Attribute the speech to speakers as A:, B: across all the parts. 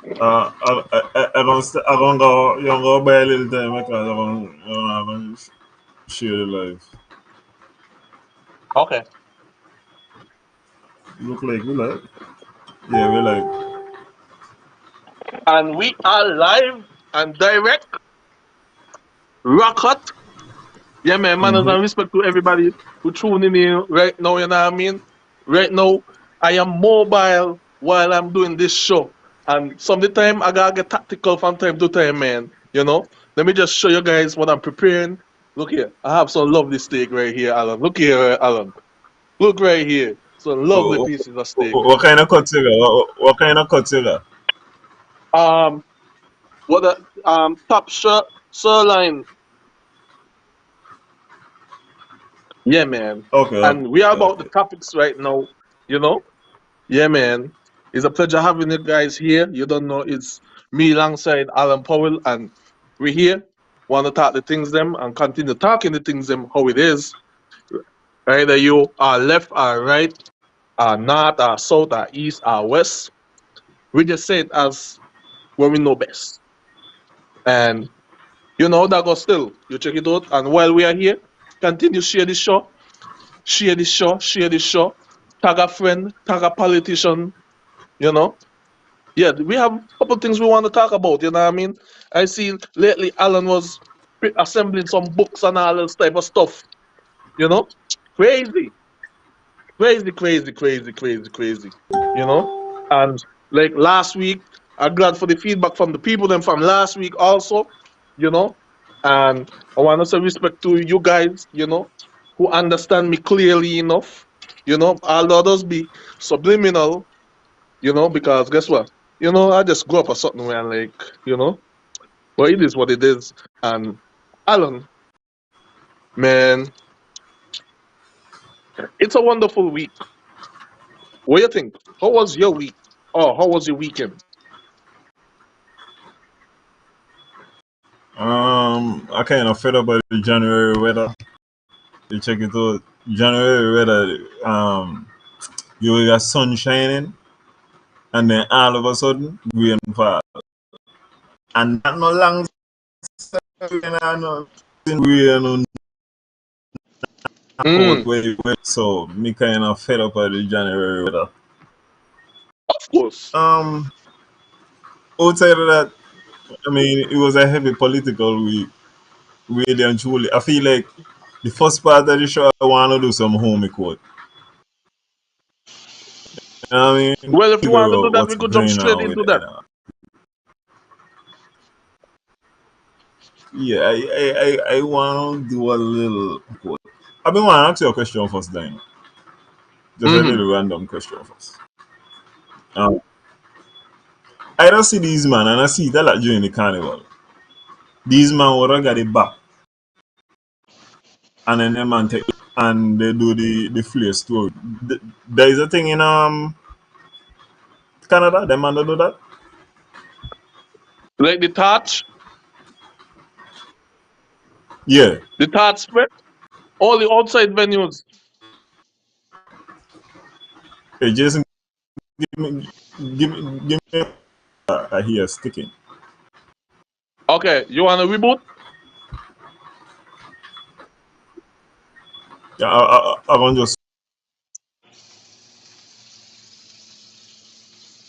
A: I gonna go, you gonna go buy a little time because I gonna share the life.
B: Okay.
A: Look like we like. Yeah, we like.
B: And we are live and direct, rock hot. Yeah, man, manners
A: Mm-hmm.
B: and respect to everybody who tuning in right now, you know what I mean? Right now, I am mobile while I'm doing this show. And some of the time, I gotta get tactical from time to time, man. You know? Let me just show you guys what I'm preparing. Look here. I have some lovely steak right here, Alan. Look here, Alan. Look right here. Some lovely
A: What,
B: pieces of steak.
A: what kind of cut you got? What kind of cut you got?
B: Um, what the top shirt sirloin. Yeah, man.
A: Okay, okay,
B: And we are about the
A: okay.
B: topics right now, you know? Yeah, man. It's a pleasure having you guys here. You don't know it's me alongside Alan Powell, and we're here. Want to talk the things them and continue talking the things them how it is. Either you are left or right, or north or south or east or west. We just say it as what we know best. And you know that goes still. You check it out. And while we are here, continue share this show. Share this show. Share this show. Tag a friend. Tag a politician. You know. Yeah, we have a couple things we want to talk about. You know what I mean? I see lately Alan was assembling some books and all this type of stuff. You know, crazy, crazy, crazy, crazy, crazy, crazy. You know, and like last week, I'm glad for the feedback from the people then from last week also. You know, and I want to say respect to you guys. You know, who understand me clearly enough. You know, all the others be subliminal. You know, because guess what? You know, I just grew up a certain way and like, you know, but it is what it is. And Alan, man, it's a wonderful week. What do you think? How was your week? Oh, how was your weekend?
A: I kind of fed up by the January weather. You check it out. January weather. You got sun shining, and then all of a sudden rain fall, and not no long rain, no rain out
B: Mm,
A: where. So me kind of fed up by the January weather.
B: of course.
A: Um, Outside of that, I mean, it was a heavy political week, really and truly. I feel like the first part of the show, I want to do some home quote. You know what I mean?
B: Well, if you
A: Figure
B: want to do
A: out
B: that,
A: what's
B: we could jump
A: going
B: straight
A: on with
B: into
A: it.
B: that.
A: Yeah, I want to do a little quote. I've been wanting to ask you a question first, then. Just a
B: Mm-hmm.
A: little random question first. Um, I don't see these man, and I see that like during the carnival. These man would have got it back, and then them man take and they do the flare story. There is a thing in Canada. Them man they do that.
B: Like
A: Yeah,
B: the touch spread, all the outside venues.
A: hey Jason, give me. I hear sticking.
B: Okay, you want to reboot?
A: Yeah, I want just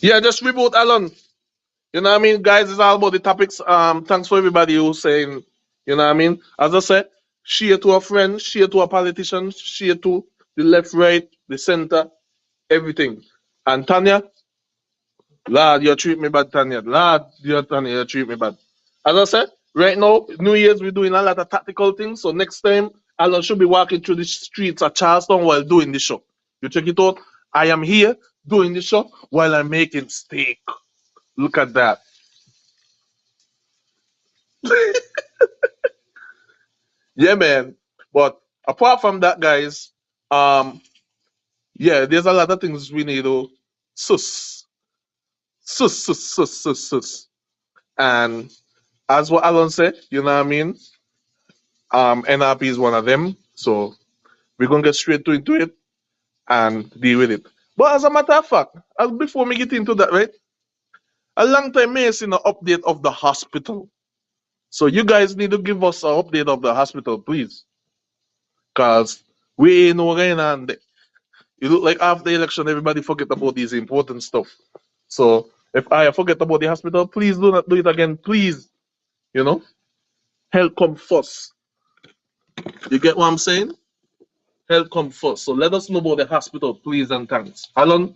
B: Yeah, just reboot, Alan. You know what I mean? Guys, it's all about the topics. Thanks for everybody who's saying, you know what I mean? As I said, share to a friend, share to a politician, share to the left, right, the center, everything. And Tanya, Lord, you treat me bad, Tanya. Lord, Tanya, you treat me bad. As I said, right now, New Year's, we're doing a lot of tactical things. So next time, Alan should be walking through the streets of Charleston while doing the show. You check it out. I am here doing the show while I'm making steak. Look at that. Yeah, man. But apart from that, guys, um, yeah, there's a lot of things we need to sus, sus. And as what Alan said, you know what I mean? NRP is one of them. So we're gonna get straight into it and deal with it. But as a matter of fact, before we get into that, right? A long time may see an update of the hospital. So you guys need to give us an update of the hospital, please. Cause we ain't no going on there. You look like after the election, everybody forget about these important stuff. So if I forget about the hospital, please do not do it again, please. You know, health come first. You get what I'm saying? Health come first. So let us know about the hospital, please and thanks. Alan,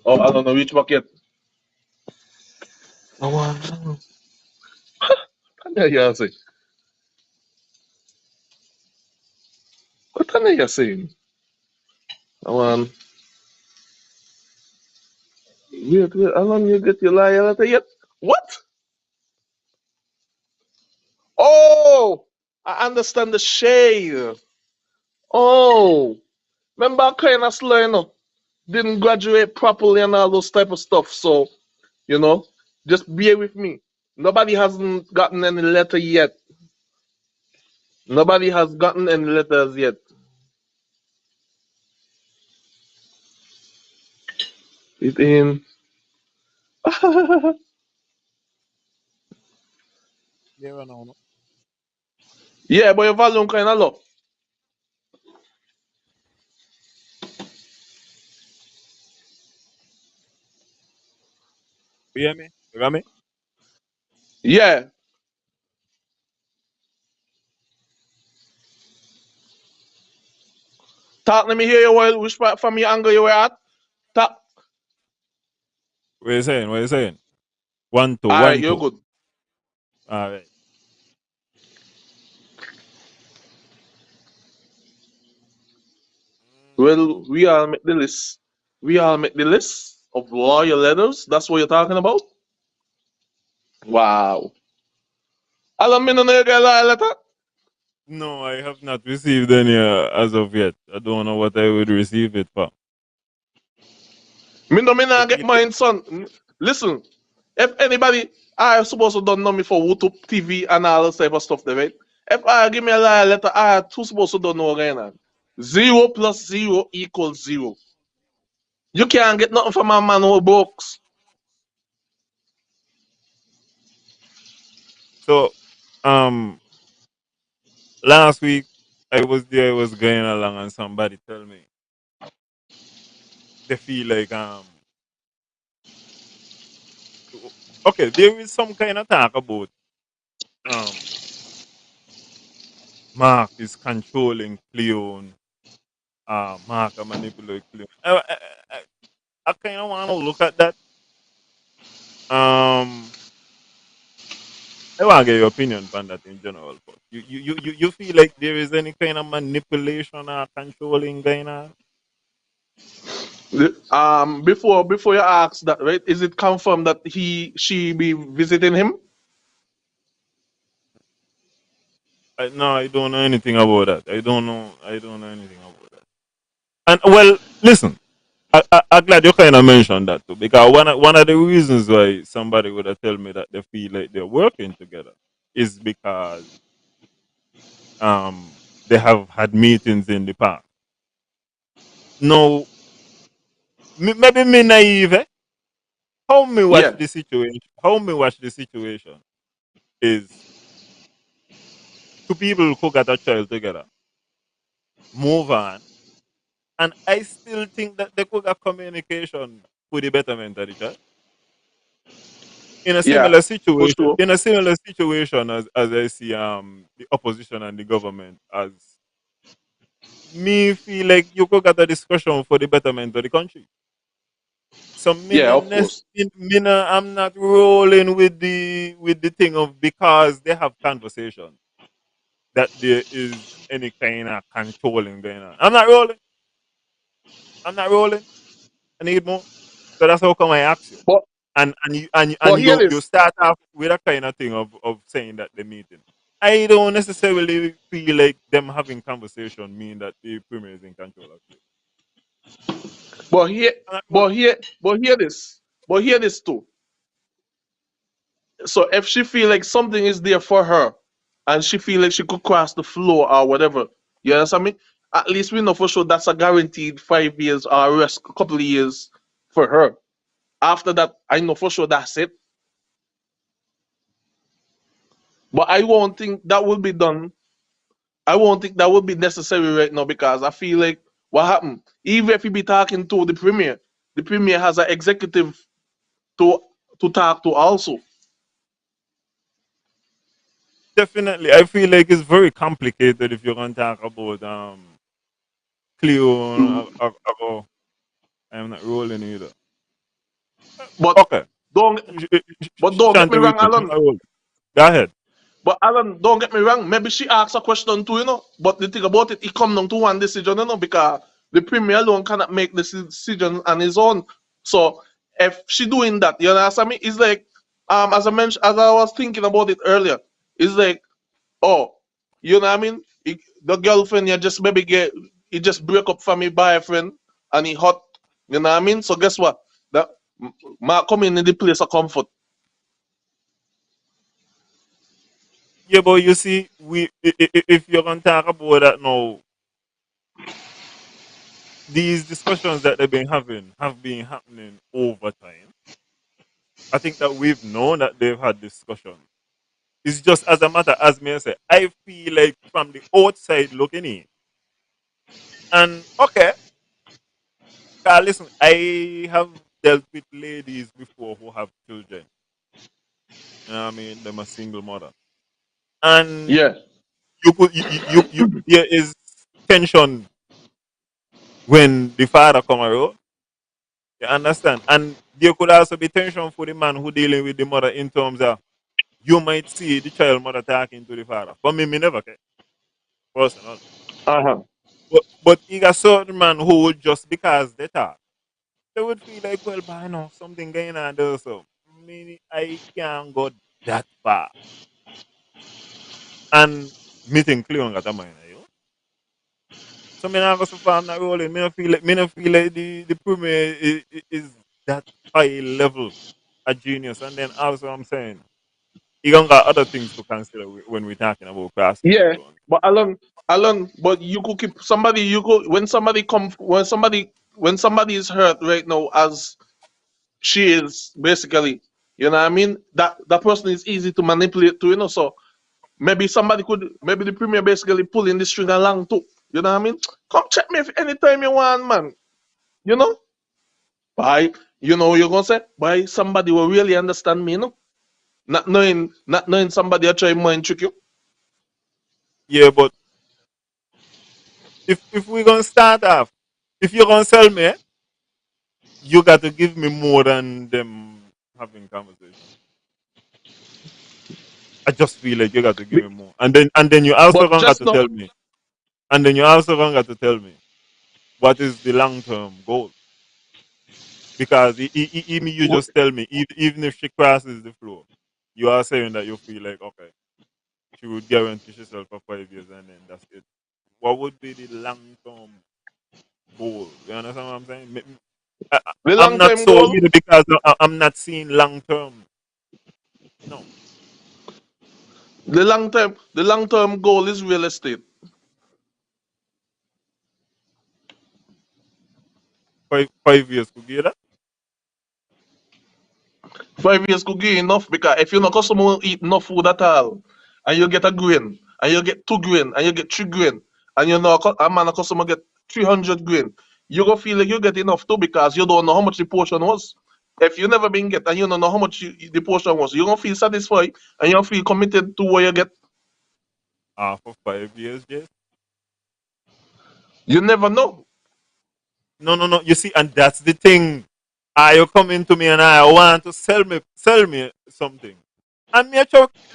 B: oh Alan, no reach back yet. Oh, wow. Yeah, say. What are you saying? Oh, wait, Alan, you get your lie letter yet? What? Oh, I understand the shade. Oh, remember I kind of slow, you know, didn't graduate properly and all those type of stuff. So, you know, just bear with me. Nobody hasn't gotten any letter yet. Nobody has gotten any letters yet. It in.
A: Yeah, no.
B: Yeah, but your volume kind of low.
A: You hear me? You got me?
B: Yeah. Talk, let me hear you well. Which part from your angle you were at? Talk.
A: What you saying? What you saying? One, two,
B: All right,
A: one,
B: you're
A: two.
B: good.
A: All right.
B: Well, we all make the list. We all make the list of lawyer letters. That's what you're talking about? Wow. Alam me no get lawyer letter.
A: No, I have not received any as of yet. I don't know what I would receive it for.
B: Me
A: I
B: not get
A: feel like,
B: mine, son. Listen, if anybody, I supposed to don't know me for YouTube TV and all this type of stuff, there, right? If I give me a lawyer letter, I too supposed to don't know again. 0 plus 0 equals 0. You can't get nothing from my man who books.
A: so, um, last week I was there, I was going along, and somebody tell me they feel like okay, there is some kind of talk about um Mark is controlling Cleon, Mark are manipulating Cleon. I kind of want to look at that. Um, I want to get your opinion on that in general. But you feel like there is any kind of manipulation or controlling going on?
B: Before you ask that, right? Is it confirmed that she be visiting him?
A: No, I don't know anything about that. I don't know. I don't know anything about that. And well, listen, I'm glad you kind of mentioned that too, because one of the reasons why somebody would have tell me that they feel like they're working together is because they have had meetings in the past. No, maybe me naive. How me watch
B: Yeah.
A: the situation? How me watch the situation is two people who got a child together move on, and I still think that they could have communication for the betterment of the child.
B: Yeah. For sure.
A: In a similar situation as I see the opposition and the government, as me feel like you could get a discussion for the betterment of the country. So
B: Yeah, of course.
A: I'm not rolling with the thing of because they have conversation that there is any kind of controlling going on. I'm not rolling. I'm not rolling. I need more. So that's how come I ask you.
B: But
A: And
B: hear
A: you
B: this.
A: start off with a kind of thing of saying that the meeting. I don't necessarily feel like them having conversation mean that the premier is in control of it.
B: But here,
A: I'm not rolling.
B: but hear this. But hear this too. So if she feel like something is there for her, and she feel like she could cross the floor or whatever, you understand me? At least we know for sure that's a guaranteed 5 years or a rest, couple of years for her. After that, I know for sure that's it. But I won't think that will be done. I won't think that will be necessary right now because I feel like what happened. Even if you be talking to the premier has an executive to talk to also.
A: Definitely, I feel like it's very complicated if you're gonna talk about Cleo.
B: Mm.
A: I'm not rolling either.
B: But
A: Okay,
B: don't don't get me
A: Shanti with
B: wrong,
A: you. I'm
B: Alan.
A: not rolling. Go ahead.
B: But Alan, don't get me wrong. Maybe she asked a question too, But the thing about it, it come down to one decision, because the premier alone cannot make the decision on his own. So if she doing that, you understand me? It's like, as I mentioned, as I was thinking about it earlier, it's like, oh, you know what I mean? The girlfriend, you just maybe he just break up from his boyfriend and he hot, you know what I mean? So guess what? That Mark come in the place of comfort.
A: Yeah, but you see, if you're gonna talk about that now, these discussions that they've been having have been happening over time. I think that we've known that they've had discussions. It's just as a matter, as me I say, I feel like from the outside looking in, and okay, listen, I have dealt with ladies before who have children. You know what I mean? Them a single mother, and
B: Yeah.
A: there is tension when the father come around. You understand? And there could also be tension for the man who dealing with the mother in terms of you might see the child mother talking to the father. For me never care, personally.
B: Uh-huh.
A: But you got certain man who would just because they talk, they would feel like, well, but I know something going on there, so I can't go that far. And meeting Cleon got a mind, so me not go so far, I'm not rolling. Me not feel like the premier is that high level a genius. And then also I'm saying you gonna got other things to consider when we're talking about crossing the
B: Yeah,
A: boundaries.
B: but Alan, but you could keep somebody. You could when somebody is hurt right now, as she is basically. You know what I mean? That person is easy to manipulate too. So maybe the premier basically pulling the string along too. You know what I mean? Come check me if anytime you want, man. You know, by you're gonna say by somebody will really understand me. Not knowing somebody actually mind trick you.
A: Yeah, but if we're gonna start off, if you're gonna sell me, you got to give me more than them having conversation. I just feel like you got to give me more, and then you also
B: But
A: gonna got
B: just
A: to
B: know.
A: tell me, and then you also gonna got to tell me what is the long term goal. Because even you just tell me, even if she crosses the floor, you are saying that you feel like okay, she would guarantee herself for 5 years and then that's it. What would be the long term goal? You understand what I'm saying?
B: The
A: I'm
B: long
A: not
B: term
A: so
B: goal,
A: either because I'm not seeing long term. No,
B: the long term goal is real estate.
A: 5 years could get that.
B: 5 years could give you enough because if you're not customer won't eat enough food at all, and you get a grain, and you get 2 grain, and you get 3 grain, and you know a man a customer get 300 grain, you gonna feel like you get enough too because you don't know how much the portion was. If you never been get and you don't know how much the portion was, you're gonna feel satisfied and you gonna feel committed to what you get.
A: For 5 years, yes.
B: You never know.
A: No, no, no. You see, and that's the thing. You coming to me and I want to sell me something. And me,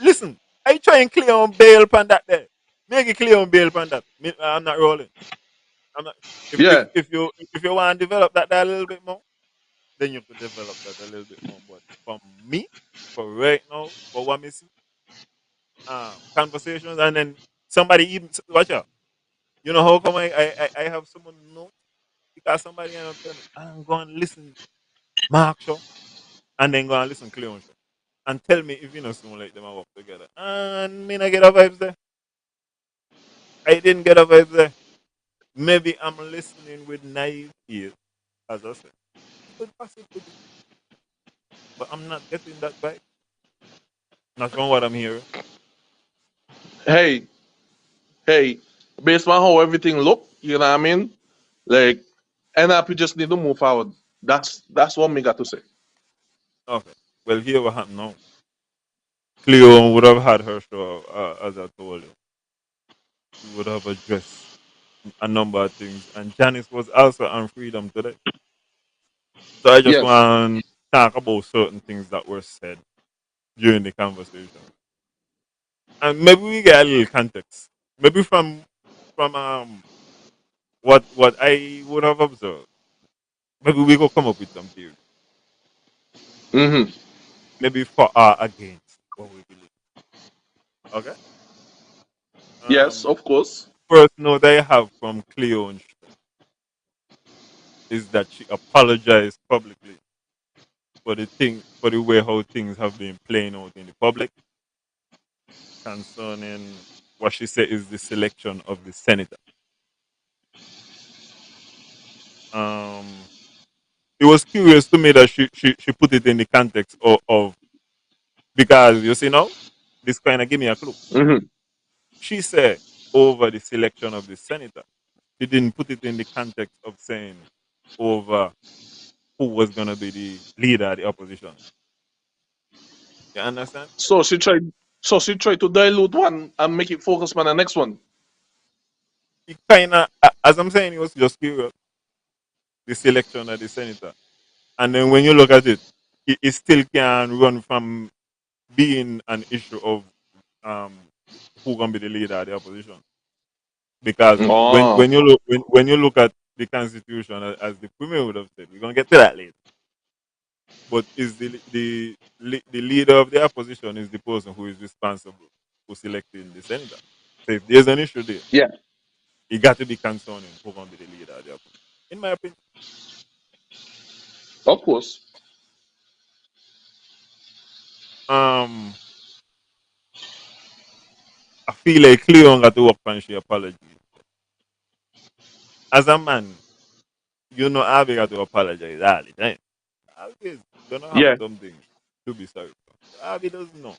A: listen, I try and clear on bail pan that there. Make it clear on bail pan that. I'm not rolling. I'm not.
B: Yeah.
A: If you want to develop that a little bit more, then you could develop that a little bit more. But for me, for right now, for what me see, conversations, and then somebody even watch out. You know how come I have someone know because somebody end up telling me I'm going to listen Mark show and then go and listen Cleon show and tell me if you know someone like them I work together. And me not get a vibes there. I didn't get a vibes there. Maybe I'm listening with naive ears, as I said. It could possibly be. but I'm not getting that vibe. Not from what I'm hearing.
B: Hey, hey, based on how everything look, you know what I mean? Like, NRP just need to move forward. That's what me got to say.
A: Okay. Well, here what happened now. Cleo would have had her show, as I told you. She would have addressed a number of things, and Janice was also on freedom today. So I just
B: Yes.
A: want to talk about certain things that were said during the conversation, and maybe we get a little context. Maybe from what I would have observed. Maybe we could come up with some theory.
B: Mm-hmm.
A: Maybe for or against what we believe. Okay.
B: Yes,
A: Um,
B: of course.
A: First note I have from Cleo is that she apologized publicly for the way how things have been playing out in the public concerning what she said is the selection of the senator. Um, it was curious to me that she put it in the context of because you see now, this kind of give me a clue.
B: Mm-hmm.
A: She said over the selection of the senator. She didn't put it in the context of saying over who was gonna be the leader of the opposition. You understand?
B: So she tried. So she tried to dilute one and make it focus on the next one.
A: It kind of, as I'm saying, it was just curious the selection of the senator. And then when you look at it, it still can run from being an issue of um, who gonna be the leader of the opposition. Because
B: Oh,
A: when you look at the constitution as the premier would have said, we're gonna get to that later. But is the leader of the opposition is the person who is responsible for selecting the senator. So if there's an issue there,
B: yeah,
A: it got to be concerning who gonna be the leader of the opposition. In my opinion,
B: of course.
A: um, I feel like Cleon got to work on she apology. As a man, you know I got to apologize all the time. Always gonna have
B: Yeah,
A: something to be sorry for. Abby doesn't know.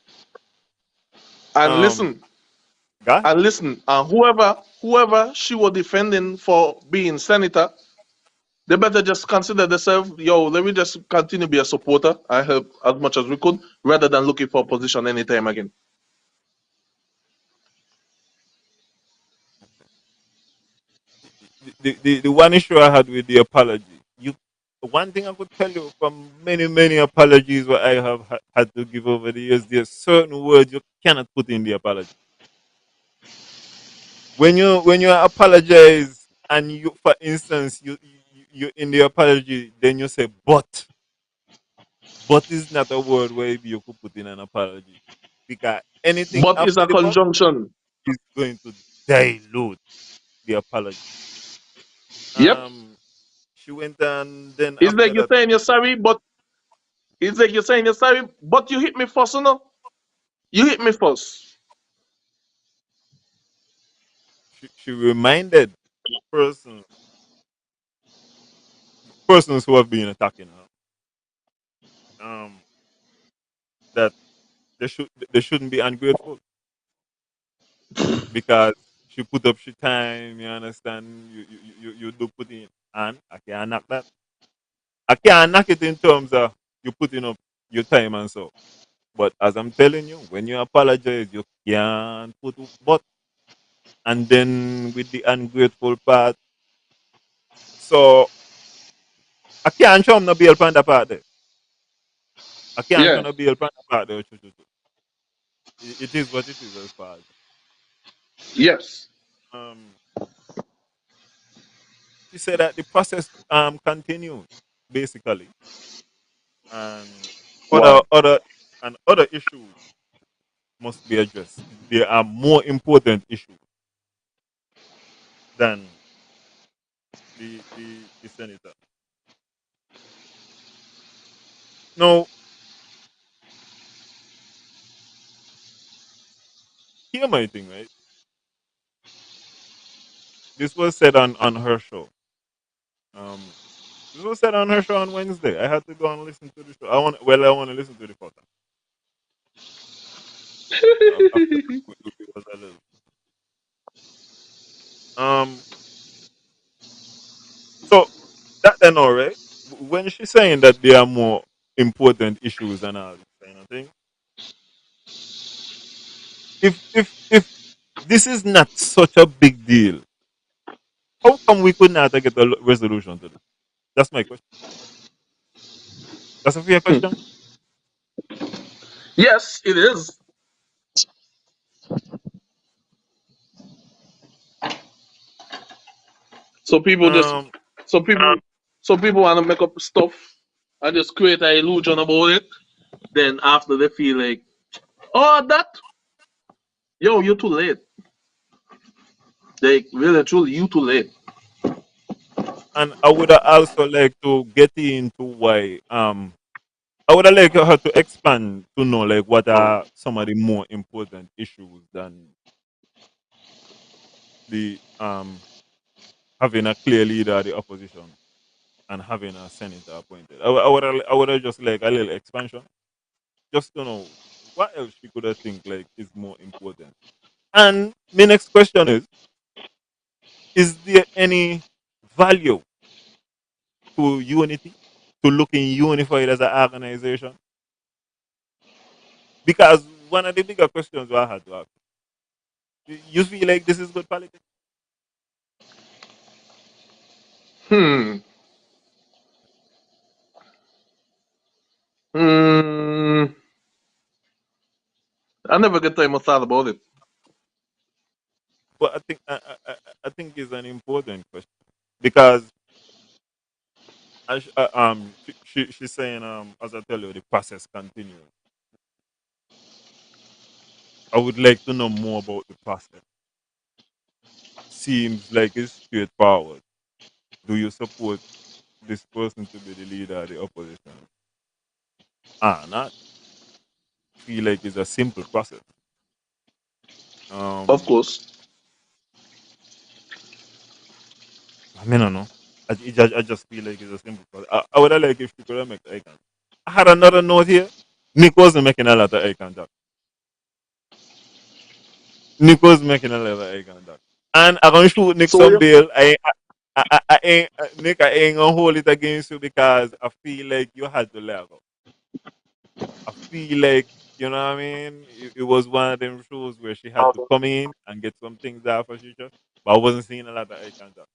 B: and
A: Um,
B: listen,
A: God,
B: and whoever she was defending for being senator, they better just consider themselves. Yo, let me just continue to be a supporter. I help as much as we could, rather than looking for a position anytime again.
A: the one issue I had with the apology, you one thing I could tell you from many apologies what I have had to give over the years, there's certain words you cannot put in the apology. When you apologize and you, for instance, you in the apology, then you say but is not a word where you could put in an apology because anything
B: But it's
A: after
B: a
A: the but
B: conjunction.
A: is going to dilute the apology.
B: Yep.
A: Um, she went and then
B: It's
A: after
B: like you're
A: that
B: saying you're sorry, but it's like you're saying you're sorry, but you hit me first, you know? You hit me first.
A: she reminded persons persons who have been attacking her that they shouldn't be ungrateful because she put up she time. You understand? You do put in, and I can't knock that. I can't knock it in terms of you putting up your time and so. But as I'm telling you, when you apologize, you can't put but and then with the ungrateful part. So I can't show them no bail on the part there. I can't show
B: Yeah.
A: no bail on the part there. It is what it is as far as
B: Yes.
A: um she said that the process continues basically and
B: Wow.
A: other and other issues must be addressed. There are more important issues than the senator. Now, here my thing, right? This was said on her show. Um, This was said on her show on Wednesday. I had to go and listen to the show. I want to listen to the podcast. After it was a little. Um. So that then all right. When she's saying that there are more important issues and all this kind of thing, if this is not such a big deal, how come we could not get a resolution to this? That's my question. That's a fair question.
B: Yes, it is. So people just
A: Um,
B: so people so people want to make up stuff and just create an illusion about it. Then after they feel like, oh, that yo, you're too late. Like really, truly, you too late.
A: and I would also like to get into why. I would like her to expand to know like what are some of the more important issues than the having a clear leader of the opposition and having a senator appointed. I would have just like a little expansion, just to know what else she could have think like is more important. And my next question is there any value to unity, to looking unified as an organization? Because one of the bigger questions I had to ask, you feel like this is good politics?
B: Hmm. Hmm. I never get time to thought about it.
A: But I think it's an important question because she's saying as I tell you the process continues. I would like to know more about the process. Seems like it's straightforward. Do you support this person to be the leader of the opposition? Not feel like it's a simple process.
B: Of
A: Um,
B: course.
A: I mean, I don't know. I just feel like it's a simple process. I would have like if she could have make eye contact. I had another note here. Nick wasn't making a lot of eye contact. Nick was making a lot of eye contact. And I'm gonna shoot Nick
B: So
A: some
B: you
A: bail. I ain't Nick. I ain't gonna hold it against you because I feel like you had to let go. I feel like you know what I mean. It was one of them shows where she had to come in and get some things out for future, but I wasn't seeing a lot of eye contact,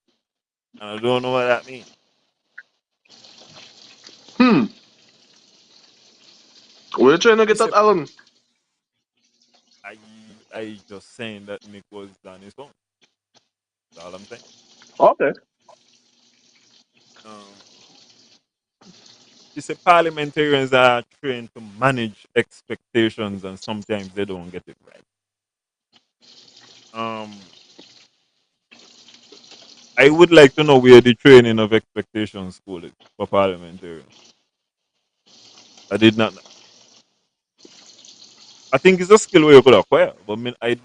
A: and I don't know what that means.
B: hmm. We're trying to get
A: It's
B: at
A: a,
B: Alan.
A: I I just saying that Nick was on his own. That's all I'm saying.
B: Okay.
A: Um, she said parliamentarians are trained to manage expectations, and sometimes they don't get it right. Um, I would like to know where the training of expectations school is for parliamentarians. I did not. I think it's a skill where you could acquire, but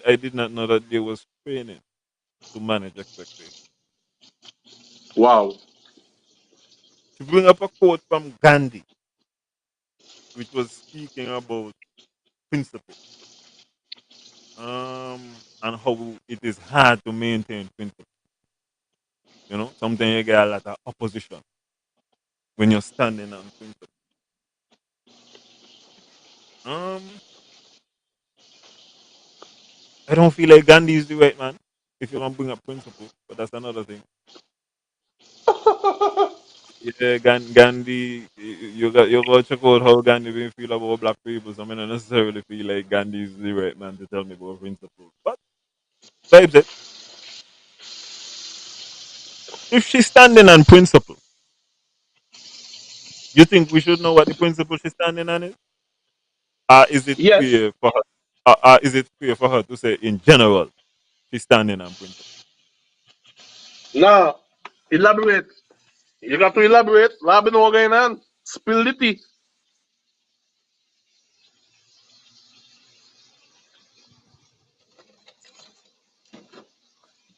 A: I did not know that there was training to manage expectations.
B: Wow.
A: To bring up a quote from Gandhi, which was speaking about principle, and how it is hard to maintain principle. You know, sometimes you get a lot of opposition when you're standing on principle. Um, I don't feel like Gandhi is the right man if you're gonna bring up principle, but that's another thing. Yeah, Gandhi, you got check out how Gandhi been feel about black people. So I don't necessarily feel like Gandhi is the right man to tell me about principles. But vibes it. If she's standing on principle, you think we should know what the principle she's standing on is? Is it
B: Yes.
A: fair for her? Is it fair for her to say in general she's standing on principle?
B: Now, elaborate. You got to elaborate. Labi know what's going on. Spill the tea.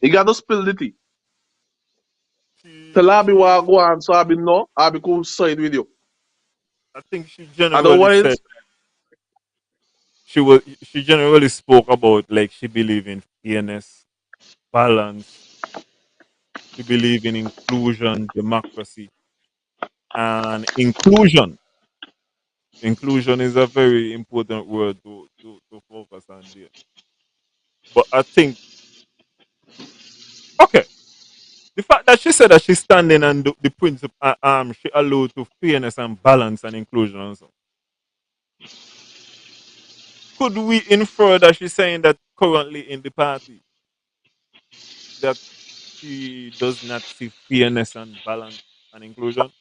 B: You got to spill the tea. Tell Abby what I
A: she
B: go on so Abby know. Abby could side with you.
A: I think she generally said
B: Otherwise,
A: she generally spoke about like she believe in fairness, balance, she believe in inclusion, democracy, and inclusion. Inclusion is a very important word to focus on there. But I think okay, the fact that she said that she's standing on the principle, she alluded to fairness and balance and inclusion also. Could we infer that she's saying that currently in the party that she does not see fairness and balance and inclusion?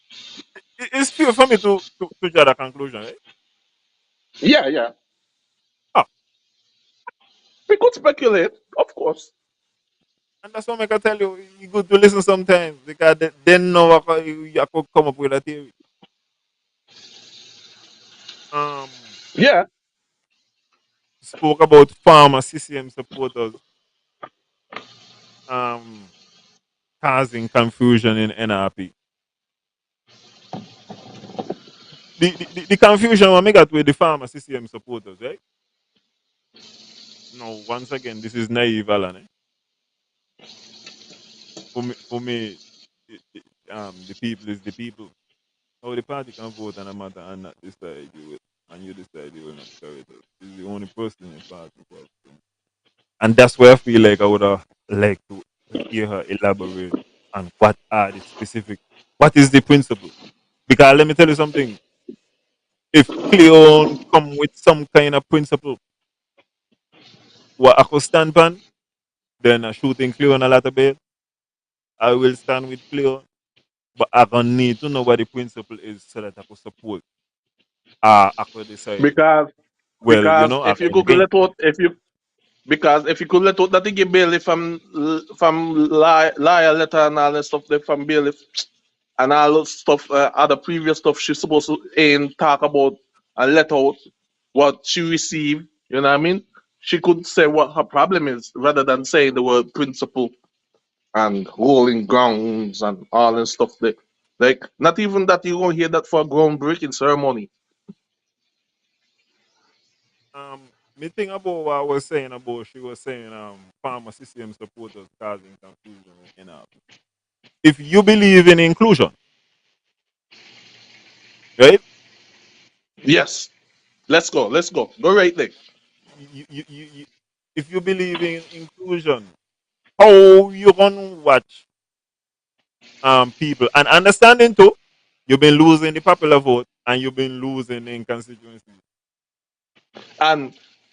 A: It's fair for me to draw that conclusion, right?
B: yeah, yeah.
A: Ah,
B: We could speculate, of course.
A: and that's what I can tell you. You good to listen sometimes because then know I could come up with a theory. Um,
B: Yeah.
A: spoke about farmer CCM supporters um causing confusion in NRP. The confusion when we got with the farmer CCM supporters, right? No, once again, this is naive, Alan. Eh? For me, the people is the people. How the party can vote on a matter and not decide you will, and you decide you will not carry it out. This is the only person in the party. And that's where I feel like I would have liked to hear her elaborate on what are the specific, what is the principle. Because let me tell you something. If Cleon come with some kind of principle, what I could stand on, then shooting Cleon a lot of bit, I will stand with Cleon. But I gonna need to know what the principle is so that I could support. I could decide.
B: Because
A: Well, I
B: if you
A: can
B: could
A: lean.
B: let out if you could let out that they give bailiff from liar letter and all that stuff there from bailiff and all that stuff other previous stuff she's supposed to ain't talk about and let out what she received, you know what I mean? She could say what her problem is rather than saying the word principle and rolling grounds and all that stuff there. Like not even that you gonna hear that for a groundbreaking ceremony.
A: Me think about what I was saying about she was saying farmer CCM supporters causing confusion in if you believe in inclusion, right?
B: Yes. Let's go. Let's go. Go right there.
A: You if you believe in inclusion, how you gonna watch people and understanding too, you've been losing the popular vote and you've been losing in constituencies.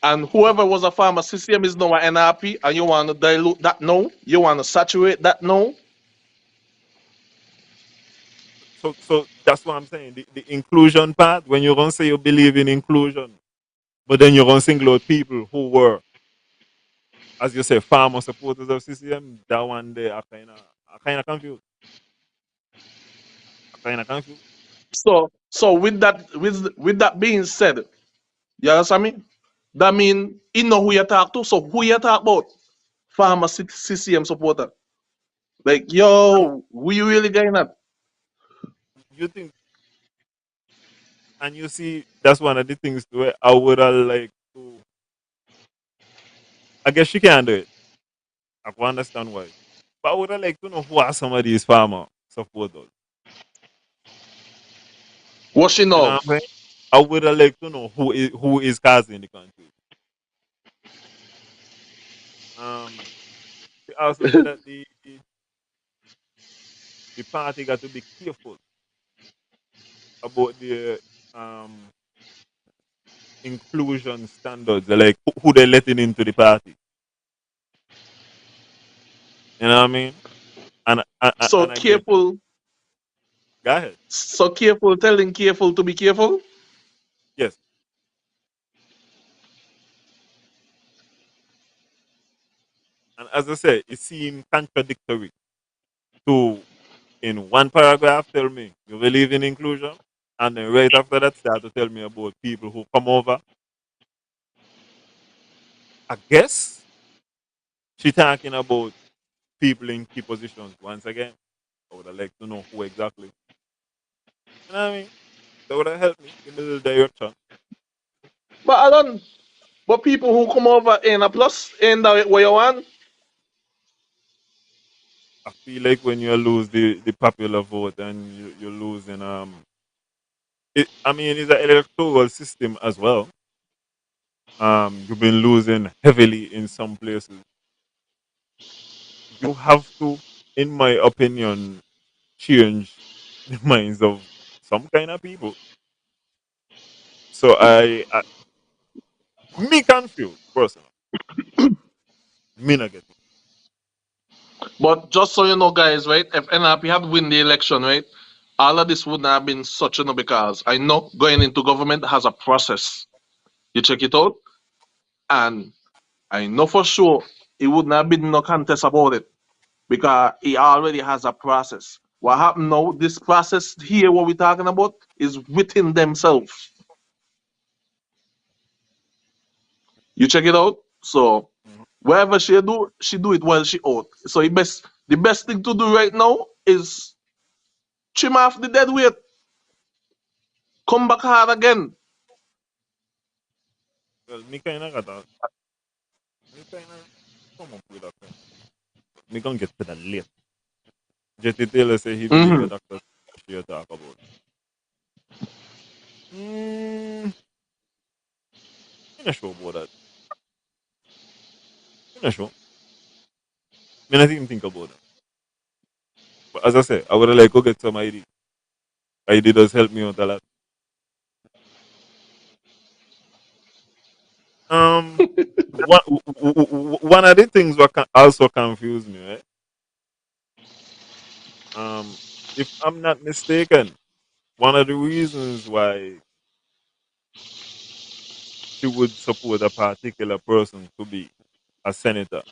B: And whoever was a farmer CCM is now an NRP, and you want to dilute that now, you want to saturate that now.
A: So that's what I'm saying. The inclusion part, when you're gonna say you believe in inclusion, but then you're gonna single out people who were, as you say, farmer supporters of CCM, that one day I kinda confused. I kinda confused.
B: So with that being said, you understand me? That mean you know who you talk to. So who you talk about? Farmer CCM supporter. Like
A: And
B: yo, who you really getting at?
A: you think and you see that's one of the things where I would have like to I guess she can't do it. I can understand why. But I would have like to know who are some of these farmer supporters.
B: What she
A: You know
B: know?
A: what I'm saying? I would have like to know who is causing the country. She also said that the party got to be careful about the um inclusion standards, like who they letting into the party. You know what I mean?
B: So
A: And again,
B: careful,
A: go ahead.
B: so careful, telling careful to be careful.
A: Yes, and as I said, it seemed contradictory to in one paragraph tell me you believe in inclusion, and then right after that start to tell me about people who come over. I guess she talking about people in key positions once again. I would have liked to know who exactly. You know what I mean? That would have helped me, give me a little direction.
B: But Alan, but people who come over in a plus in that what you want.
A: I feel like when you lose the popular vote and you're losing I mean it's an electoral system as well. You've been losing heavily in some places. You have to, in my opinion, change the minds of some kind of people. So me confused personally. Me not get it.
B: But just so you know, guys, right? If NRP had win the election, right? All of this wouldn't have been such a no because I know going into government has a process. You check it out, and I know for sure it wouldn't have been no contest about it because he already has a process. What happened now? This process here, what we're talking about, is within themselves. You check it out. So
A: Mhm.
B: wherever she do it while she out. So the best thing to do right now is trim off the dead weight, come back hard again.
A: Well, me kind of got that. Me kind of come up with a thing. Me gonna get to the late. Jetty Taylor say he believe
B: Hmm.
A: a doctor should talk about. Mm, I'm not sure about that. I'm not sure. Me not even think about that. But as I say, I would have like go get some ID. ID does help me out a lot. Um, one of the things what also confuse me, right? Um, if I'm not mistaken, one of the reasons why she would support a particular person to be a senator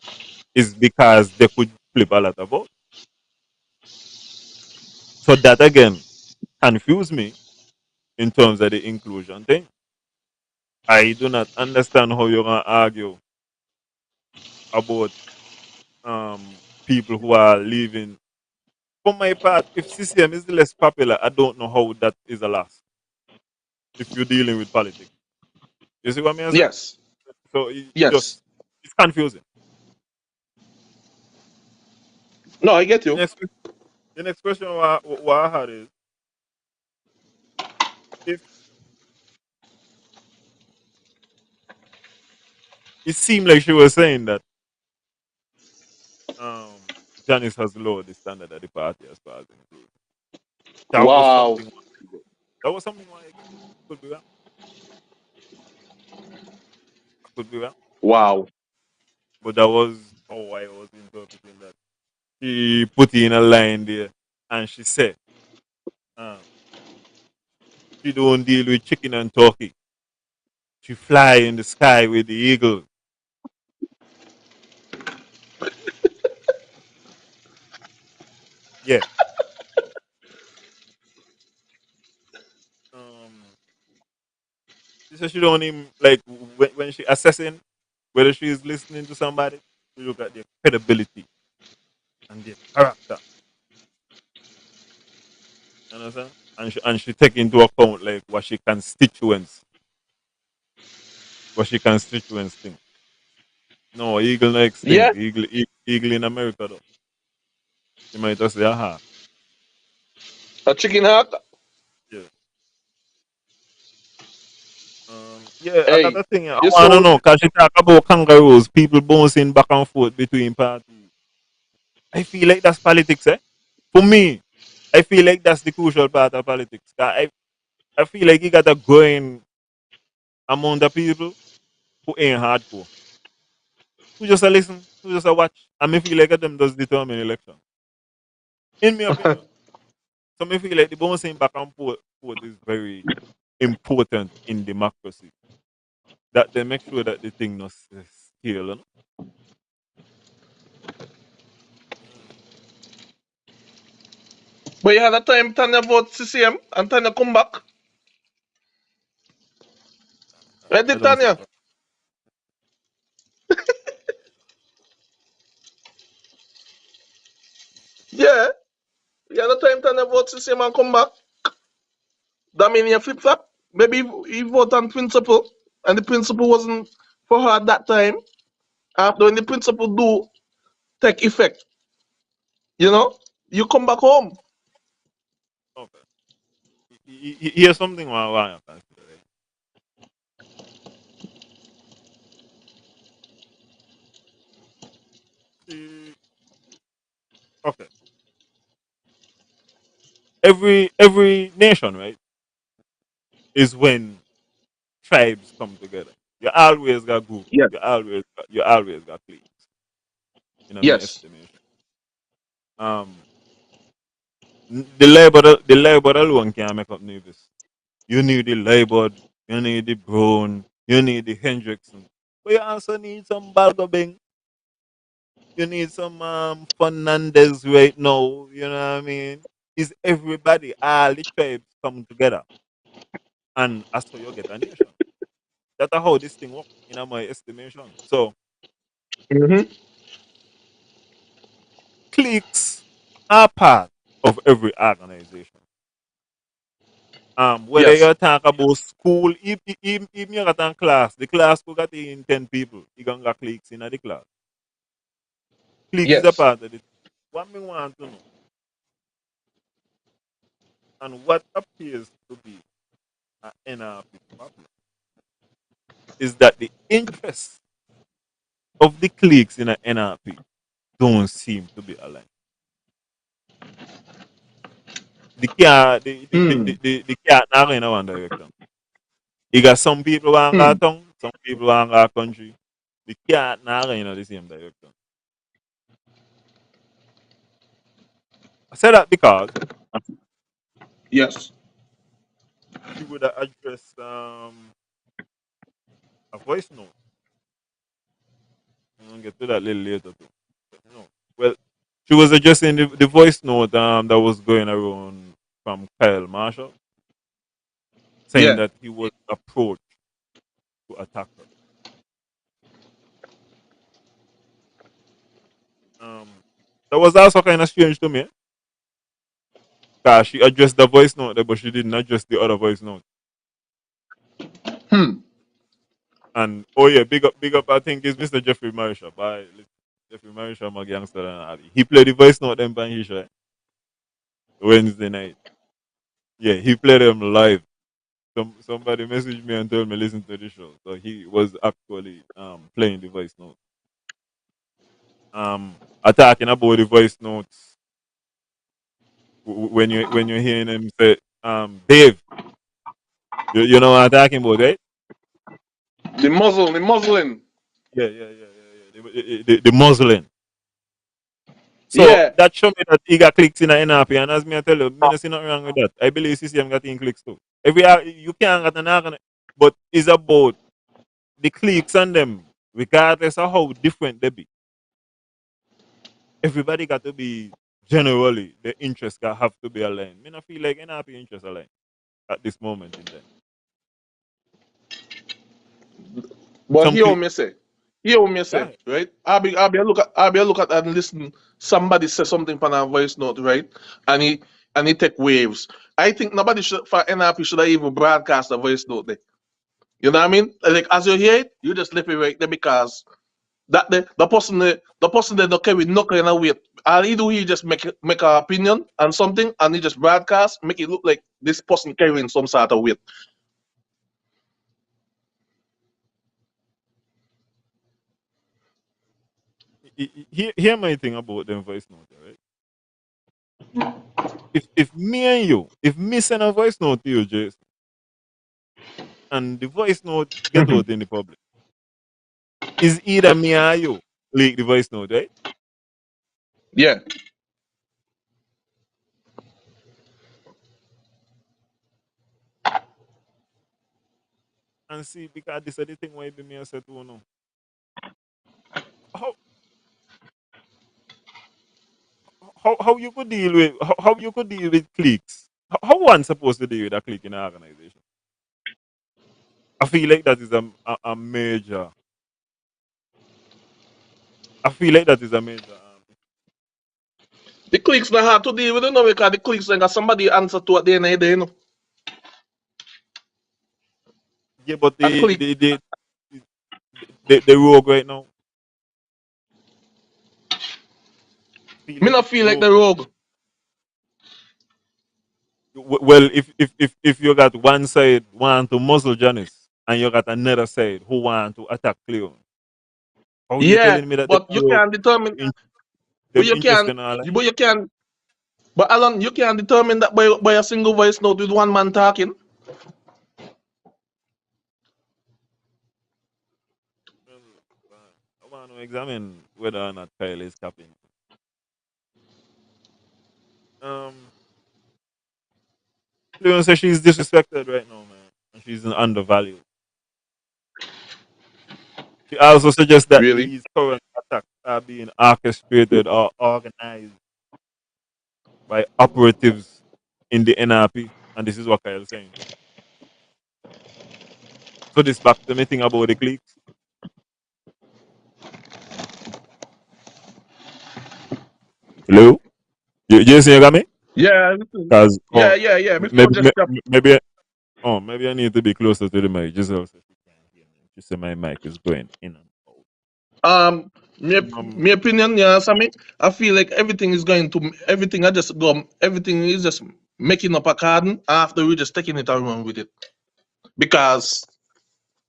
A: is because they could flip a lot of votes. So that again confused me in terms of the inclusion thing. I do not understand how you're gonna argue about people who are leaving. For my part, if CCM is less popular, I don't know how that is a loss. If you're dealing with politics, you see what I'm saying?
B: Yes,
A: So it
B: yes.
A: just it's confusing.
B: No, I get
A: The
B: you.
A: next the next question what I had is if it seemed like she was saying that um Janice has lowered the standard of the party as far as inclusion. That was
B: Wow,
A: something. That was something why again. Could be wrong. Could be wrong.
B: wow.
A: But that was how I was interpreting that. She put in a line there and she said, um, she don't deal with chicken and turkey. She fly in the sky with the eagle. Yeah. Um, she said she don't even like when she assessing whether she is listening to somebody, she look at their credibility and their character. You understand? And she take into account like what she constituents think. No, eagle no
B: Yeah,
A: extinct. Eagle in America though. You might just say, aha.
B: a chicken heart.
A: Yeah. Yeah,
B: Hey,
A: another thing I
B: you
A: wanna
B: sold.
A: know, cause she talk about kangaroos, people bouncing back and forth between parties. I feel like that's politics, eh? For me, I feel like that's the crucial part of politics. I feel like you got a growing amount of people who ain't hardcore. Who just a listen, who just a watch. And me feel like them does determine election. In my opinion. So me feel like the bouncing back and forth is very important in democracy. That they make sure that the thing not scale. You know? Mm.
B: But you had a time Tanya vote CCM and Tanya come back. Where
A: I
B: did
A: don't see
B: Tanya?
A: that.
B: Yeah. You had the time to vote to see man come back. That mean you flip flop. Maybe he vote on principle, and the principle wasn't for her at that time. After when the principle do take effect, you know, you come back home.
A: Okay. Here's something why I consider, right? See, okay. Every nation, right, is when tribes come together. You always got groups.
B: Yes.
A: You always got cliques. In my
B: Yes.
A: estimation. Um, the labor alone can't make up Nevis. You need the labor, you need the Brown, you need the Hendrickson, but you also need some Balgobing. You need some Fernandez right now. You know what I mean? Is everybody, all the tribes come together, and that's how you get a nation. That's how this thing works, in my estimation. So
B: Mm-hmm.
A: cliques are part of every organization. Whether
B: Yes.
A: you talk about school, if you got a class, the class could get in 10 people, you gonna got cliques in the class. Cliques is a
B: Yes.
A: part of it. What me want to know, and what appears to be an NRP problem, is that the interests of the cliques in an NRP don't seem to be aligned.
B: Hmm.
A: The cat not going in one direction. You got some people want
B: Hmm.
A: to town, some people want to country. The cat not going in the same direction. I say that because
B: Yes.
A: she would have addressed a voice note. I'm gonna get to that a little later too. No. Well, she was addressing the voice note that was going around from Kyle Marshall, saying
B: Yeah.
A: that he was approached to attack her. Um, that was also kind of strange to me, because she addressed the voice note there, but she didn't address the other voice note.
B: Hmm.
A: And oh yeah, big up. I think is Mr. Jeffrey Marisha. By Jeffrey Marisha, my gangster and Ali. He played the voice note then by his show Wednesday night. Yeah, he played them live. Somebody messaged me and told me listen to the show. So he was actually playing the voice note. Attacking about the voice notes when you're hearing him say Dave, you know what I'm talking about, right?
B: The muzzling.
A: Yeah. The muzzling. So
B: Yeah.
A: that show me that he got clicks in a NRP, and as me I tell you, me not see nothing wrong with that. I believe CCM got in clicks too. You can't get an organ, but it's about the clicks and them, regardless of how different they be. Everybody got to be generally the interests got have to be aligned. Me not feel like NRP interest aligned at this moment in time.
B: But
A: Some
B: hear what
A: click,
B: me say. Hear what me say,
A: yeah.
B: right? I'll be a look at and listen. Somebody say something from a voice note, right? And he take waves. I think nobody should for NRP should have even broadcast a voice note there. You know what I mean? Like as you hear it, you just leave it right there because that the person that don't carry no kind of weight. All he do he just make an opinion on something and he just broadcast, make it look like this person carrying some sort of weight.
A: Hear my thing about them voice note, right? If me and you, if me send a voice note to you, Jason, and the voice note get
B: Mhm.
A: out in the public, is either me or you leak the voice note, right?
B: Yeah.
A: And see, because this is the thing why be me I said to you now. How how you could deal with how you could deal with cliques? How one supposed to deal with a clique in an organization? I feel like that is a major. I feel like that is a major.
B: The cliques not hard to deal with, you know, because the cliques ain't got somebody answer to at the end of the day, you know.
A: Yeah, but
B: A clique.
A: the rogue right now. Feel
B: Me
A: like
B: not
A: it's
B: feel like
A: rogue
B: the
A: right
B: rogue.
A: Well, if you got one side want to muzzle Janice and you got another side who want to attack Cleo, how you
B: Yeah,
A: telling me that
B: but you can determine,
A: in,
B: but
A: them
B: you can,
A: interested in all that?
B: but you can, but Alan, you can determine that by a single voice note with one man talking.
A: I want to examine whether or not Kyle is capping. Um, Cleo says she's disrespected right now, man, and she's undervalued. She also suggests that
B: Really?
A: these current attacks are being orchestrated or organized by operatives in the NRP, and this is what Kyle's saying. So this back to me thing about the cliques. Hello, Jason, you got me?
B: Yeah,
A: Cause
B: yeah. Before just stop.
A: maybe maybe I need to be closer to the mic just so she can hear me. Just say my mic is going in and out.
B: My opinion, yeah, Sammy. I feel like everything is going to everything. I just go. Everything is just making up a card after we just taking it and run with it. Because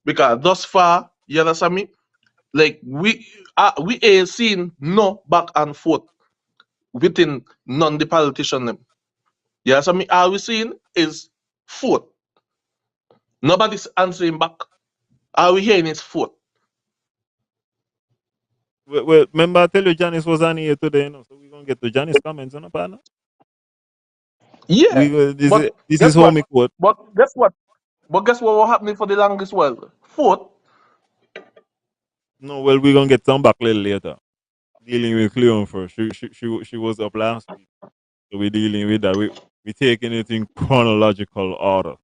B: thus far, you understand me? Like we ain't seen no back and forth within none the politician them. You understand me? All we seen is foot. Nobody's answering back. All we hearing is foot.
A: Well, remember I tell you Janice was on here today, you know, so we're gonna get to Janice comments on the partner.
B: Yeah, but
A: This is
B: guess what?
A: homie quote.
B: But guess what? But guess what was happening for the longest while? Foot.
A: No, well we're gonna get some back a little later. Dealing with Cleon first. She was up last week. So we're dealing with that. We taking it in chronological order.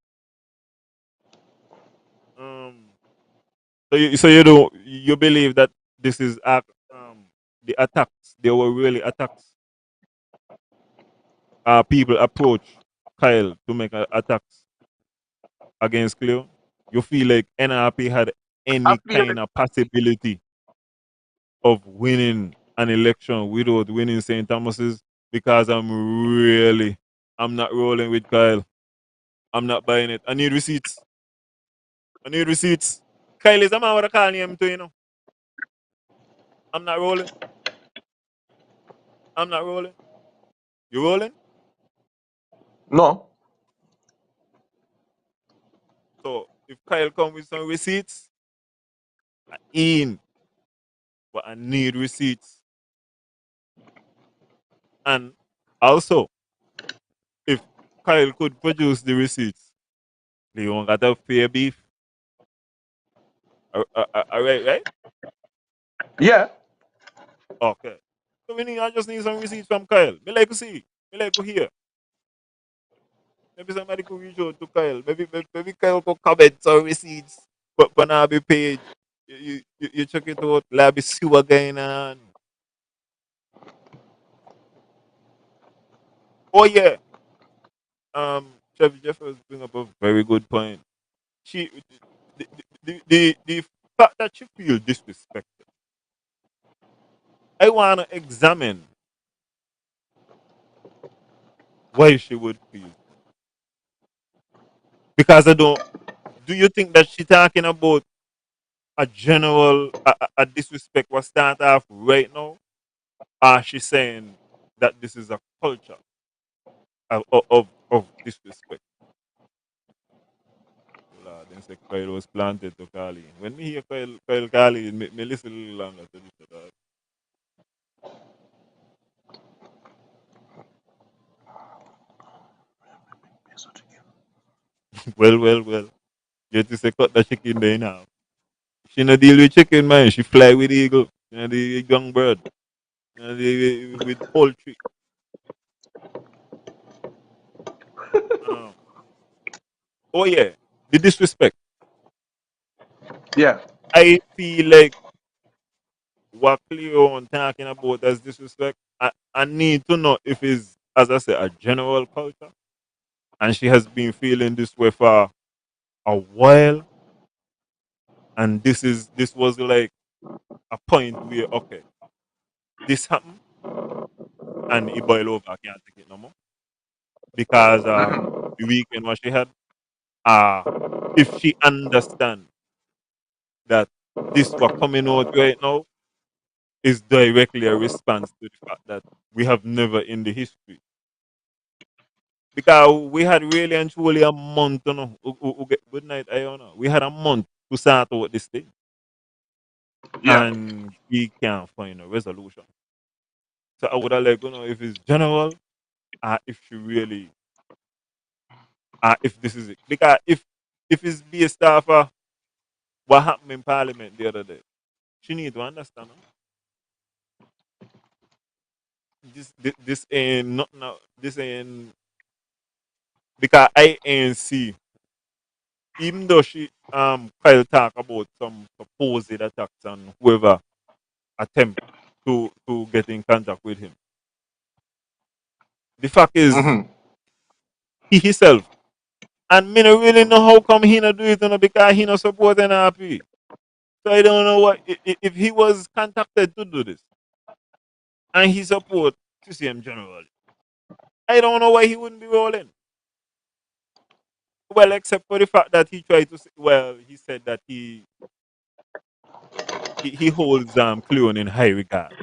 A: Um so you don't you believe that this is the attacks, they were really attacks. People approach Kyle to make attacks against Cleo. You feel like NRP had
B: I
A: any
B: feel
A: kind of possibility of winning an election without winning St. Thomas's because I'm not rolling with Kyle. I'm not buying it. I need receipts. I need receipts. Kyle is a man with a call name too, you know. I'm not rolling. I'm not rolling. You rolling?
B: no.
A: So if Kyle come with some receipts, I in. But I need receipts. And also, if Kyle could produce the receipts, Leon got a fair beef. All right, right?
B: Yeah.
A: Okay. So I just need some receipts from Kyle. Me like to see. Me like to hear. Maybe somebody could reach out to Kyle. Maybe Kyle could comment some receipts. But for now, be page. You check it out. Lab see what going on. Oh yeah. Chevy Jeffers bring up a very good point. She the fact that she feel disrespected. I wanna examine why she would feel. Because I don't do you think that she talking about a general a disrespect was start off right now? Or she saying that this is a culture of disrespect? Lord, then say Kyle was planted to Kali. When me hear Kyle Kali, me listen a little longer to this. Well. Get to say cut the chicken there now. She no deal with chicken, man. She fly with eagle. She no deal with young bird. She no deal with poultry. Um, oh yeah, the disrespect.
B: Yeah.
A: I feel like what Cleo talking about as disrespect. I need to know if it's, as I said, a general culture, and she has been feeling this way for a while, and this was like a point where okay, this happened, and it boiled over. I can't take it no more because the weekend what she had, uh if she understand that this what coming out right now is directly a response to the fact that we have never in the history. Because we had really and truly a month, you know. Good night, Iona. We had a month to start out this thing.
B: Yeah.
A: And we can't find a resolution. So I would have like, if it's general, if she really, if this is it. Because if it's based off of what happened in Parliament the other day, she need to understand. Huh? This ain't not now. This ain't because I ain't see. Even though she Kyle talk about some supposed attacks on whoever attempt to get in contact with him. The fact is
B: Mm-hmm.
A: he himself. And me no really know how come he not do it, because he not support NRP. So I don't know what if he was contacted to do this and he support CCM generally. I don't know why he wouldn't be rolling. Well, except for the fact that he tried to say, well, he said that he holds Cleon in high regard.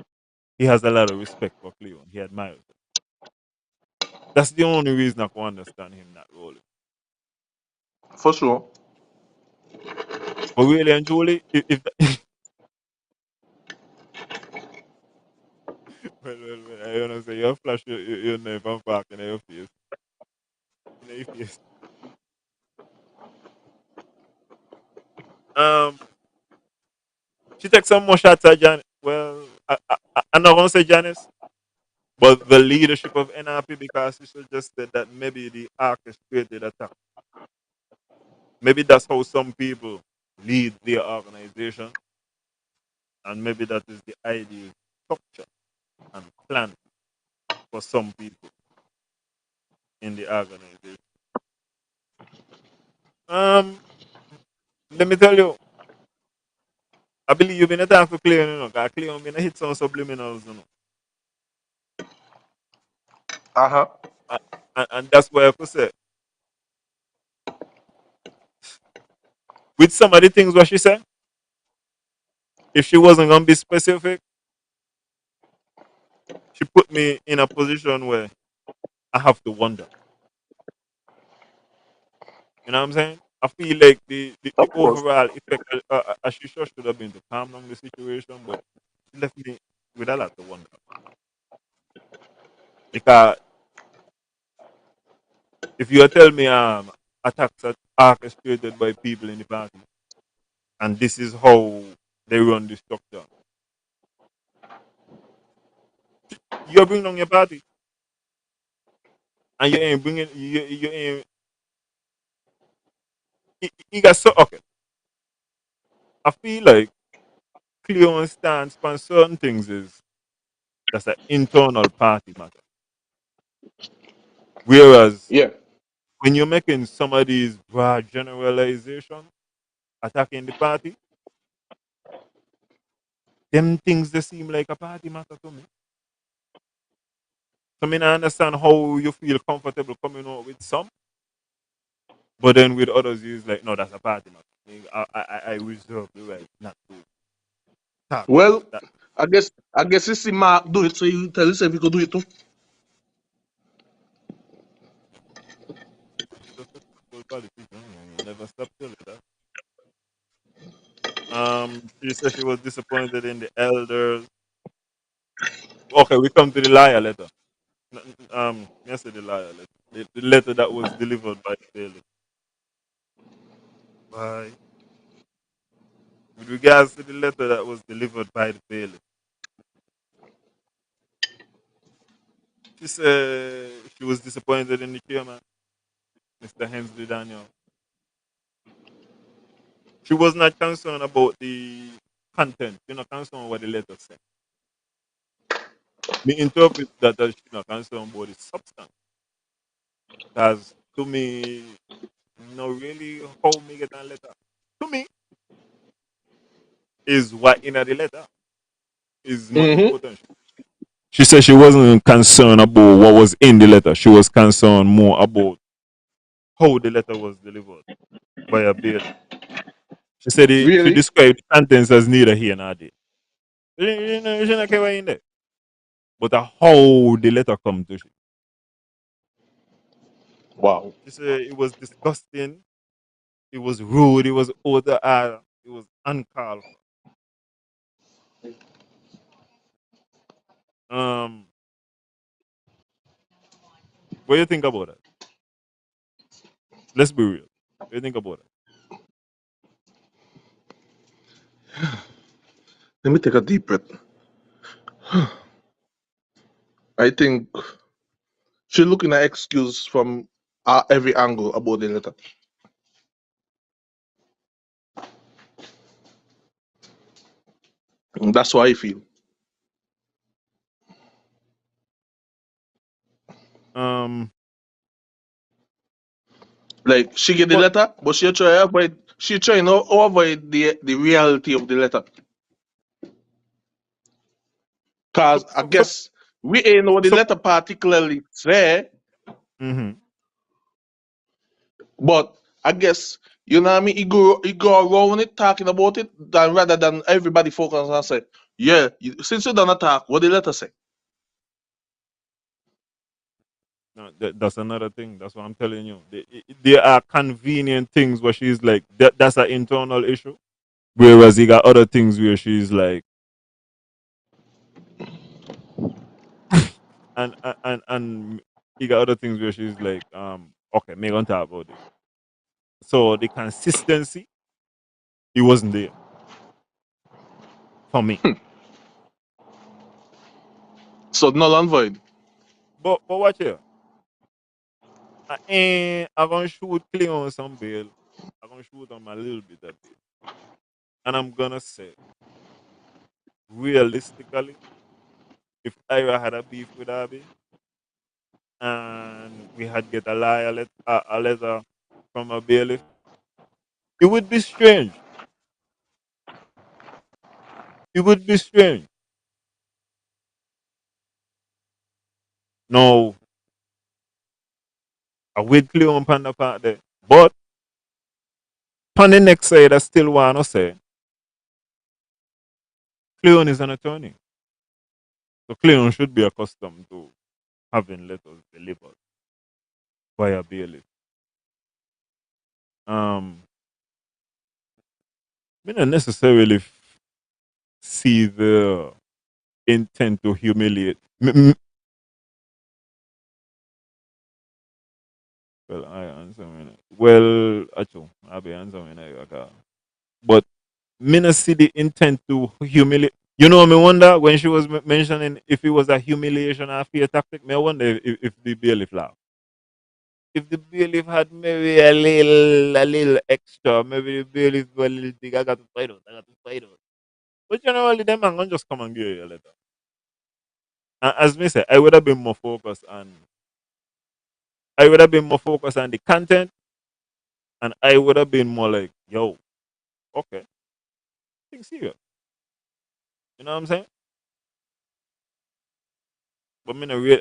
A: He has a lot of respect for Cleon. He admires him. That's the only reason I can understand him not rolling.
B: For sure.
A: But really and truly, if well, I wanna say you flash your knife and fork in your face. In your face. Um, she takes some more shots at Jan. Well, I'm not gonna say Janice, but the leadership of NRP, because she suggested that maybe the orchestrated attack. Maybe that's how some people lead their organization, and maybe that is the ideal structure and plan for some people in the organization. Um, let me tell you, I believe you've been a time for Cleon, because Cleon been a hit some subliminals,
B: Uh-huh.
A: And, and that's why I could say, with some of the things what she said, if she wasn't gonna be specific, she put me in a position where I have to wonder. You know what I'm saying? I feel like the
B: Of course.
A: overall effect, she sure should have been to calm down the situation, but it left me with a lot to wonder. Because if you tell me attacks are orchestrated by people in the party, and this is how they run the structure, you bring down your party, and you ain't bringing you ain't you got so okay. I feel like clear stance on certain things is that's an internal party matter. Whereas
B: Yeah.
A: when you're making some of these broad generalizations attacking the party, them things they seem like a party matter to me. So I mean I understand how you feel comfortable coming out with some, but then with others it's like no, that's a party matter. I reserve the right not to talk
B: Well,
A: about that.
B: I guess you see Mark do it, so you tell yourself you could do it too.
A: Successful politician, you never stop telling that. She said she was disappointed in the elders. Okay, we come to the liar letter. Yes, the liar letter. The letter that was delivered by the bailiff. By, with regards to the letter that was delivered by the bailiff, she said she was disappointed in the chairman, Mr. Hensley Daniel. She was not concerned about the content. You're not concerned what the letter said. Me interpret that as she not concerned about the substance. Because to me, no really how me get a letter. To me, is what in the letter is more
B: Mm-hmm.
A: important. She said she wasn't concerned about what was in the letter. She was concerned more about how the letter was delivered via bailiff. She said she
B: Really?
A: described the contents as neither here nor there. She not care what in there. But how the letter come to she.
B: Wow.
A: She said it was disgusting, it was rude, it was order, it was uncalled for. What do you think about it? Let's be real. What do you think about it?
B: Let me take a deep breath. I think she looking at excuse from every angle about the letter. That's how I feel.
A: Um,
B: Like she get the
A: but
B: letter, but she try avoid. She trying to avoid the reality of the letter.
A: so,
B: Cause I
A: so, so,
B: guess we ain't know what the
A: so
B: letter particularly say,
A: mm-hmm.
B: but I guess you know what I mean. He go around it talking about it, than rather than everybody focus and say, yeah, since you done attack, what the letter say?
A: No, that's another thing. That's what I'm telling you. There are convenient things where she's like, that's an internal issue. Whereas you got other things where she's like, and you got other things where she's like, okay, me gonna talk about this. So the consistency, it wasn't there for me.
B: So null and void.
A: But watch here. I'm gonna shoot clear on some bail. I'm gonna shoot on my little bit of bail. And I'm gonna say, realistically, if I had a beef with Abby and we had get a letter from a bailiff, it would be strange. It would be strange. No, I would clear on the part there. But on the next side, I still wanna say Cleon is an attorney. So Cleon should be accustomed to having letters delivered via bailiff. Um, I don't necessarily see the intent to humiliate. Well, I answer me. Well, actually, I'll be answering it. But me not see the intent to humiliate. You know, me wonder when she was mentioning if it was a humiliation or fear tactic. Me wonder if the bailiff laugh. If the bailiff had maybe a little extra, maybe the bailiff go a little big. I got to fight out. I got to fight out. But generally, them man gonna just come and give you a letter. And as me say, I would have been more focused on. I would have been more focused on the content, and I would have been more like, yo, okay, think serious. You know what I'm saying? But me no real.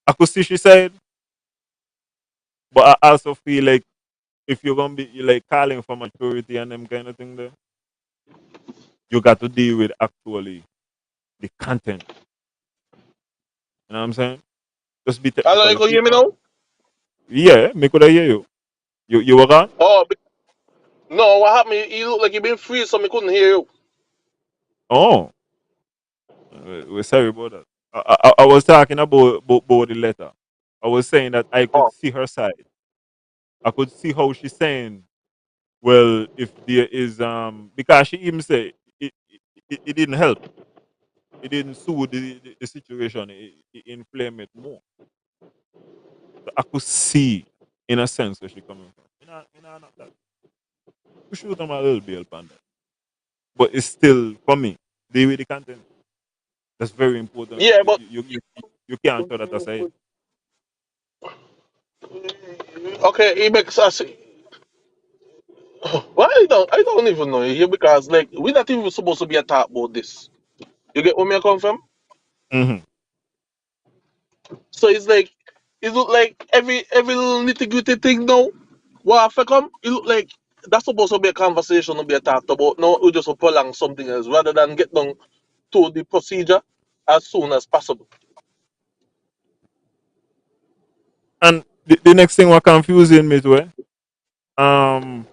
A: I could see she said, but I also feel like if you're gonna be like calling for maturity and them kind of thing, there, you got to deal with actually the content. You know what I'm saying? Just be
B: Hello, you
A: technically
B: can hear me
A: people.
B: now?
A: Yeah, me could I hear you. You were gone?
B: Oh, no, what happened? You look like you been free, so me couldn't hear you.
A: Oh, we're sorry about that. I was talking about the letter. I was saying that I could
B: Oh,
A: see her side. I could see how she's saying, well, if there is because she even said it didn't help. It didn't soothe the situation. It inflamed it more. So I could see in a sense where she coming from. Not that. We shoot them a little bit upon that. But it's still for me. Deal with the content. That's very important.
B: Yeah, but
A: You can't throw that aside.
B: okay, it makes us. Well, I don't even know here because like we're not even supposed to be a talk about this. You get where me come from?
A: Hmm.
B: So it's like it look like every little nitty gritty thing now. What if I come? It look like that's supposed to be a conversation to be talked about. No, we just prolong something else rather than get down to the procedure as soon as possible.
A: And the next thing what confusing me too, um,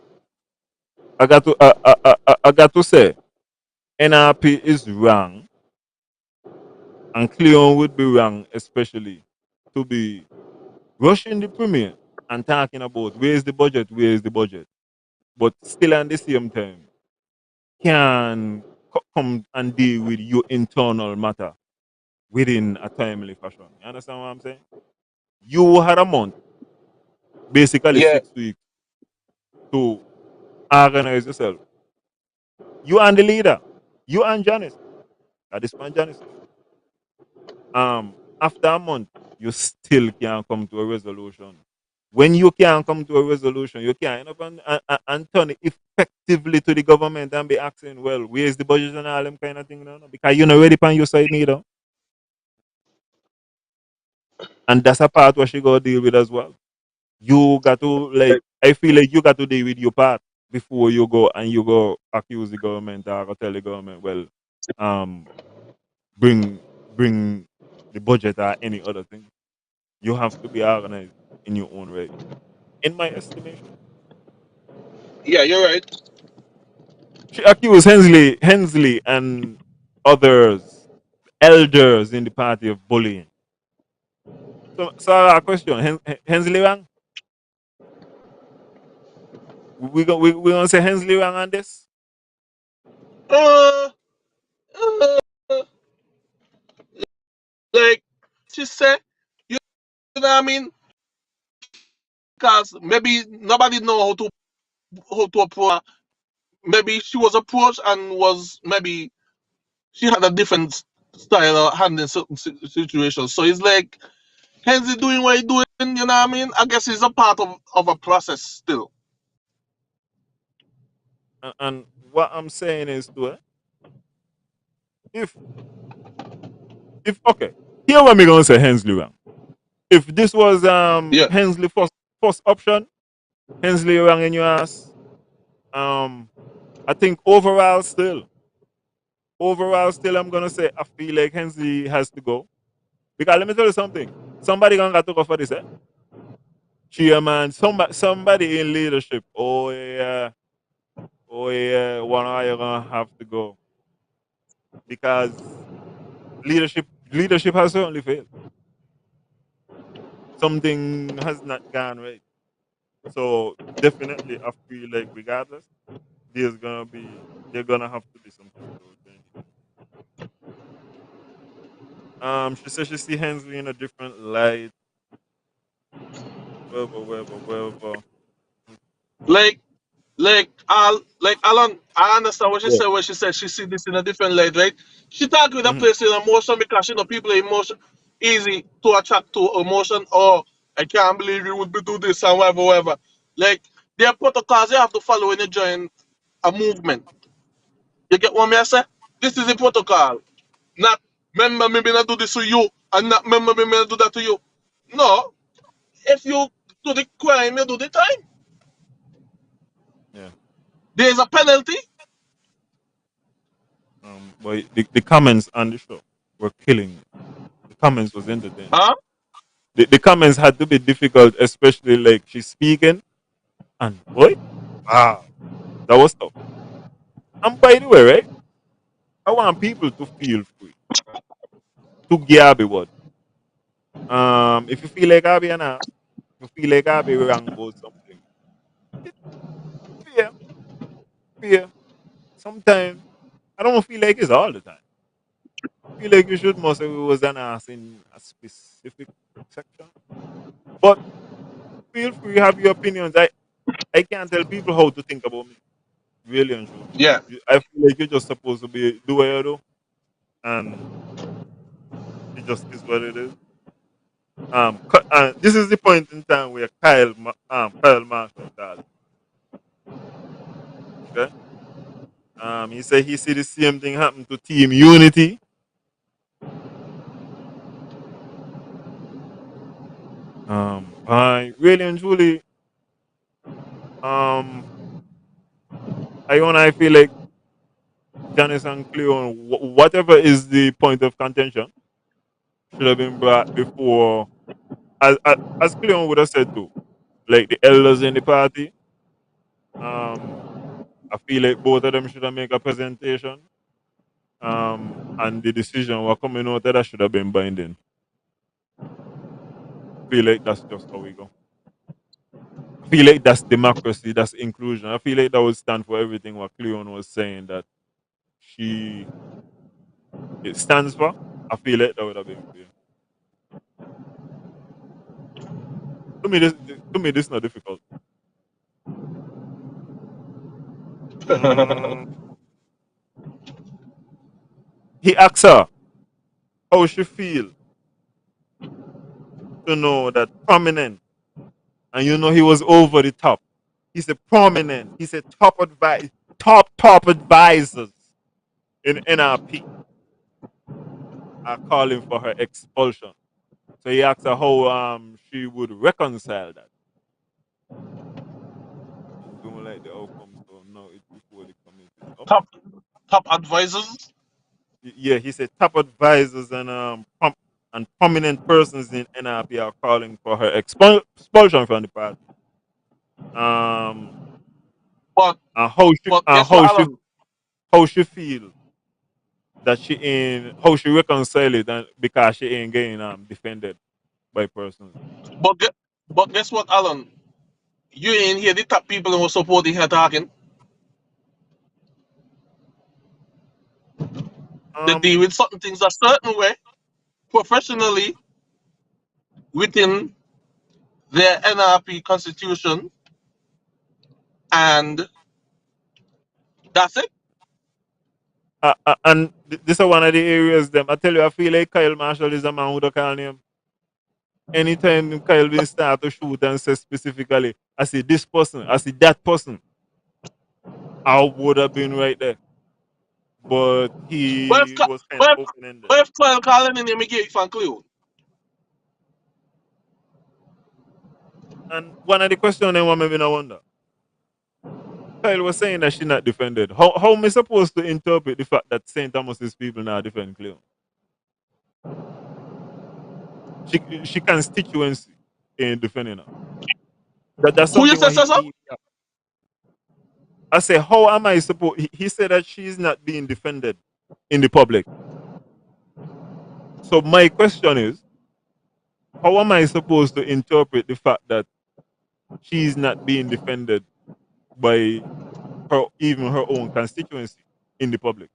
A: I got to say, NRP is wrong, and Cleon would be wrong, especially to be rushing the premier and talking about where is the budget, but still at the same time can come and deal with your internal matter within a timely fashion. You understand what I'm saying? You had a month, basically
B: Yeah,
A: 6 weeks, to organize yourself. You and the leader, you and Janice. This man Janice too. After a month, you still can't come to a resolution. When you can't come to a resolution, you can't end up and turn it effectively to the government and be asking, well, where's the budget and all them kind of thing, no? Because you're not ready on your side neither. And that's a part what she got to deal with as well. You got to like, I feel like you got to deal with your part before you go and you go accuse the government or go tell the government, well, um, bring bring the budget or any other thing. You have to be organized in your own way, in my estimation.
B: yeah, you're right.
A: She accused Hensley and others, elders in the party of bullying. So a question, Hensley Wang? We gonna say Hensley Wang on this?
B: Uh, uh, like she said, you know what I mean? Because maybe nobody know how to approach. Maybe she was approached and was maybe she had a different style of handling certain situations. So it's like hence he doing what he doing. You know what I mean? I guess it's a part of a process still.
A: And what I'm saying is to her, if okay, here what me gonna say Hensley Wang. If this was
B: Yeah.
A: Hensley first option, Hensley Wang in your ass, um I think overall still I'm gonna say I feel like Hensley has to go. Because let me tell you something. Somebody gonna got to go for this, eh? Chairman, somebody in leadership. Oh yeah, one of you gonna have to go. Because leadership has certainly failed. Something has not gone right. So definitely I feel like regardless, they're gonna have to be some physical changes. She says she see Hensley in a different light, wherever.
B: Like like Alan, I understand what she
A: Yeah.
B: said when she said she see this in a different light, right? She talk with a
A: Hmm.
B: place in emotion because people are emotion easy to attract to emotion. Oh, I can't believe you would be do this and whatever. Like there are protocols you have to follow when you join a movement. You get what me I say? This is the protocol. Not remember me not do this to you and not remember me not do that to you. No. If you do the crime, you do the time.
A: Yeah.
B: There is a penalty.
A: But the comments on the show were killing me. The comments was entertaining.
B: Huh?
A: The comments had to be difficult, especially like she's speaking and boy, wow, that was tough. And by the way, right, I want people to feel free to gabby what. If you feel like I be an ass, if you feel like I be wrong about something, it's fair, fair. Sometimes I don't feel like it's all the time. I feel like you should must say we was an ass in a specific section. But feel free have your opinions. I can't tell people how to think about me. Really and truly.
B: Yeah.
A: I feel like you're just supposed to be do what you do, and it just is what it is. This is the point in time where Kyle Marshall called. Okay. He said he see the same thing happen to Team Unity. I really and truly, um, I feel like Janice and Cleon, whatever is the point of contention, should have been brought before, as Cleon would have said too, like the elders in the party. Um, I feel like both of them should have made a presentation. And the decision were coming out that should have been binding. I feel like that's just how we go. I feel like that's democracy, that's inclusion. I feel like that would stand for everything what Cleon was saying that she it stands for. I feel like that would have been fair. To me, this not difficult. Mm, he asked her how she feel to know that prominent, and he was over the top. He said prominent. He said top advisors in NRP are calling for her expulsion. So he asked her how she would reconcile that. She don't like the outcome, so now it's before the committee is up.
B: top top advisors.
A: Yeah, he said top advisors and and prominent persons in NRP are calling for her expulsion from the party. Um,
B: But
A: and how she
B: but
A: and
B: guess what, Alan?
A: how she feel that she ain't how she reconcile it and because she ain't getting defended by persons.
B: But ge- but guess what, Alan? You ain't hear the top people who supporting her talking. They
A: Um,
B: deal with certain things a certain way, professionally within their NRP constitution, and that's it.
A: this is one of the areas them. I tell you, I feel like Kyle Marshall is a man with a call name. Anytime Kyle been start to shoot and say specifically, I see this person, I see that person, I would have been right there. But
B: But if
A: he
B: Cl-
A: was kind of
B: but if,
A: open ended.
B: but if Clyle calling in me give fan clue.
A: And one of the questions then what made me wonder. Kyle was saying that she not defended. How am I supposed to interpret the fact that St. Thomas's people now defend Cleo? She constituency in defending her. That's
B: Who you
A: something
B: say,
A: what
B: so?
A: I say, how am I supposed? He said that she's not being defended in the public. So my question is, how am I supposed to interpret the fact that she's not being defended by even her own constituency in the public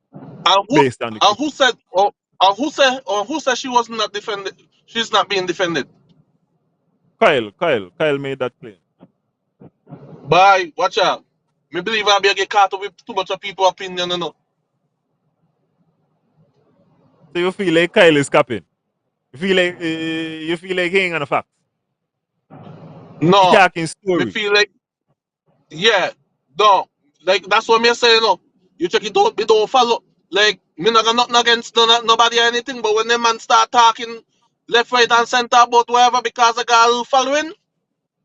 B: And who
A: based on the
B: and
A: question?
B: who said or who said she was not defended? She's not being defended.
A: Kyle made that claim.
B: Bye. Watch out. Me believe I'll be get caught up with too much of people opinion. No.
A: So you feel like Kyle is capping. You feel like he ain't on the facts. He
B: No.
A: talking
B: Me
A: story.
B: feel like yeah. No. Like that's what me say. No. You check it out. Me don't follow. Like me not got nothing against nobody or anything. But when them man start talking left, right, and center about whatever because I got a little following,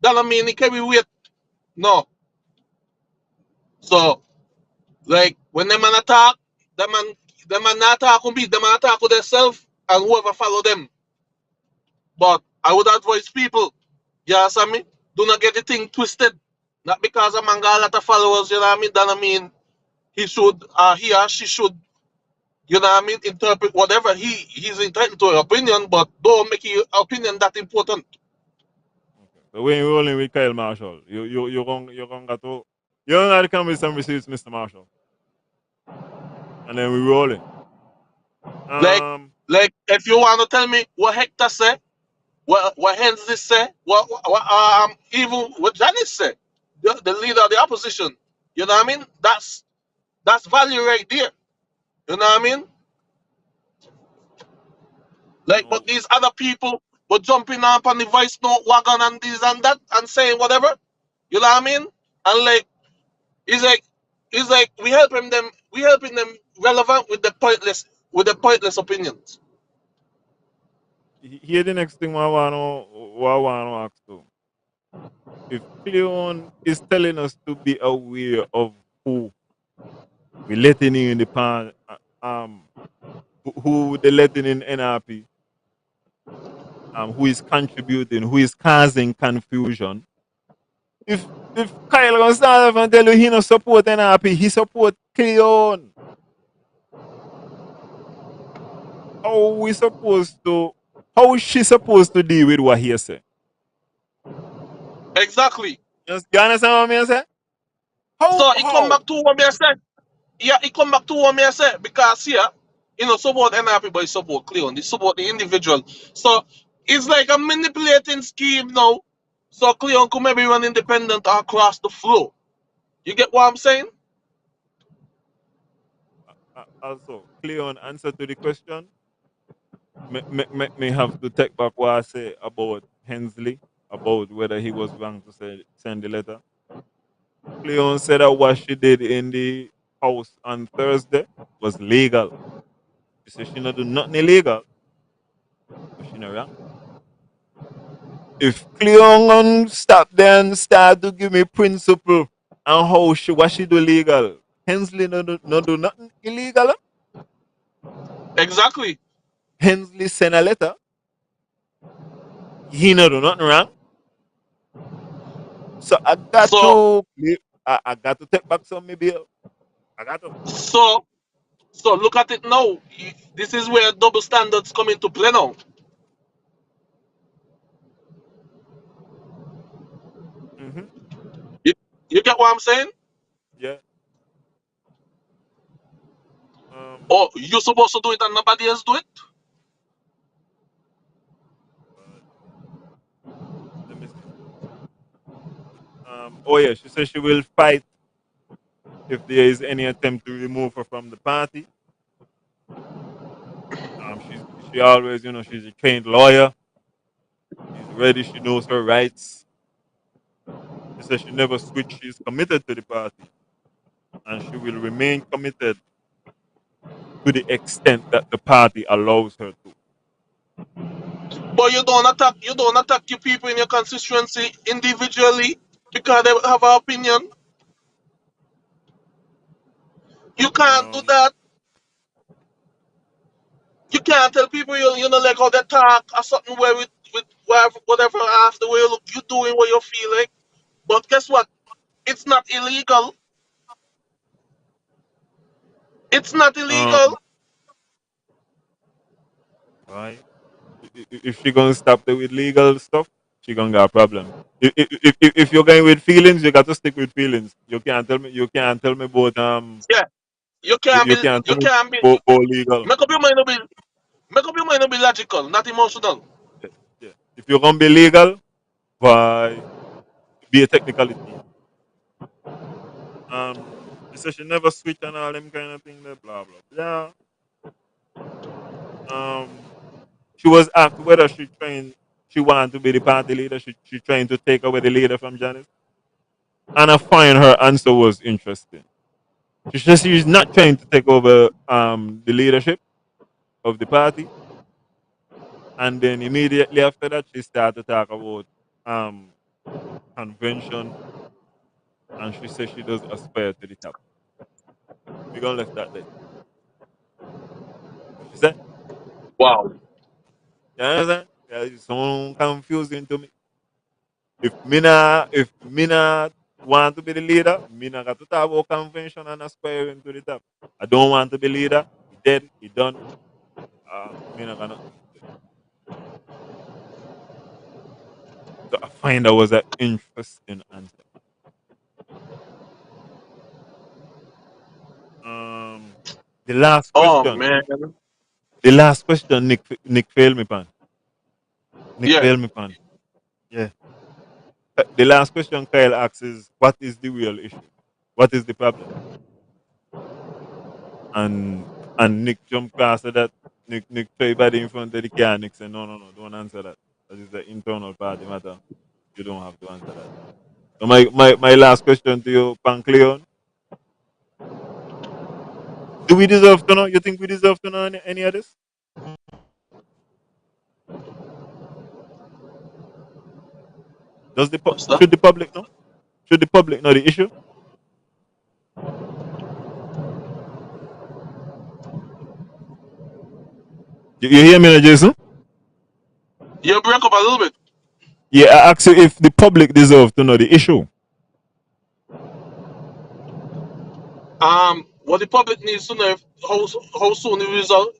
B: that don't mean he carry weight. No. So like when them man attack, them man not attack with me, them man attack with themselves and whoever follow them. But I would advise people, you understand me? Do not get the thing twisted. Not because a man got a lot of followers, you know what I mean? That I mean he should he or she should, you know what I mean, interpret whatever he's entitled to an opinion, but don't make your opinion that important.
A: Okay. So when you're rolling with Kyle Marshall, you're going to come with some receipts, Mr. Marshall. And then we're rolling.
B: Like
A: Um
B: like if you wanna tell me what Hector say, what Hens this say, what even what Janice said, the leader of the opposition. You know what I mean? That's value right there. You know what I mean? Like,
A: No,
B: but these other people were jumping up on the voice note wagon and this and that and saying whatever. You know what I mean? And like, it's like, it's like we helping them relevant with the pointless opinions.
A: here the next thing I want to ask you. If Cleon is telling us to be aware of who we're letting in the pan, who they letting in NRP, who is contributing, who is causing confusion. If Kyle gonna stand up and tell you he no support NRP, he support Cleon. How we supposed to? How is she supposed to deal with what he say?
B: Exactly.
A: You understand what I say? How?
B: So it come
A: How?
B: back to what me I said. Yeah, it come back to what me I said because here, support NRP but support Cleon, they support the individual. So it's like a manipulating scheme now. So Cleon could maybe run independent across the floor. You get what I'm saying?
A: Also, Cleon answer to the question. Me have to take back what I say about Hensley, about whether he was wrong to send the letter. Cleon said that what she did in the house on Thursday was legal. She said she not do nothing illegal, but she not wrong. If Cleon stop there and start to give me principle and how she what she do legal, Hensley no do nothing illegal.
B: Exactly.
A: Hensley send a letter, he no do nothing wrong. So
B: So
A: I got to take back some of my bill. I got to.
B: so so look at it now. This is where double standards come into play now.
A: Mm-hmm.
B: You, you get what I'm saying?
A: Yeah. Um.
B: Or you're supposed to do it and nobody else do it?
A: uh, Let me see. Oh yeah, she says she will fight if there is any attempt to remove her from the party. She always, she's a trained lawyer. She's ready. She knows her rights. She says she never switched. She's committed to the party, and she will remain committed to the extent that the party allows her to.
B: But you don't attack your people in your constituency individually because they have an opinion. You can't do
A: Um.
B: that. You can't tell people you know like how they talk or something where with whatever half the way you look you doing what you feel like. But guess what? It's not illegal. It's not
A: Um.
B: illegal.
A: Right. If she gonna stop there with legal stuff, she gonna get a problem. If you're going with feelings, you got to stick with feelings. You can't tell me about
B: Yeah. You
A: you,
B: can't
A: you
B: be
A: can't tell
B: you
A: me
B: can't be
A: about legal.
B: make up your mind to be make up your mind to be logical, not emotional.
A: Yeah, yeah. If you're gonna be legal, why be a technicality? She said she never switch and all them kind of thing. There, blah blah blah. She was asked whether she wanted to be the party leader. She trying to take away the leader from Janice, and I find her answer was interesting. She says she's not trying to take over the leadership of the party, and then immediately after that, she started to talk about um convention, and she says she does aspire to the top. We're gonna left that there. What she said?
B: Wow.
A: You understand? Yeah, it's so confusing to me. If Mina want to be the leader, Mina got to talk about convention and aspiring to the top. I don't want to be leader. He dead. He done. Mina got nothing to say. So I find that was an interesting answer. Um, the last
B: Oh
A: question.
B: man.
A: The last question. Nick failed me pan. Nick
B: Yeah.
A: failed me pan. Yeah. The last question Kyle asks is, what is the real issue?
C: What is the problem? And and Nick jumped past that. Nick threw body in front of the car. Nick said, no, don't answer that. That is the internal party matter. You don't have to answer that. So my last question to you, Pancleon, do we deserve to know? You think we deserve to know any of this?
B: What's that?
C: Should the public know? Should the public know the issue? You hear me, now, Jason?
B: You break up a little bit.
C: Yeah, I ask you if the public deserve to know the issue.
B: What the public needs to know how soon the result.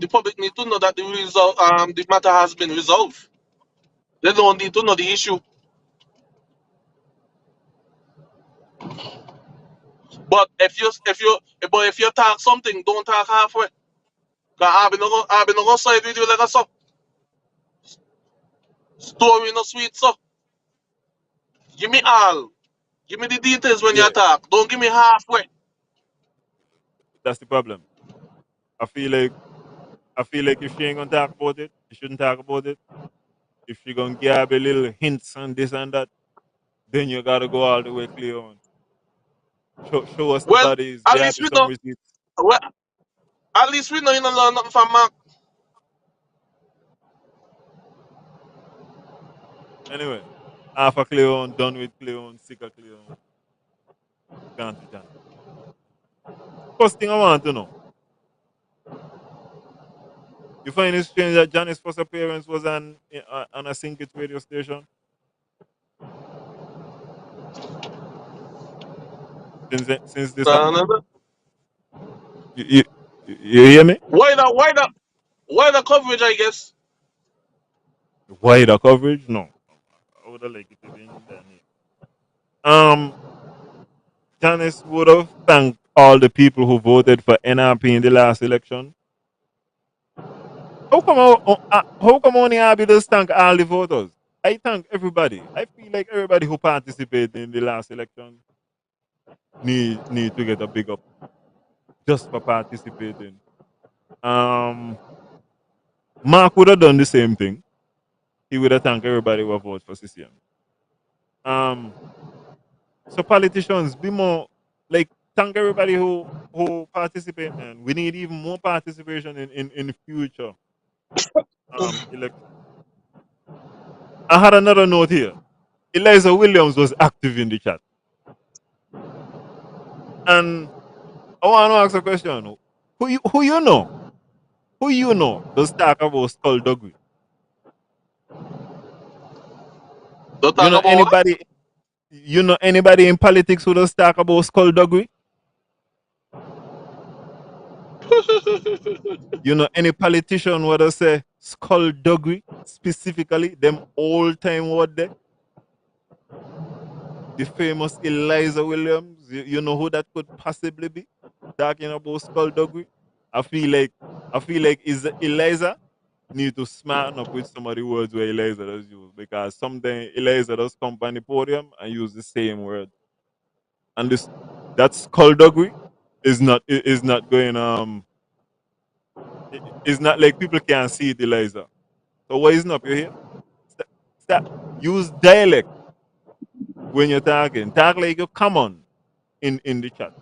B: The public need to know that the result. The matter has been resolved. They don't need to know the issue. But if you talk something, don't talk halfway. Cause I be no go side with you like a story no sweet so. Give me all. Give me the details when you
C: Yeah,
B: talk. Don't give me halfway.
C: that's the problem. I feel like I feel like if she ain't gonna talk about it, she shouldn't talk about it. If she gonna give a little hints and this and that, then you gotta go all the way clear on. Show us the
B: Well,
C: bodies.
B: at
C: There have
B: least
C: to be
B: we
C: some
B: know.
C: receipts.
B: Well, at least we know you don't learn nothing from Mark.
C: Anyway, half a Cleon, done with Cleon, sick of Cleon, gone to Janice. First thing I want to know, you find it strange that Janice's first appearance was on a Syncit radio station? Since this
B: No,
C: happened?
B: no, no.
C: You, you, you hear me?
B: Why the coverage? I guess.
C: Wider coverage? No. I would have liked it to be in their name. Um, Janice would have thanked all the people who voted for NRP in the last election. How come only Abby does thank all the voters? I thank everybody. I feel like everybody who participated in the last election need to get a big up just for participating. Um, Mark would have done the same thing. He would have thanked everybody who voted for CCM. So politicians, be more like thank everybody who participate, man. We need even more participation in future election. I had another note here. Eliza Williams was active in the chat. And I want to ask a question. Who you know? Who you know does talk about skullduggery?
B: Don't
C: You
B: talk
C: know
B: about what?
C: anybody anybody in politics who does talk about skullduggery? You know any politician who does say skullduggery specifically, them old time word there? The famous Eliza Williams. You know who that could possibly be? Talking about skullduggery. I feel like is Eliza need to smarten up with some of the words where Eliza does use, because sometimes Eliza does come on the podium and use the same word. And this that skullduggery is not going it's not like people can't see it, Eliza. So what is up, you hear? Stop. Use dialect when you're talking. Talk like you're common in the chat.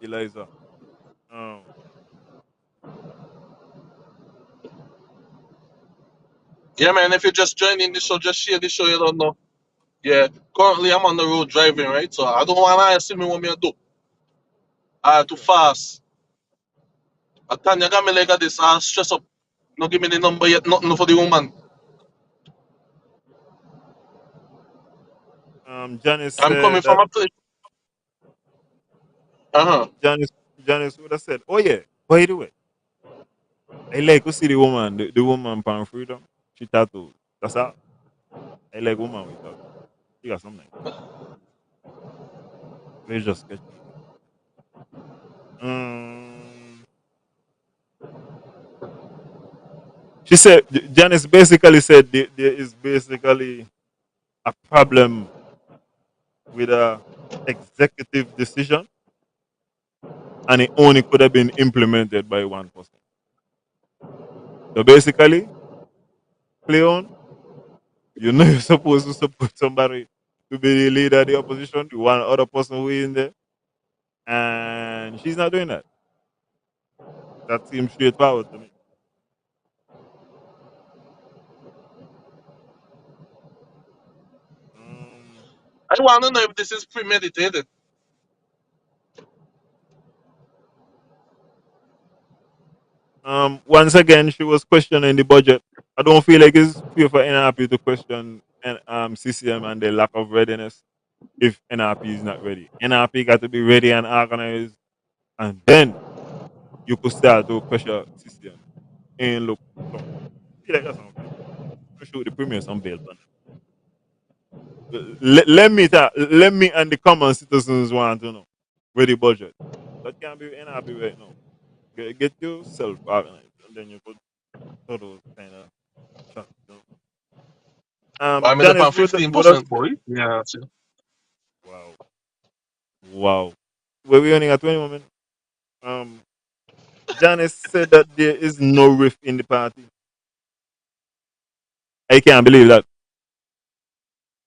C: Eliza. Um,
B: Yeah, man. If you're just joining the show, just share the show. You don't know. Yeah. Currently, I'm on the road driving, right? So I don't want to see me what me do. Too
C: okay.
B: fast. I Tanya got me like this. I stress up. No give me the number yet. Nothing for the woman.
C: Janice
B: I'm coming
C: said
B: from
C: that
B: a place. Uh huh.
C: Janice Janice would have said, "Oh yeah, by the way, I like to see the woman pan freedom. She tattooed. That's all. I like woman with tattoo. She got something nice. Let's just sketch me. She said Janice basically said there is basically a problem with a executive decision, and it only could have been implemented by one person. So basically, Cleon, you know you're supposed to support somebody to be the leader of the opposition, the one other person who is in there, and she's not doing that. That seems straightforward to me. Um,
B: I want to know if this is premeditated.
C: Once again, she was questioning the budget. I don't feel like it's fair for NRP to question CCM and their lack of readiness if NRP is not ready. NRP got to be ready and organized, and then you could start to pressure CCM. And look, so I feel like that's unfair. I'm sure the premier some bail on that. Let me and the common citizens want to know where the budget. That can't be NRP right now. Get yourself organized, and then you could sort of kind of chat.
B: I'm up
C: Janice,
B: on
C: would us
B: 15%, boy. Yeah, that's it.
C: wow, wow. Well, we only got 20 more minutes. Um, Janice said that there is no rift in the party. I can't believe that.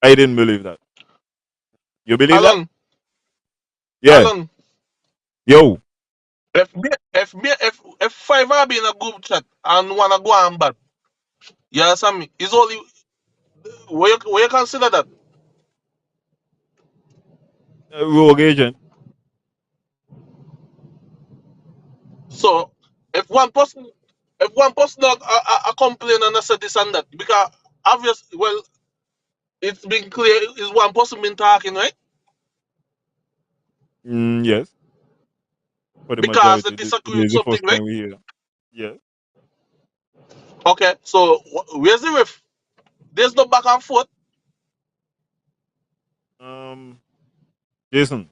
C: I didn't believe that. You believe that?
B: Alan,
C: Yeah.
B: Alan,
C: Yo.
B: if five are be in a group chat and wanna go and bad, you understand me? It's only where you consider that.
C: Rogue agent.
B: So if one person, if one person a complain and I say this and that, because obviously, well, it's been clear is one person been talking, right?
C: Yes. For the
B: Because they
C: majority,
B: disagree
C: today
B: with
C: is the
B: something,
C: first
B: right?
C: time we hear. Yes.
B: Okay, so where's the riff? There's no back and forth.
C: Um, Jason.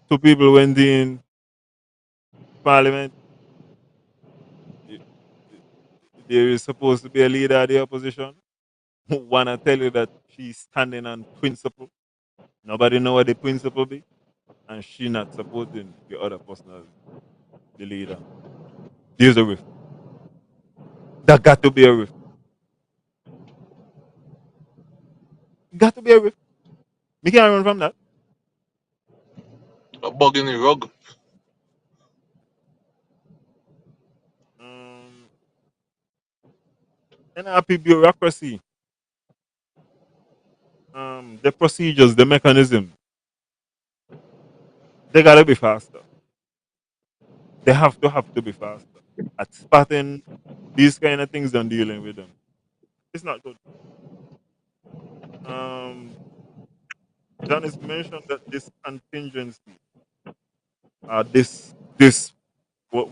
C: Two people went in parliament. Y- There is supposed to be a leader of the opposition. Wanna tell you that she's standing on principle. Nobody know what the principle be, and she not supporting the other person as the leader. There's a rift. That got to be a rift. Got to be a rift. We can't run from that.
B: A bug in the rug.
C: Um, NRP bureaucracy, the procedures, the mechanism, they gotta be faster. They have to be faster at spotting these kind of things and dealing with them. It's not good. Um, Janice mentioned that this contingency, this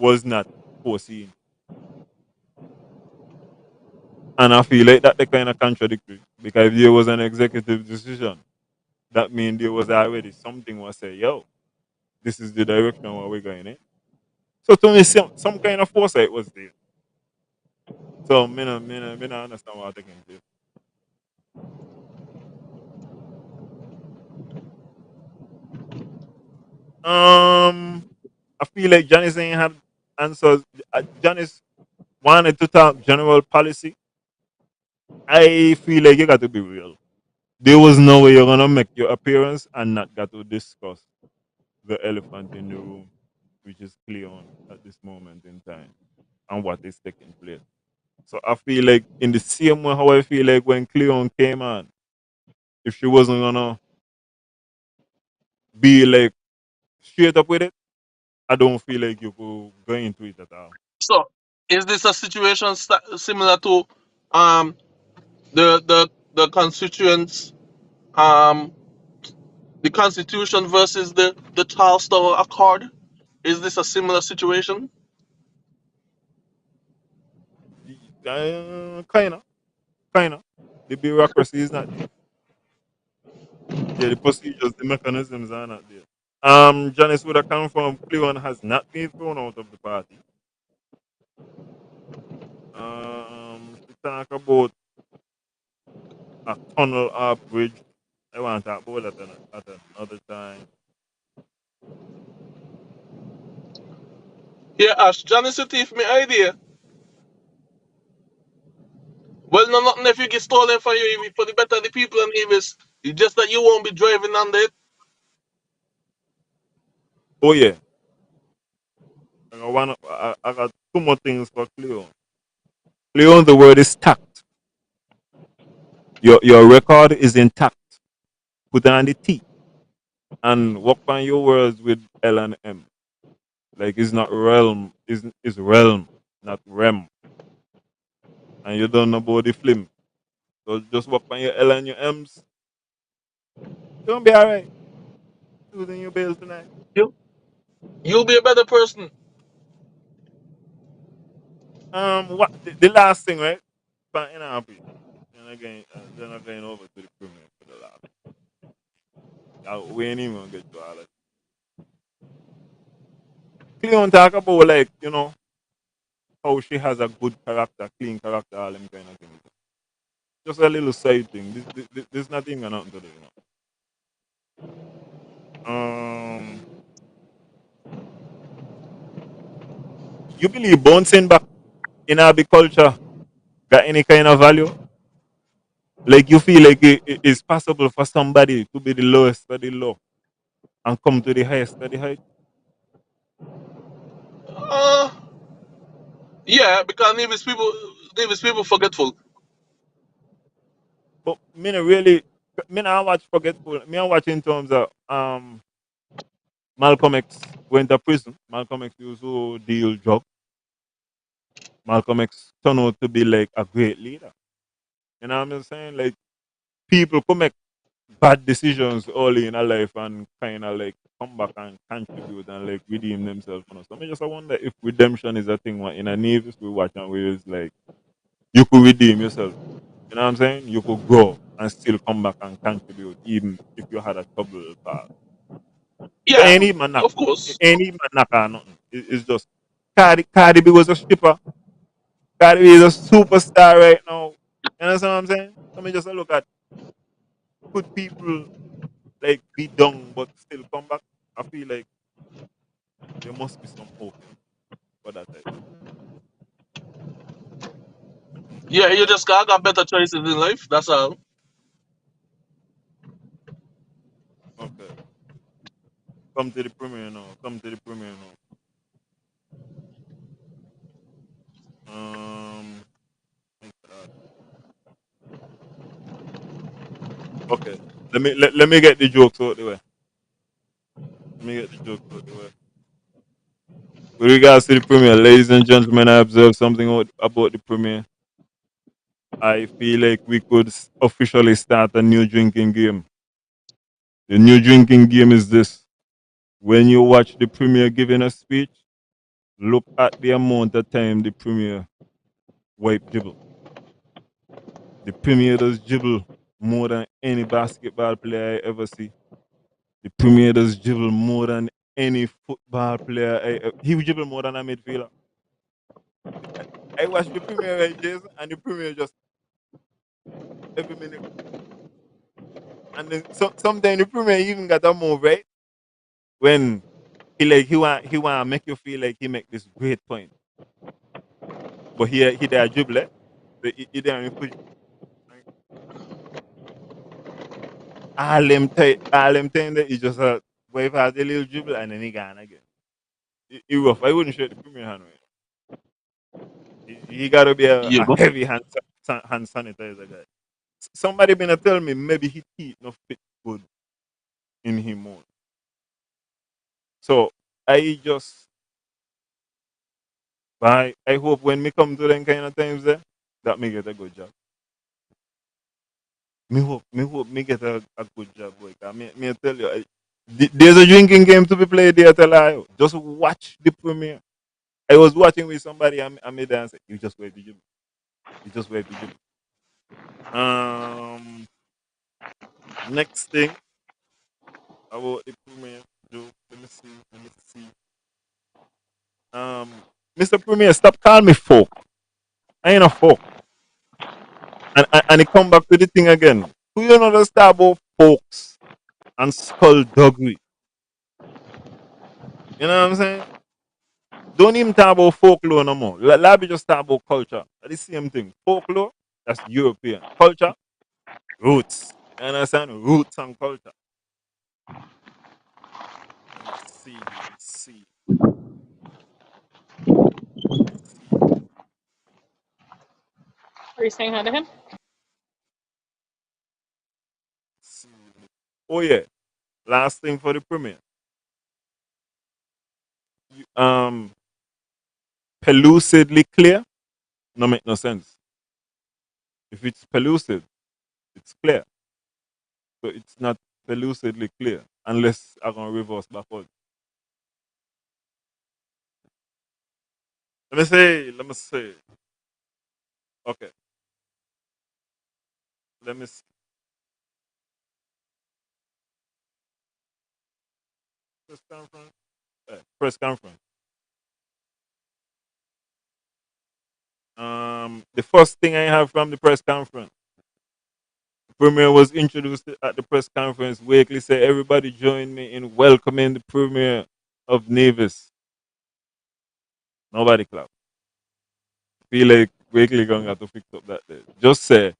C: was not foreseen, and I feel like that they kind of contradictory because if there was an executive decision, that means there was already something was say, yo, this is the direction where we're going in. So to me, some kind of foresight was there. So me no understand what they can do. I feel like Janice ain't had answers. Janice wanted to talk general policy. I feel like you got to be real. There was no way you're gonna make your appearance and not got to discuss the elephant in the room, which is Cleon at this moment in time and what is taking place. So I feel like in the same way how I feel like when Cleon came on, if she wasn't gonna be like straight up with it, I don't feel like you could go into it at all.
B: So is this a situation similar to um the constituents um the constitution versus the Charleston Accord? Is this a similar situation?
C: Kinda. The bureaucracy is not there. Yeah, the procedures, the mechanisms are not there. Janice would have come from Cleon has not been thrown out of the party. She talk about tunnel or bridge. I want to talk about that at another time.
B: Yeah, Ash, Johnny City, if me idea. Well, no, nothing if you get stolen from you, if for the better the people and Evis. It's just that you won't be driving under it.
C: Oh yeah, I got two more things for Cleon. Cleon, the word is tact. Your record is intact. Put on the T and work on your words with L and M. Like it's not realm, is realm, not rem. And you don't know about the film. So just work on your L and your M's. Don't be alright. Using your bill tonight.
B: You, you'll be a better person.
C: What the last thing, right? But you know, happy. Then again over to the premiere for the last. We ain't even gonna get to all that. Cleon talk about like how she has a good character, clean character, all them kind of things. Just a little side thing. This not even got nothing to do. You believe bouncing back in our big culture got any kind of value? Like you feel like it's possible for somebody to be the lowest of the low and come to the highest of the high?
B: Uh, yeah, because Nevis people forgetful.
C: But me not really, me not watch forgetful. Me I watch in terms of Malcolm X went to prison. Malcolm X used to deal drugs. Malcolm X turned out to be like a great leader. You know what I'm saying? Like people could make bad decisions early in a life and kind of like come back and contribute and like redeem themselves. So I just wonder if redemption is a thing in a Navis we watch and we is like you could redeem yourself. You know what I'm saying? You could grow and still come back and contribute even if you had a troubled past. But
B: Yeah,
C: ain't even knock,
B: of course.
C: ain't even knock or nothing. It's just Cardi B was a stripper. Cardi B is a superstar right now. You understand what I'm saying? Let me just look at could people like be done but still come back? I feel like there must be some hope for that type of
B: Yeah, you just got better choices in life. That's all.
C: thing. Okay. Come to the premiere now. Come to the premiere now. Thanks for that. Okay. Let me get the jokes out the way. Let me get the jokes out the way. With regards to the premiere, ladies and gentlemen, I observed something about the premiere. I feel like we could officially start a new drinking game. The new drinking game is this. When you watch the premier giving a speech, look at the amount of time the premier wipe dribble. The premier does dribble more than any basketball player I ever see. The premier does dribble more than any football player he will dribble more than a midfielder. I, I watch the premier right, Jason, and the premier just every minute. And then sometimes the premier even got a move, right? When he want to make you feel like he make this great point. But he there dribble, eh? He there push all them that he just wave out a little dribble and then he gone again. He rough. I wouldn't shake the premier hand right. He gotta be a,
B: You
C: a
B: know.
C: heavy hand sanitizer guy. Somebody been tell me maybe he teeth no fit good in him more. So I just I hope when me come to them kind of times there that me get a good job. Me hope me get a good job, boy. 'Cause me tell you, there's a drinking game to be played there. Tell you, just watch the premiere. I was watching with somebody. I made and say, "You just wait, you just wait, you." Um, next thing about the premiere, Joe. Let me see. Let me see. Mr. Premier, stop calling me folk. I ain't a folk. And he come back to the thing again. Who you know that start about folks and skullduggery? You know what I'm saying? Don't even talk about folklore no more. Let me just talk about culture. That's the same thing. Folklore, that's European. Culture, roots. You understand? Roots and culture. Let me see. Let's see. Let's see.
D: Are you saying hi to him?
C: Let's see. Oh yeah. Last thing for the premiere. Pellucidly clear, no make no sense. If it's pellucid, it's clear. So it's not pellucidly clear unless I can reverse backward. Let me say. Okay. Let me see. Press conference. Press conference. The first thing I have from the press conference, the premier was introduced at the press conference. Wakely said, "Everybody join me in welcoming the premier of Nevis." Nobody clap. Feel like Wakely gonna have to fix up that day. Just say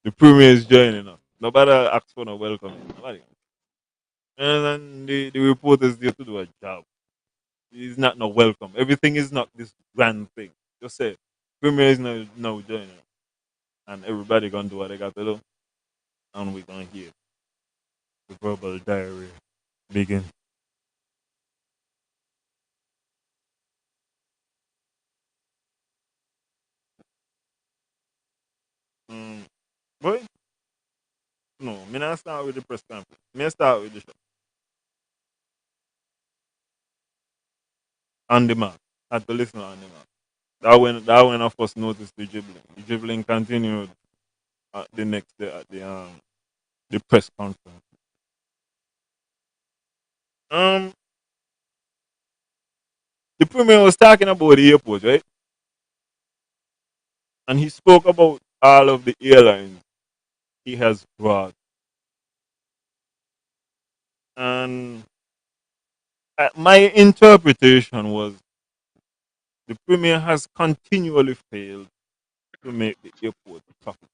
C: the premier is joining us. Nobody asked for no welcoming. Nobody. And then the reporter is there to do a job. It's not no welcome. Everything is not this grand thing. Just say premier is now joining us. And everybody gonna do what they got to do. And we're gonna hear the verbal diarrhea begin. Mm, boy, no, me not start with the press conference. Me start with the show. On the mark. Had to listen on the mark. That when I first noticed the dribbling. The dribbling continued at the next day at the press conference. Um the premier was talking about the airport, right? And he spoke about all of the airlines he has brought. And my interpretation was the premier has continually failed to make the airport profitable.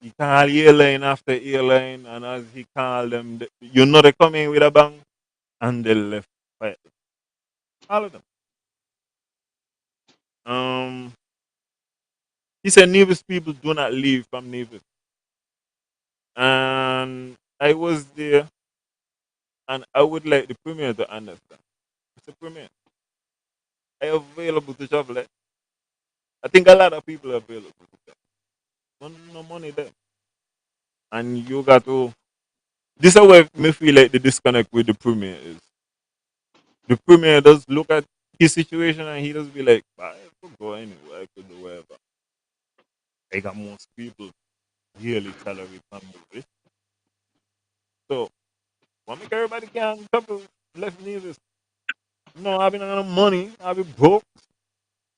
C: He called airline after airline, and as he called them, they come in with a bang, and they left quietly. All of them. Um, he said Nevis people do not leave from Nevis, and I was there, and I would like the premier to understand. It's a premier. I available to travel. I think a lot of people are available to travel. No money there, and you got to. This is where me feel like the disconnect with the premier is. The premier does look at his situation and he does be like, I could go anywhere, I could do wherever. I got most people yearly salary from movie. So what make everybody can couple left Nevis? No, I been on money, I be broke.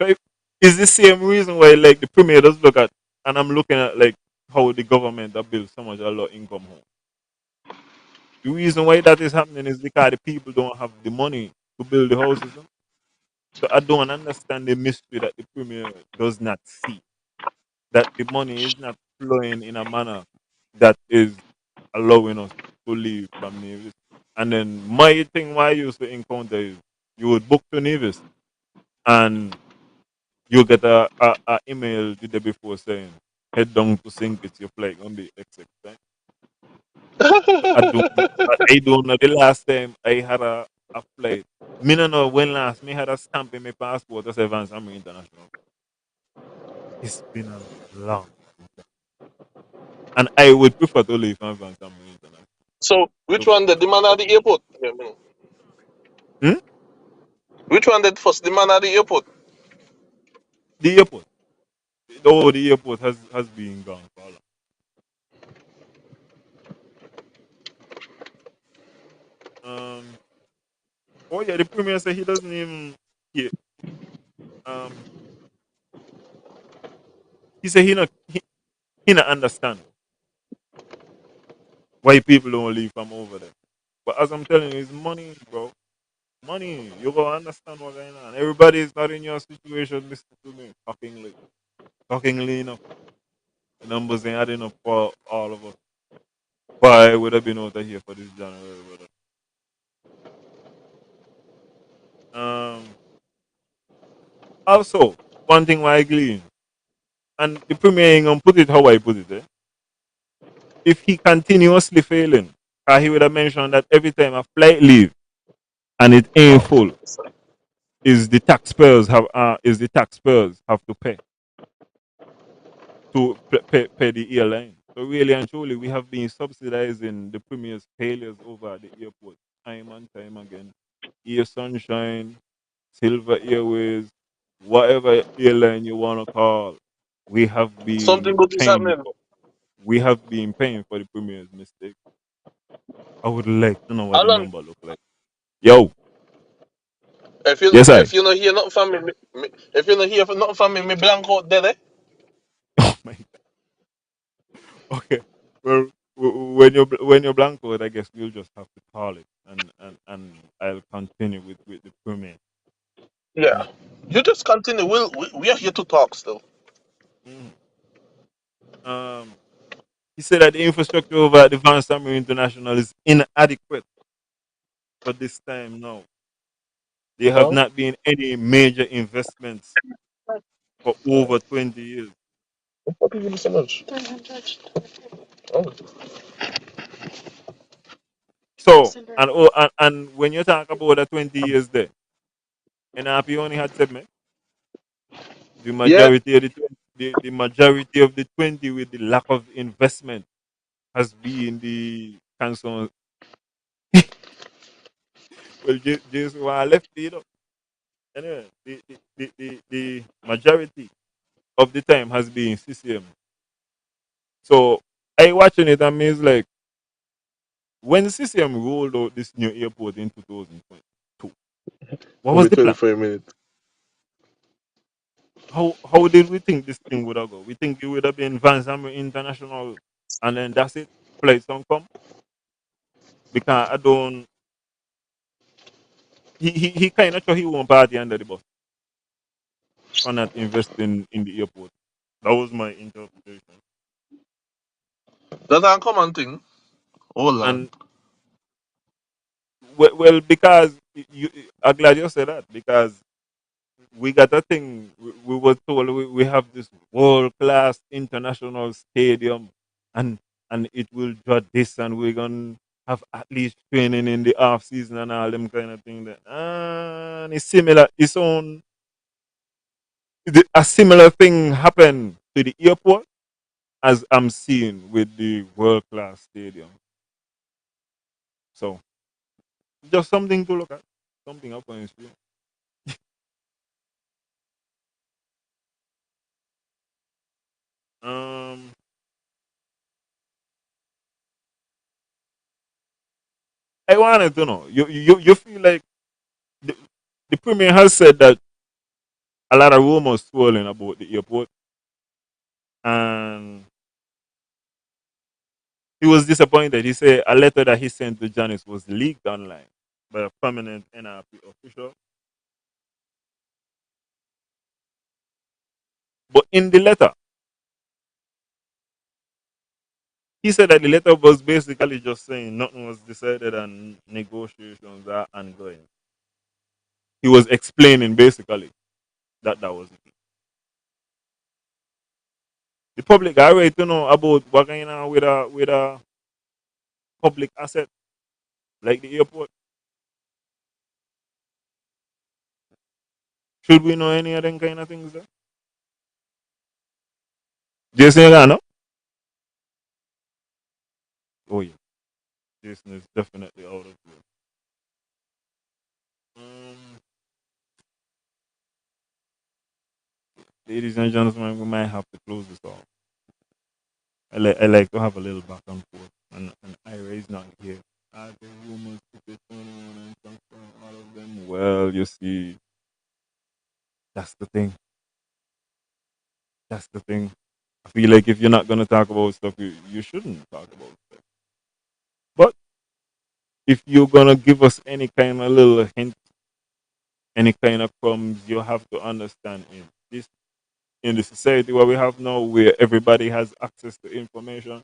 C: So it's the same reason why like the premier does look at and I'm looking at like how the government that builds so much a lot of income home. The reason why that is happening is because the people don't have the money to build the houses. Huh? So I don't understand the mystery that the premier does not see. That the money is not flowing in a manner that is allowing us to leave from Nevis. And then my thing why I used to encounter is you would book to Nevis and you get a email the day before saying head down to St. Kitts, your flight gonna be XX. Right? So I don't know the last time I had a flight. Me no know when last me had a stamp in my passport that says Vance Army International. It's been a long, and I would prefer to leave from Vance Army International.
B: So, which
C: So,
B: one did the man at the airport?
C: hmm?
B: Which one did first the man at the airport?
C: The airport. Oh, the airport has been gone for long. Um. Oh yeah, the premier said he doesn't even. He, um. He said he not. He not understand why people don't leave from over there. But as I'm telling you, it's money, bro. Money. You gotta understand what's going on. Everybody is not in your situation, Mr. To me. Shockingly. Shockingly enough. The numbers ain't adding up for all of us. Why would have been out of here for this January, brother? Also, one thing why I glean, and the premier ain't gonna put it how I put it, eh? If he continuously failing, he would have mentioned that every time a flight leave and it ain't full, is the taxpayers have to pay to pay the airline. So really and truly, we have been subsidizing the premier's failures over at the airport time and time again. Air Sunshine, Silver Airways, whatever airline you wanna call, we have
B: Something
C: been
B: good is
C: paying
B: happening.
C: for the premier's mistake. I would like to know what the
B: Alan,
C: number look like. Yo, yes I.
B: if you not hear nothing from me, if you not hear nothing from me, me blank out there, eh?
C: Oh my Okay. Well, when you're blanco, I guess we'll just have to call it, and I'll continue with the premier.
B: Yeah.
C: And
B: You just continue. We are here to talk still.
C: mm, um, he said that the infrastructure over at the Van Summer International is inadequate for this time now. There have
B: Huh?
C: not been any major investments for over 20 years.
B: What do you give me so much? Oh.
C: So, and when you talk about the 20 years there, NRP only had 7. The
B: Yeah.
C: majority of the majority of the 20 with the lack of investment has been the council. Well, just why I left it up. Anyway, the majority of the time has been CCM. So I watching it and it's like when CCM rolled out this new airport in 2022, what
B: Give
C: was
B: me
C: the plan?
B: 25 minutes.
C: How did we think this thing would have go? We think it would have been Van Zamme International and then that's it. Flights don't come because I don't. He kind of thought he won't party under the bus for not investing in the airport. That was my interpretation.
B: That's an uncommon thing. Hold on.
C: And well because I'm glad you said that because we got a thing. We were told we have this world class international stadium, and it will draw this, and we're gonna have at least training in the off season and all them kind of thing. That and it's similar. A similar thing happened to the airport as I'm seeing with the world class stadium. So just something to look at, something up on screen. Um, I wanted to know you feel like the, the premier has said that a lot of rumors swirling about the airport, and he was disappointed. He said a letter that he sent to Janice was leaked online by a prominent NRP official. But in the letter, he said that the letter was basically just saying nothing was decided and negotiations are ongoing. He was explaining basically that that was it. The public are ready to know about what going on with a public asset like the airport. Should we know any of them kind of things? There? Jason, you know? Oh yeah, Jason is definitely out of here. Um, Ladies and gentlemen, we might have to close this off. I like to have a little back and forth, and Ira is not here. Are the rumors to be 21 and confirm all of them? Well, you see, that's the thing. That's the thing. I feel like if you're not gonna talk about stuff, you shouldn't talk about stuff. But if you're gonna give us any kind of little hint, any kind of crumbs, you have to understand this in the society where we have now, where everybody has access to information,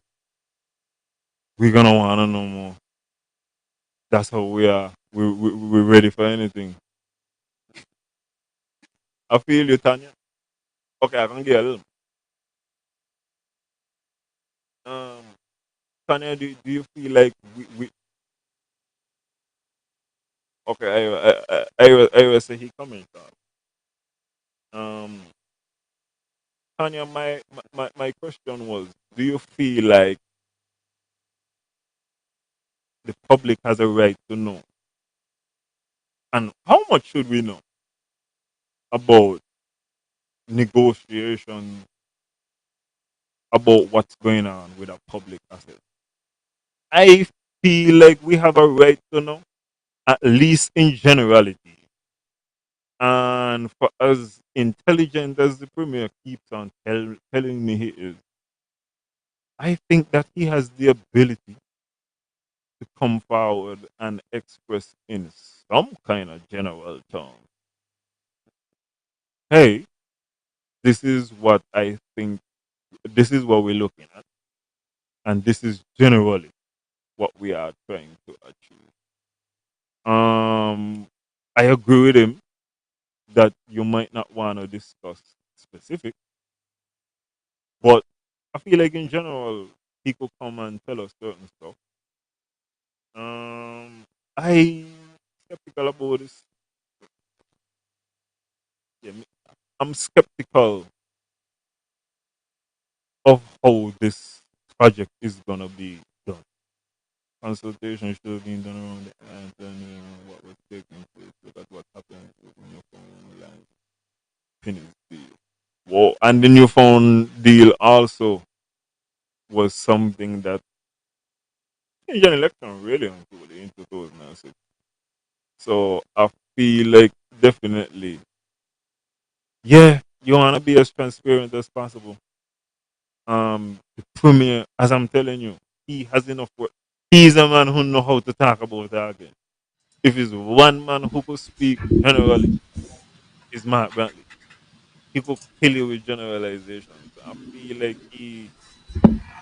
C: we're gonna wanna know more. That's how we are. We're ready for anything. I feel you, Tanya. Okay, I can get a little. Um, Tanya, do you feel like we okay? I will say he coming. Um, Tanya, my question was, do you feel like the public has a right to know, and how much should we know about negotiations, about what's going on with a public asset? I feel like we have a right to know, at least in generality. And for as intelligent as the premier keeps on telling me he is, I think that he has the ability to come forward and express in some kind of general term, hey, this is what I think, this is what we're looking at, and this is generally what we are trying to achieve. I agree with him that you might not want to discuss specific, but I feel like in general he could come and tell us certain stuff. I skeptical about this. Yeah, I'm skeptical of how this project is gonna be done. Consultation should have been done around the client and what was taking place. Look at what happened in your phone line. Finish deal. Whoa, and the new phone deal also was something that Indian election really unfolded in 2006. So I feel like definitely, yeah, you wanna be as transparent as possible. The premier, as I'm telling you, he has enough work. He's a man who know how to talk about target. If it's one man who could speak generally, it's Mark Brantley. He could kill you with generalizations. I feel like he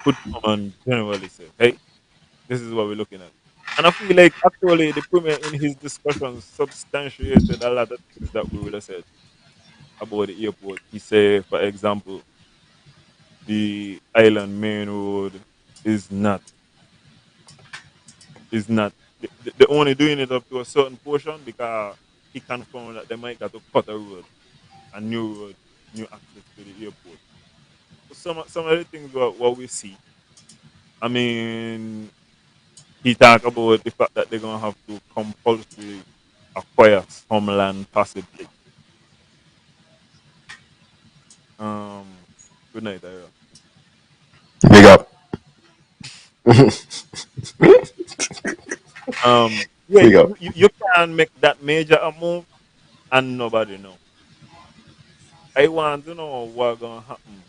C: could come and generally say, hey, this is what we're looking at. And I feel like actually the premier in his discussions substantiated a lot of things that we would have said about the airport. He said, for example, the island main road is not is not they're only doing it up to a certain portion because he confirmed that they might got to cut a road, a new road, new access to the airport. So some of the things what we see. I mean, he talked about the fact that they're gonna have to compulsory acquire some land possibly. Um, good night, Ira.
D: Big up.
C: Yeah,
D: Big up.
C: you can make that major a move and nobody know. I want to know what gonna happen.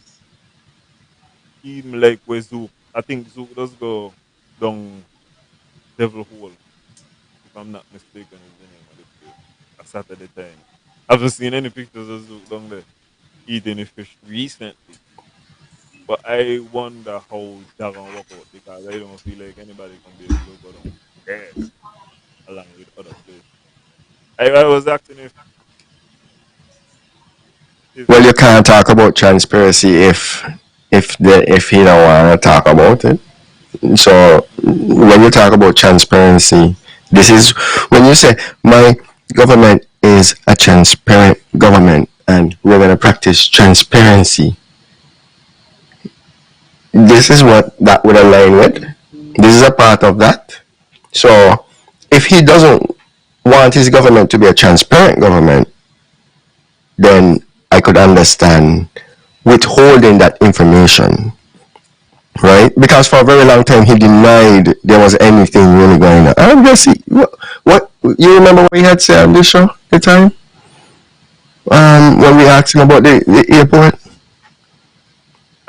C: Even like with Zook, I think Zook does go down Devil Hole, if I'm not mistaken, is the name of the place. A Saturday time. I haven't seen any pictures of Zook down there eating a fish recently. But I wonder how that gonna work out because I don't feel like anybody can be able to go down there along with other places. I was asking if
D: Well, you can't talk about transparency if he don't want to talk about it. So when you talk about transparency, this is when you say my government is a transparent government and we're going to practice transparency. This is what that would align with. This is a part of that. So if he doesn't want his government to be a transparent government, then I could understand withholding that information, right? Because for a very long time he denied there was anything really going on. I'm just what you remember what he had said on this show at the time when we asked him about the airport.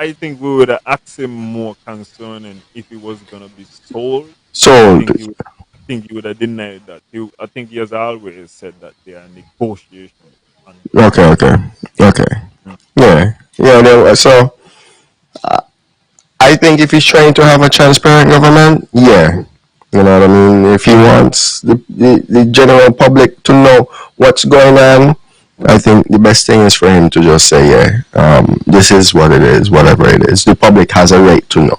C: I think we would have asked him more concerning if it was gonna be sold. I
D: Sold.
C: think he would have denied that. I think he has always said that there are negotiations ongoing.
D: Okay, okay, okay.
C: Mm.
D: Yeah, yeah. So I think if he's trying to have a transparent government, yeah, you know what I mean. If he wants the general public to know what's going on, I think the best thing is for him to just say, yeah, this is what it is, whatever it is. The public has a right to know.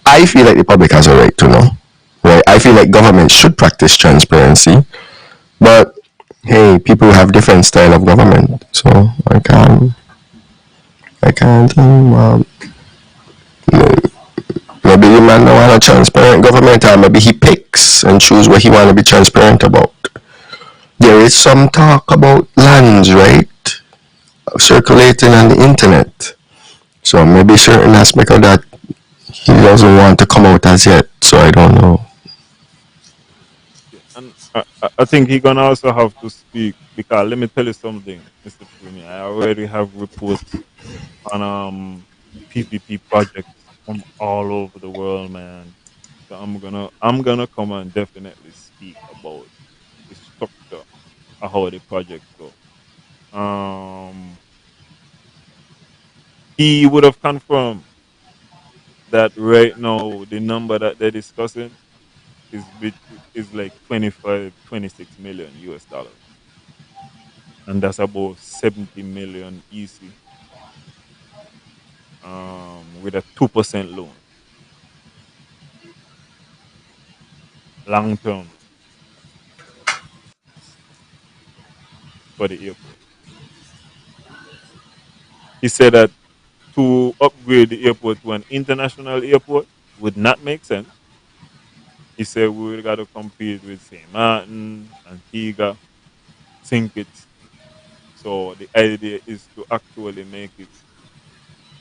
D: I feel like the public has a right to know. Right? I feel like government should practice transparency, but hey, people have different style of government, so I can't. Maybe the man don't want a transparent government, or maybe he picks and choose what he want to be transparent about. There is some talk about lands, right, circulating on the internet. So maybe certain aspect of that he doesn't want to come out as yet. So I don't know.
C: Yeah, and I think he gonna also have to speak because let me tell you something, Mr. Premier. I already have reports on PPP projects from all over the world, man. So I'm gonna come and definitely speak about the structure of how the project go. Um, he would have confirmed that right now the number that they're discussing is like 25, 26 million US dollars, and that's about 70 million easy, with a 2% loan, long term for the airport. He said that to upgrade the airport to an international airport would not make sense. He said we got to compete with St. Martin, Antigua, St. Kitts. So the idea is to actually make it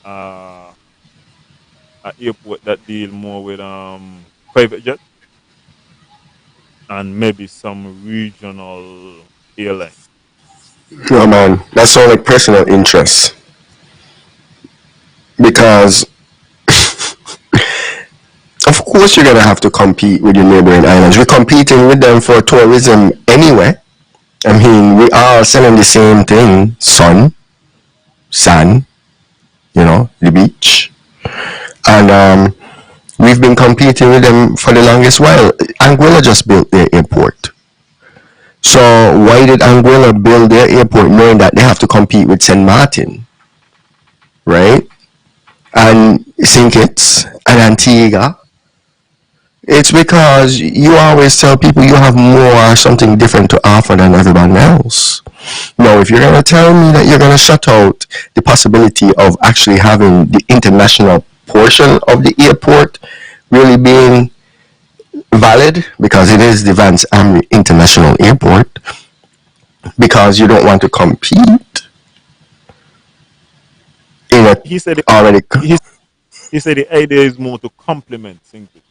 C: uh, an airport that deal more with private jet and maybe some regional airline.
D: No man, that's all like personal interest because of course you're gonna have to compete with your neighboring islands. We're competing with them for tourism anyway. I mean, we are selling the same thing: sun, sand, the beach, and we've been competing with them for the longest while. Anguilla just built their airport. So why did Anguilla build their airport knowing that they have to compete with St. Martin, right? And St. Kitts and Antigua? It's because you always tell people you have more or something different to offer than everyone else. Now, if you're going to tell me that you're going to shut out the possibility of actually having the international portion of the airport really being valid, because it is the Vance Amri International Airport, because you don't want to compete in a
C: He said
D: already.
C: he said the idea is more to complement Sinkit.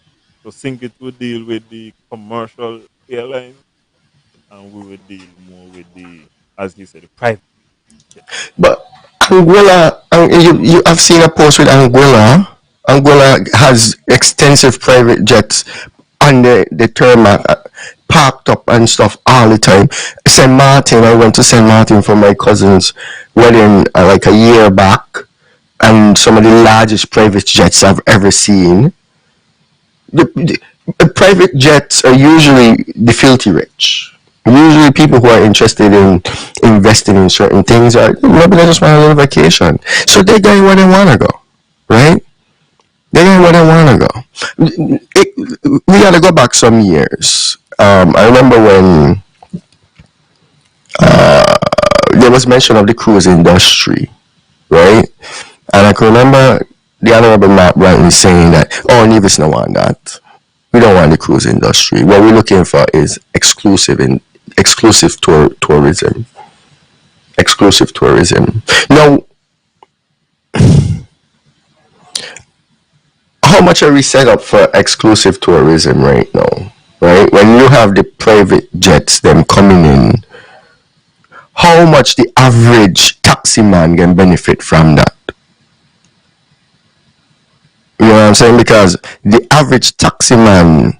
C: So Sinkit would deal with the commercial airlines, and we would deal more with the, as he said, the private jet.
D: But Anguilla, I've seen a post with Anguilla. Anguilla has extensive private jets on the tarmac, parked up and stuff all the time. St. Martin, I went to St. Martin for my cousin's wedding like a year back, and some of the largest private jets I've ever seen. The private jets are usually the filthy rich. Usually people who are interested in investing in certain things are maybe they just want a little vacation. So they're going where they want to go, right? They're going where they want to go. We got to go back some years. I remember when there was mention of the cruise industry, right? And I can remember the Honorable Matt Brantley saying that, oh, Nevis don't want that. We don't want the cruise industry. What we're looking for is exclusive tourism. Exclusive tourism. Now, how much are we set up for exclusive tourism right now? Right? When you have the private jets them coming in, how much the average taxi man can benefit from that? I'm saying? Because the average taxi man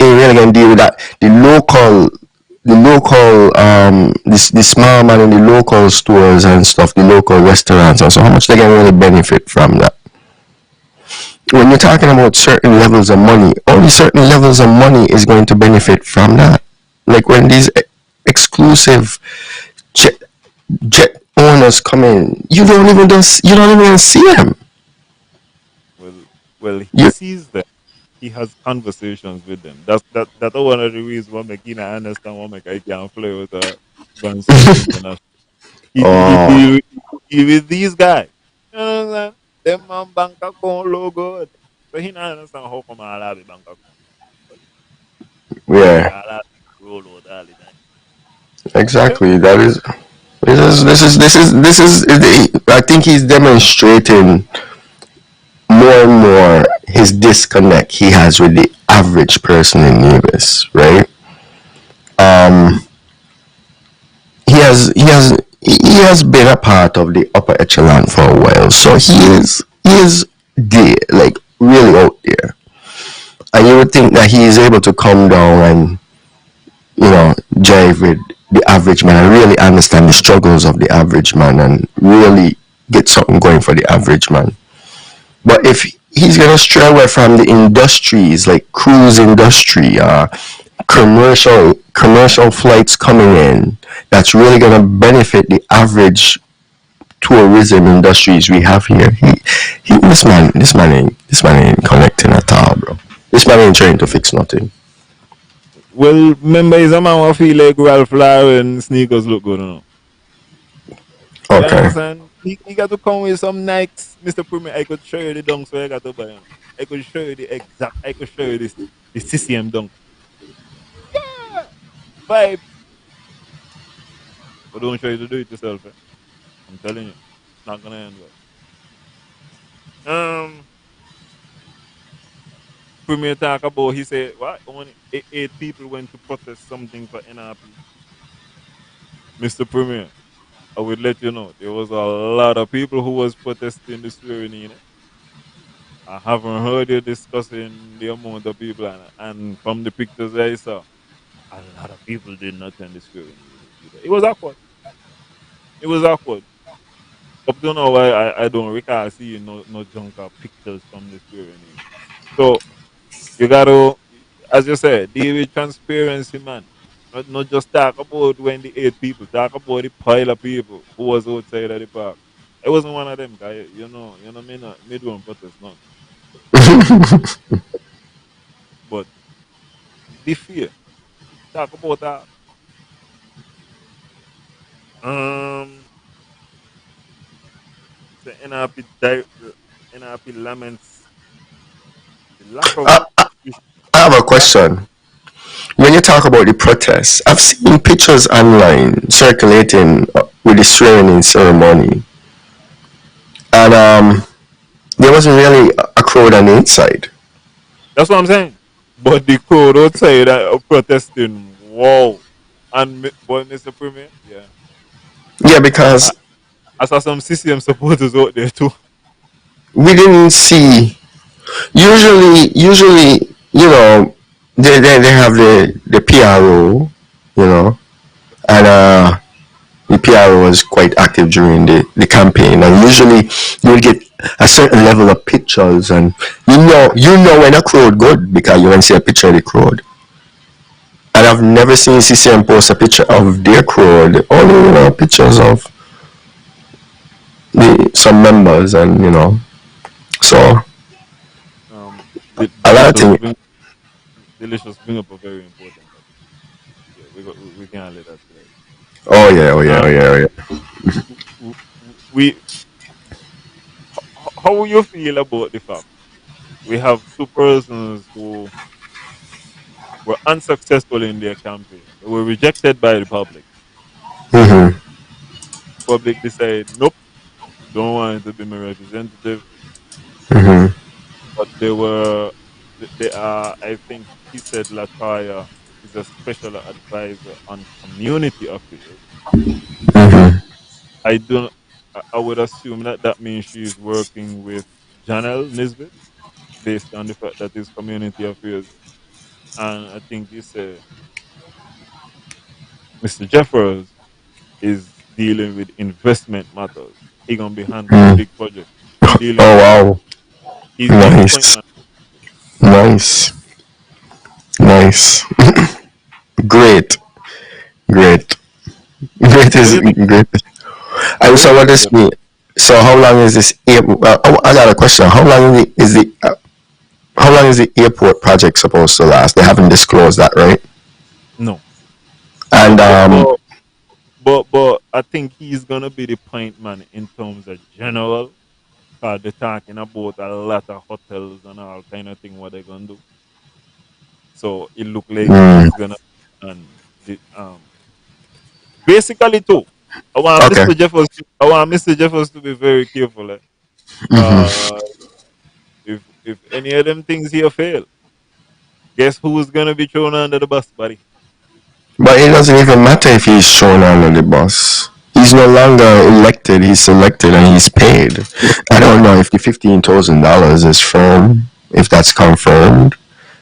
D: ain't really gonna deal with that. The small man in the local stores and stuff, the local restaurants, and so how much they can really benefit from that. When you're talking about certain levels of money, only certain levels of money is going to benefit from that. Like when these exclusive jet, jet owners come in, you don't even see them.
C: Well, well, he
D: You
C: sees them. He has conversations with them. That's one of the reasons why I understand why I can't fly with a Bransfield International. He
D: oh
C: deal with these guys. You know what I'm saying? Them man bank account low good. So he not understand how come all have a bank account. But
D: yeah,
C: all have roll out all the time. Yeah.
D: exactly. That is I think he's demonstrating more and more his disconnect he has with the average person in Nevis, right? Um, he has been a part of the upper echelon for a while, so he is there, like really out there, and you would think that he is able to come down and jive with the average man and really understand the struggles of the average man and really get something going for the average man. But if he's gonna stray away from the industries like cruise industry, commercial flights coming in, that's really gonna benefit the average tourism industries we have here. This man ain't connecting at all, bro. This man ain't trying to fix nothing.
C: Well, remember, he's a man who feel like Ralph Lauren sneakers look good enough. You
D: Okay.
C: understand? He got to come with some Nikes, Mr. Premier. I could show you the dunks where I got to buy them. I could show you the exact. I could show you this the CCM dunks. Yeah, vibes. But don't try to do it yourself. Eh? I'm telling you, it's not gonna end well. Um, Premier talk about. He said what? Only eight people went to protest something for NRP. Mr. Premier, I would let you know there was a lot of people who was protesting the swearing in. Eh? I haven't heard you discussing the amount of people, and from the pictures I saw, a lot of people didn't attend the swearing in either. It was awkward. It was awkward. Up to now, I don't recall seeing no junk or pictures from the swearing in. So you gotta, as you said, deal with transparency, man. Not just talk about when the eight people, talk about the pile of people who was outside of the park. I wasn't one of them, guy. Me don't protest none. But be fair. Talk about that. Um, the NRP laments the lack of
D: I, I have a question. When you talk about the protests, I've seen pictures online circulating with the swearing-in ceremony, and there wasn't really a crowd on the inside.
C: That's what I'm saying. But the crowd outside are protesting. Wow. But Mr. Premier, yeah.
D: Yeah,
C: I,
D: because
C: I saw some CCM supporters out there too.
D: we didn't see. Usually, they have the PRO, and the PRO was quite active during the campaign, and usually you will get a certain level of pictures, and you know when a crowd good because you can see a picture of the crowd. And I've never seen CCM post a picture of their crowd, only pictures of some members, and so a lot of
C: Delicious
D: things.
C: delicious bring up a very important topic. Yeah, we can't let that slide.
D: Oh yeah, oh yeah,
C: Um,
D: oh yeah, oh yeah.
C: we how you feel about the fact we have two persons who were unsuccessful in their campaign. They were rejected by the public.
D: Mm-hmm.
C: Public decided, nope, don't want to be my representative.
D: Mm-hmm.
C: But they are, I think he said Latoya is a special advisor on community affairs.
D: Mm-hmm.
C: I don't, I would assume that that means she's working with Janelle Nisbet. based on the fact that it's community affairs. And I think you say Mr. Jeffers is dealing with investment matters. He gonna be handling
D: Mm.
C: big projects. He dealing
D: Oh
C: with
D: wow.
C: he's the point
D: Nice.
C: man.
D: Nice. Nice. Great. Great. Great
C: What do
D: is
C: you think?
D: great. I
C: What do
D: so
C: you
D: what
C: think
D: this
C: about
D: mean? So how long is this I got a question. How long how long is the airport project supposed to last? They haven't disclosed that, right?
C: no?
D: And
C: But but but but I think he's gonna be the point man in terms of general. Cause they're talking about a lot of hotels and all kind of thing what they're gonna do. So it look like
D: mm,
C: he's gonna and the basically too.
D: okay.
C: I want Mr. Jeffers to be very careful.
D: Hmm.
C: Uh, if any of them things here fail, guess who's gonna be thrown under the bus, buddy?
D: But it doesn't even matter if he's shown under the bus. He's no longer elected, he's selected and he's paid. I don't know if the $15,000 is firm, if that's confirmed,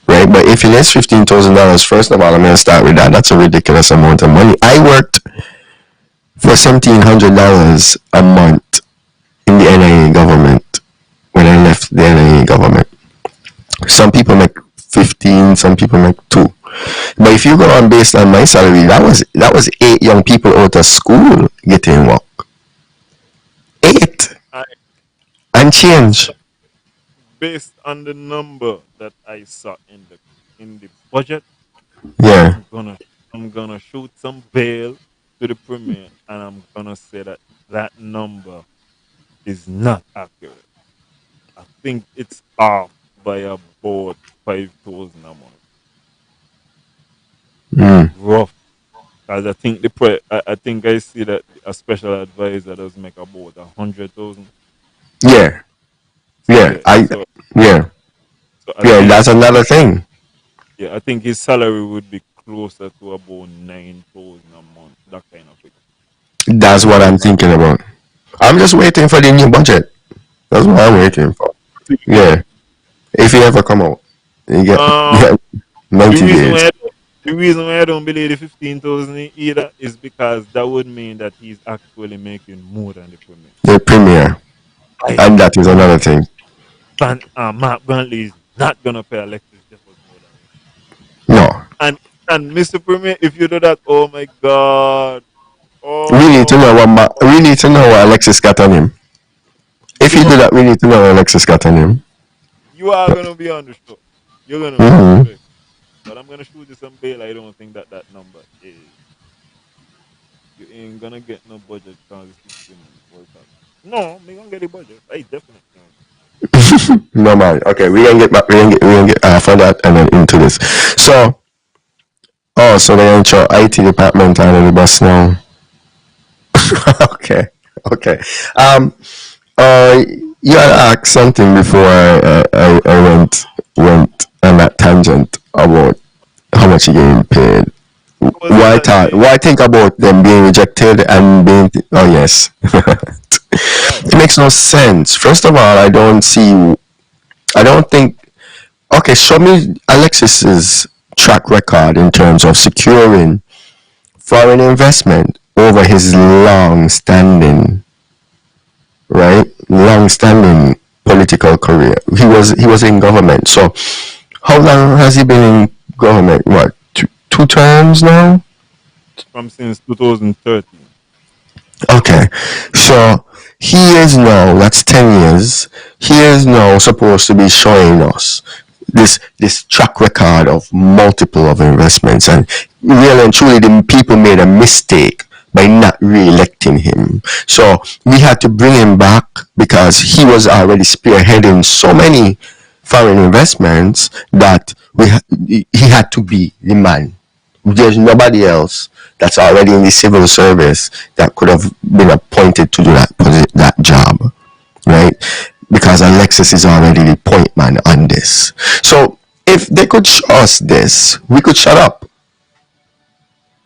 D: right? But if it is $15,000, first of all, I'm going to start with that. That's a ridiculous amount of money. I worked for $1,700 a month in the NIA government when I left the NIA government. Some people make 15, some people make 2. But if you go on based on my salary, that was 8 young people out of school getting work. 8
C: I
D: and
C: based
D: change.
C: based on the number that I saw in the budget,
D: Yeah.
C: I'm gonna I'm gonna shoot some bail to the premier, and I'm gonna say that that number is not accurate. I think it's off by about 5,000 a month,
D: Mm.
C: rough. Cause I think I think I see that a special advisor does make about 100,000.
D: Yeah.
C: So
D: Yeah. Yeah.
C: so I
D: Yeah.
C: think
D: That's another thing.
C: yeah, I think his salary would be closer to about 9,000 a month, that kind of figure.
D: That's what I'm thinking about. I'm just waiting for the new budget. That's what I'm
C: Mm.
D: waiting for.
C: See the
D: Yeah.
C: budget.
D: If he ever come out, you get,
C: Um,
D: get
C: the
D: 90
C: reason
D: days.
C: why the reason why I don't believe the 15,000 either is because that would mean that he's actually making more than the premier.
D: The premier.
C: I
D: And that is
C: Mark
D: another thing.
C: Mark Brantley is not gonna pay Alexis Jeffers more than him.
D: No.
C: And Mr. Premier, if you do that, oh my God,
D: We need to know
C: oh,
D: we need to know what Alexis got on him. If
C: you
D: you do
C: know
D: that, we need to know what Alexis got on him.
C: you are gonna be on the show. You're gonna be on the
D: Mm-hmm.
C: show. But I'm gonna shoot you some bail. I don't think that that number is. You ain't gonna get no budget because the system work out. No, me gonna get the budget. I definitely can.
D: No man. Okay, we gonna get back. We gonna get for that and then into this. So, so they gonna throw IT department under the bus now. Okay. Okay. Um. You had asked something before I went on that tangent about how much you getting paid.
C: I was gonna say
D: Why think about them being rejected and being oh yes.
C: why.
D: It makes no sense. First of all, I don't think okay, show me Alexis's track record in terms of securing foreign investment over his long standing right? Long standing political career. He was in government. So how long has he been in government? What, two terms now?
C: From since 2013.
D: Okay. So he is now, that's 10 years, he is now supposed to be showing us this track record of multiple of investments, and really and truly the people made a mistake by not re-electing him. So we had to bring him back because he was already spearheading so many foreign investments that he had to be the man. There's nobody else that's already in the civil service that could have been appointed to do that job, right? Because Alexis is already the point man on this. So if they could show us this, we could shut up,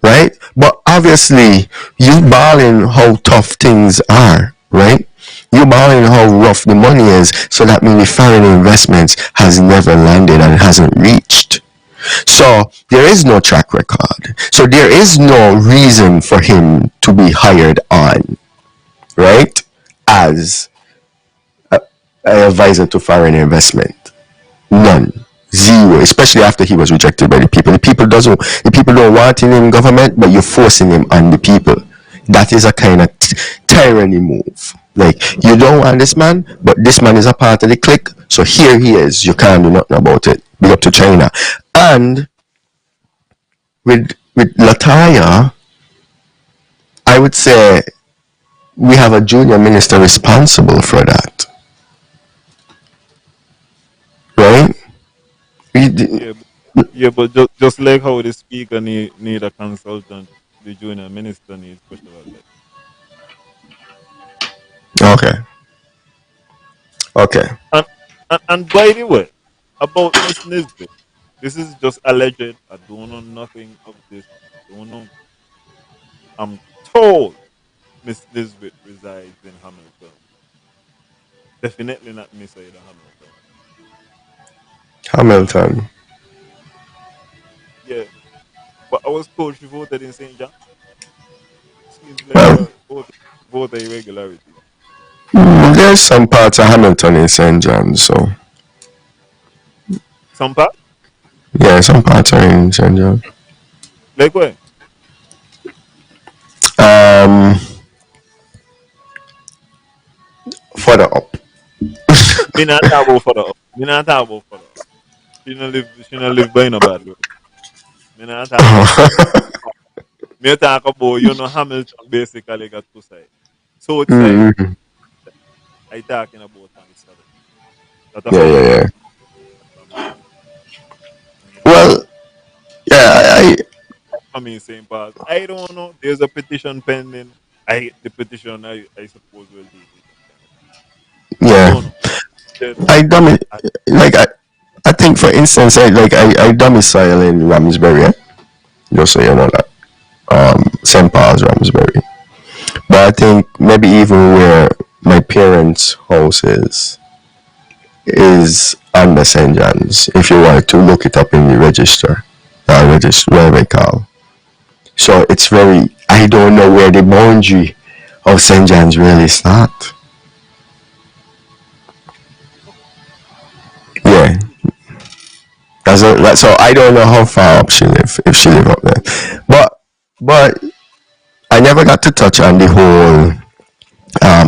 D: right? But obviously, you balling how tough things are, right? You behind how rough the money is, so that means the foreign investments has never landed and hasn't reached. So there is no track record. So there is no reason for him to be hired on, right? As an advisor to foreign investment. None. Zero. Especially after he was rejected by the people. The people don't want him in government, but you're forcing him on the people. That is a kind of tyranny move. Like, you don't want this man, but this man is a part of the clique, so here he is. You can't do nothing about it. Big up to China. And with Lataya, I would say we have a junior minister responsible for that. Right?
C: But just like how the speaker need a consultant, the junior minister needs special advice.
D: Okay.
C: And by the way, about Miss Nisbet, this is just alleged. I don't know nothing of this. I don't know. I'm told Miss Nisbet resides in Hamilton. Definitely not Miss Ada Hamilton.
D: Hamilton.
C: Yeah, but I was told she voted in St. John. Seems like
D: Well,
C: voter irregularities.
D: there's some parts of Hamilton in St. John, so
C: Some part?
D: yeah, some parts are in St. John.
C: Like where?
D: Um, further up.
C: Me not talk about for the up. Me not talk about for the up. She don't live by no bad road. Me not talk about for the up. Me talk about, Hamilton basically got two sides. South side,
D: Mm-hmm.
C: I talking about on the south. That a
D: Yeah.
C: family.
D: Well, yeah,
C: I mean, St. Paul's. I don't know. There's a petition pending. The petition, I suppose, will do this. I
D: yeah.
C: don't know.
D: I dummy
C: I,
D: like I think for instance I domicile in Ramsbury, just so you know that. St. Paul's Ramsbury. But I think maybe even where my parents' house is under St. John's, if you want to look it up in the register. Whatever they call. So it's very, I don't know where the boundary of St. John's really start. Yeah. So I don't know how far up she live, if she live up there. But I never got to touch on the whole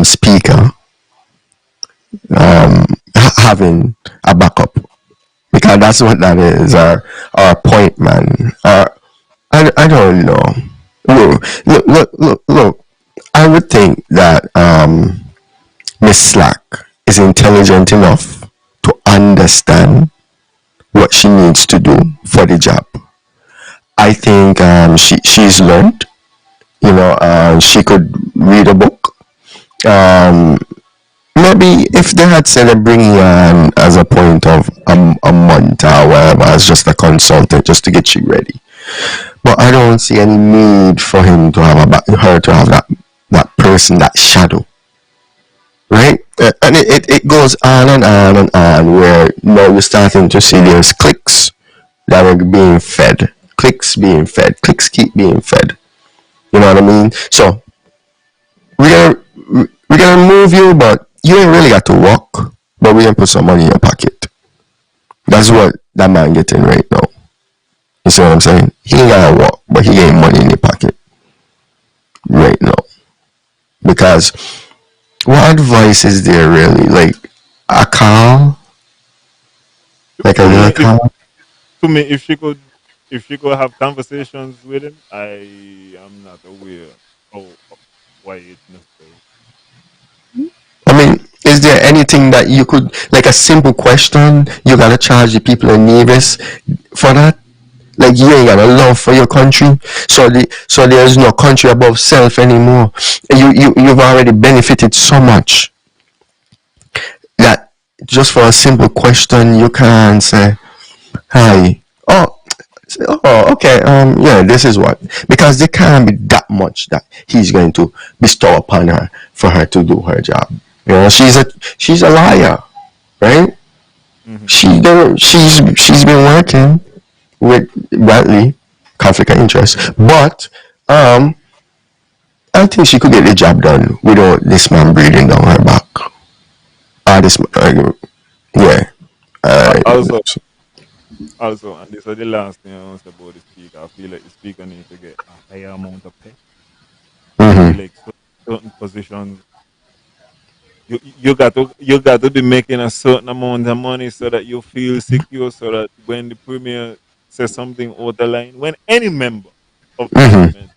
D: speaker having a backup, because that's what that is, our point man. I don't know. Look. I would think that Miss Slack is intelligent enough to understand what she needs to do for the job. I think she's learned. She could read a book. Maybe if they had said they bring you on as a point of a month or whatever, as just a consultant, just to get you ready. But I don't see any need for him to have her to have that person, that shadow, right? And it goes on and on and on, where now you're starting to see there's clicks that are being fed, clicks keep being fed. You know what I mean? So we're gonna move you, but you ain't really got to walk, but we're gonna put some money in your pocket. That's what that man getting right now. You see what I'm saying? He ain't gotta walk, but he getting money in your pocket right now. Because what advice is there really? Like a call? Like a
C: to
D: little
C: me,
D: call?
C: if she could have conversations with him, I am not aware of why it's necessary.
D: I mean, is there anything that you could, like a simple question, you gotta charge the people in Nevis for that? Like, you ain't got a love for your country, so there's no country above self anymore. You've already benefited so much that just for a simple question you can't say, hi, okay, yeah, this is what, because there can't be that much that he's going to bestow upon her for her to do her job. You know, she's a liar, right?
C: Mm-hmm.
D: She's been working with Brantley, conflict of interest, but I think she could get the job done without this man breathing down her back. This yeah.
C: Also, and this is the last thing I want to say about the speaker. I feel like the speaker needs to get a higher amount of pay. I feel
D: Mm-hmm.
C: like certain positions you got to be making a certain amount of money so that you feel secure, so that when the premier says something out the line, when any member of
D: Mm-hmm.
C: parliament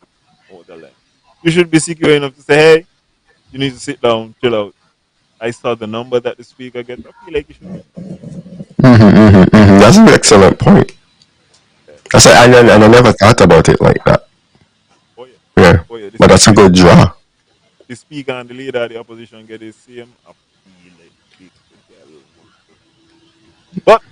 C: out the line, you should be secure enough to say, hey, you need to sit down, chill out. I saw the number that the speaker gets. I feel like you should get that.
D: Mm-hmm. Mm-hmm. Mm-hmm. That's an excellent point.
C: Yeah.
D: I never thought about it like that.
C: Oh yeah.
D: Yeah,
C: Oh yeah.
D: but that's a good draw.
C: The speaker and the leader of the opposition get the same. I feel like the speaker could get a little more. But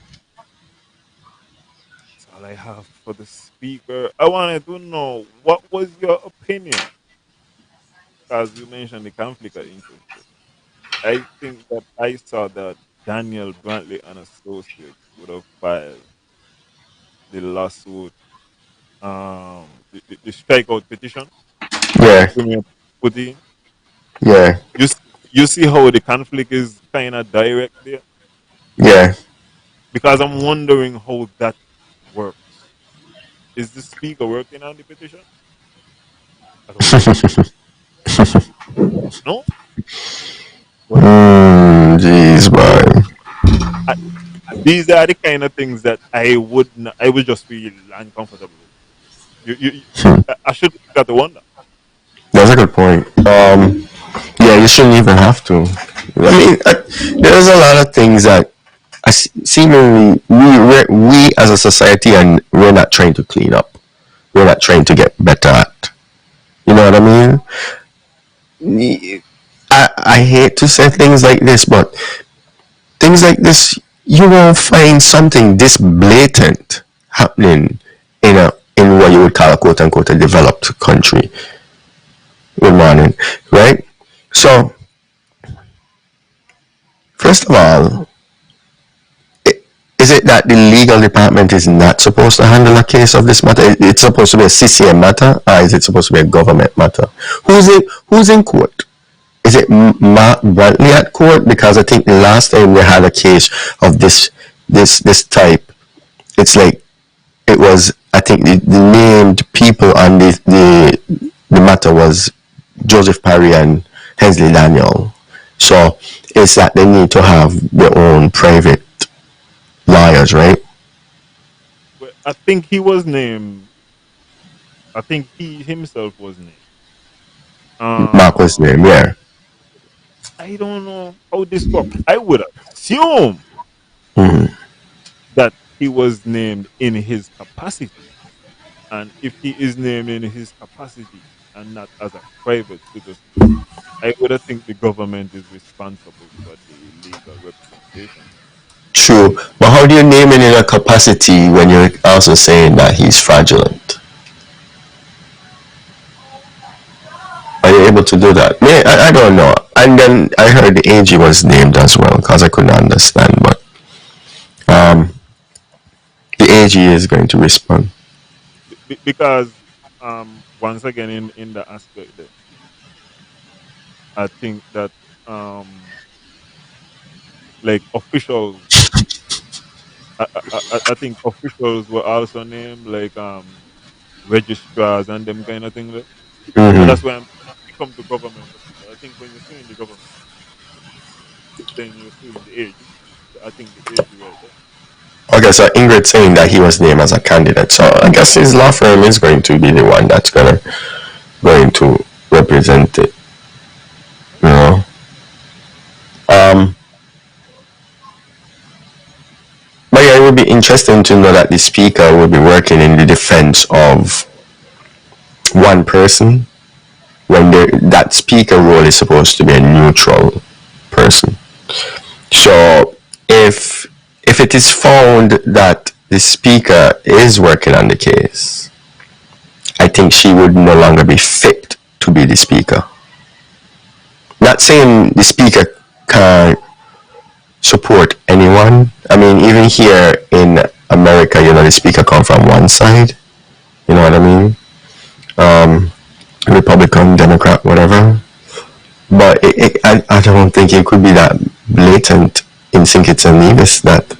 C: that's all I have for the speaker. I wanted to know what was your opinion, because you mentioned the conflict of interest. I think that I saw that Daniel Brantley and Associates would have filed the lawsuit, the strikeout petition that the
D: Yeah,
C: premier put in.
D: yeah,
C: You s- you see how the conflict is kind of direct there,
D: yeah.
C: because I'm wondering how that works. Is the speaker working on the petition? I don't know. No, but
D: Jeez, boy.
C: I, these are the kind of things that I would just feel uncomfortable with. I should got to wonder.
D: That's a good point. Yeah, you shouldn't even have to. I mean, there's a lot of things that seemingly we as a society, and we're not trying to clean up. We're not trying to get better at. You know what I mean? I hate to say things like this, but things like this, you won't find something this blatant happening in what you would call a quote unquote a developed country. Good morning, right? So first of all, is it that the legal department is not supposed to handle a case of this matter? It's supposed to be a CCM matter, or is it supposed to be a government matter? Who's in court? Is it Mark Brantley at court? Because I think the last time we had a case of this type, it's like it was. I think the named people on the matter was Joseph Parry and Hensley Daniel. So it's that they need to have their own private lawyers, right?
C: Well, I think he was named. I think he himself was named.
D: Marcus
C: Um,
D: name, yeah.
C: I don't know how this works. I would assume
D: Mm-hmm.
C: that he was named in his capacity, and if he is named in his capacity and not as a private citizen, I would think the government is responsible for the legal representation.
D: True, but how do you name it in a capacity when you're also saying that he's fraudulent? Are you able to do that? Yeah, I don't know. And then I heard the AG was named as well because I couldn't understand, but um, the AG is going to respond.
C: Because once again in the aspect there, I think that like officials, I think officials were also named, like registrars and them kind of thing there. And
D: Mm-hmm.
C: that's why we come to government official. I think when you're suing the government, then you're suing the AG. So I think the AG right there.
D: Okay, so Ingrid saying that he was named as a candidate, so I guess his law firm is going to be the one that's going to represent it. You know. Um, but yeah, it would be interesting to know that the speaker will be working in the defense of one person when that speaker role is supposed to be a neutral person. So if it is found that the speaker is working on the case, I think she would no longer be fit to be the speaker. Not saying the speaker can't support anyone. I mean, even here in America, the speaker come from one side. You know what I mean? Republican, Democrat, whatever. But I don't think it could be that blatant in St. Kitts and Nevis that.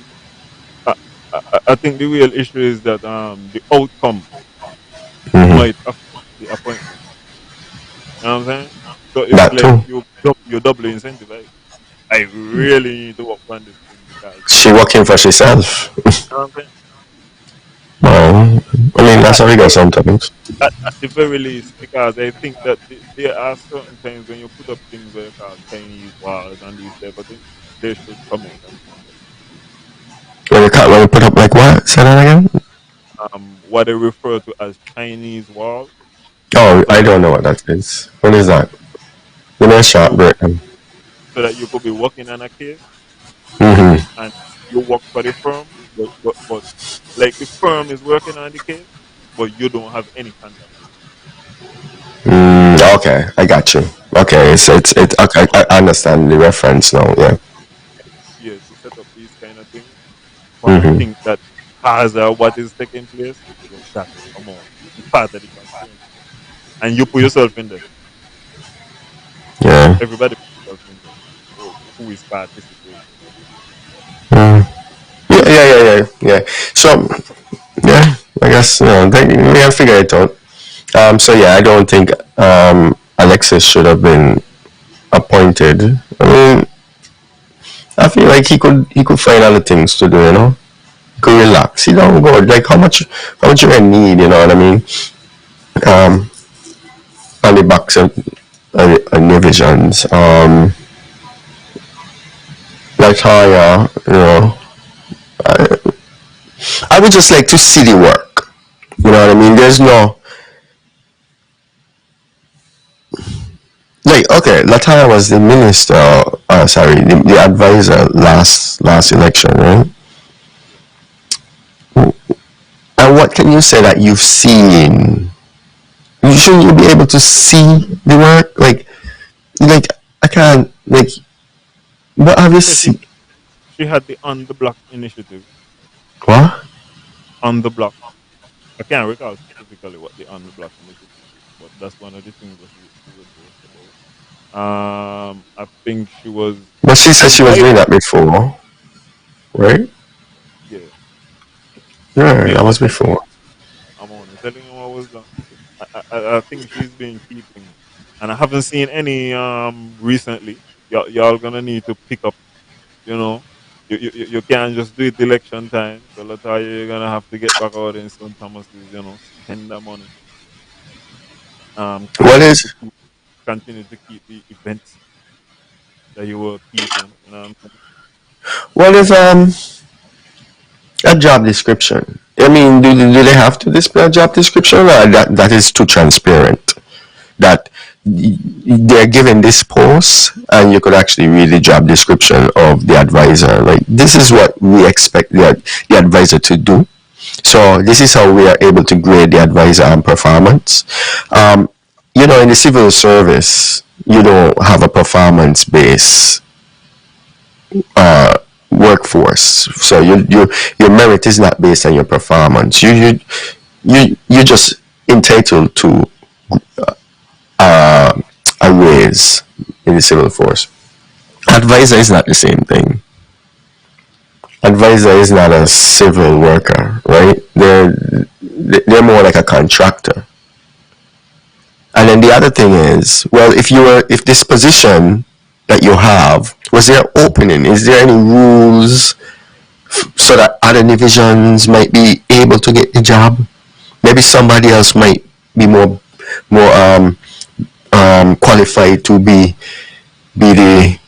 C: I think the real issue is that the outcome
D: Mm-hmm.
C: might affect the appointment. You know what I'm saying? So it's
D: That
C: like
D: too.
C: you doubly incentivized. I really need to work on this thing because
D: She working for herself.
C: you know what I'm saying?
D: Well, I mean, that's how we go sometimes.
C: At the very least, because I think that there are certain times when you put up things where you call Chinese walls and these type of things, they should come out and
D: When we put up like what? Say that again?
C: what they refer to as Chinese walls,
D: Oh,
C: so
D: I
C: that
D: don't know what that is. What is that? Give me a short
C: you
D: break.
C: so that you could be working on a case
D: Mm-hmm.
C: and you work for the firm, but like the firm is working on the case, but you don't have any contact.
D: Okay, I got you. Okay, so it's okay. I understand the reference now. Yeah.
C: Yeah, to set up these kind of things. But I
D: Mm-hmm.
C: think that as what is taking place, you got to come out. It's part of the transparency. And you put yourself in there.
D: Yeah.
C: Everybody put yourself in there. Who is participating.
D: Mm. Yeah. So yeah, I guess we gotta figure it out. So yeah, I don't think Alexis should have been appointed. I mean, I feel like he could find other things to do. He could relax. He don't go like how much you gonna need. You know what I mean? Um, on the backs of divisions. Latoya, I would just like to see the work. You know what I mean? There's no like okay, Lataya was the minister. Sorry, the advisor last election, right? And what can you say that you've seen? Shouldn't you be able to see the work? Like I can't like. What have you
C: Yeah,
D: seen?
C: she had the On the Block initiative.
D: What?
C: On the Block. I can't recall specifically what the On the Block initiative is, but that's one of the things that she would boast about. I think she was
D: But she said she was doing that before, right?
C: yeah.
D: Yeah,
C: Yeah,
D: that was
C: but
D: before.
C: I'm only telling you what was done. I think she's been keeping, and I haven't seen any recently. Y'all gonna need to pick up. You know, you can't just do it election time. So Latoya, you're gonna have to get back out in St. Thomas's. Spend the money.
D: What
C: Continue
D: is
C: to keep the events that you were keeping. You know what I'm saying?
D: what is a job description? I mean, do they have to display a job description, or that is too transparent? That they're given this post, and you could actually read the job description of the advisor. Like this is what we expect the advisor to do. So this is how we are able to grade the advisor on performance. In the civil service, you don't have a performance based workforce. So your merit is not based on your performance. You're just entitled to a raise in the civil force. Advisor is not the same thing. Advisor is not a civil worker, right? They're more like a contractor. And then the other thing is, well, if this position that you have, was there opening? Is there any rules so that other divisions might be able to get the job? Maybe somebody else might be more qualified to be the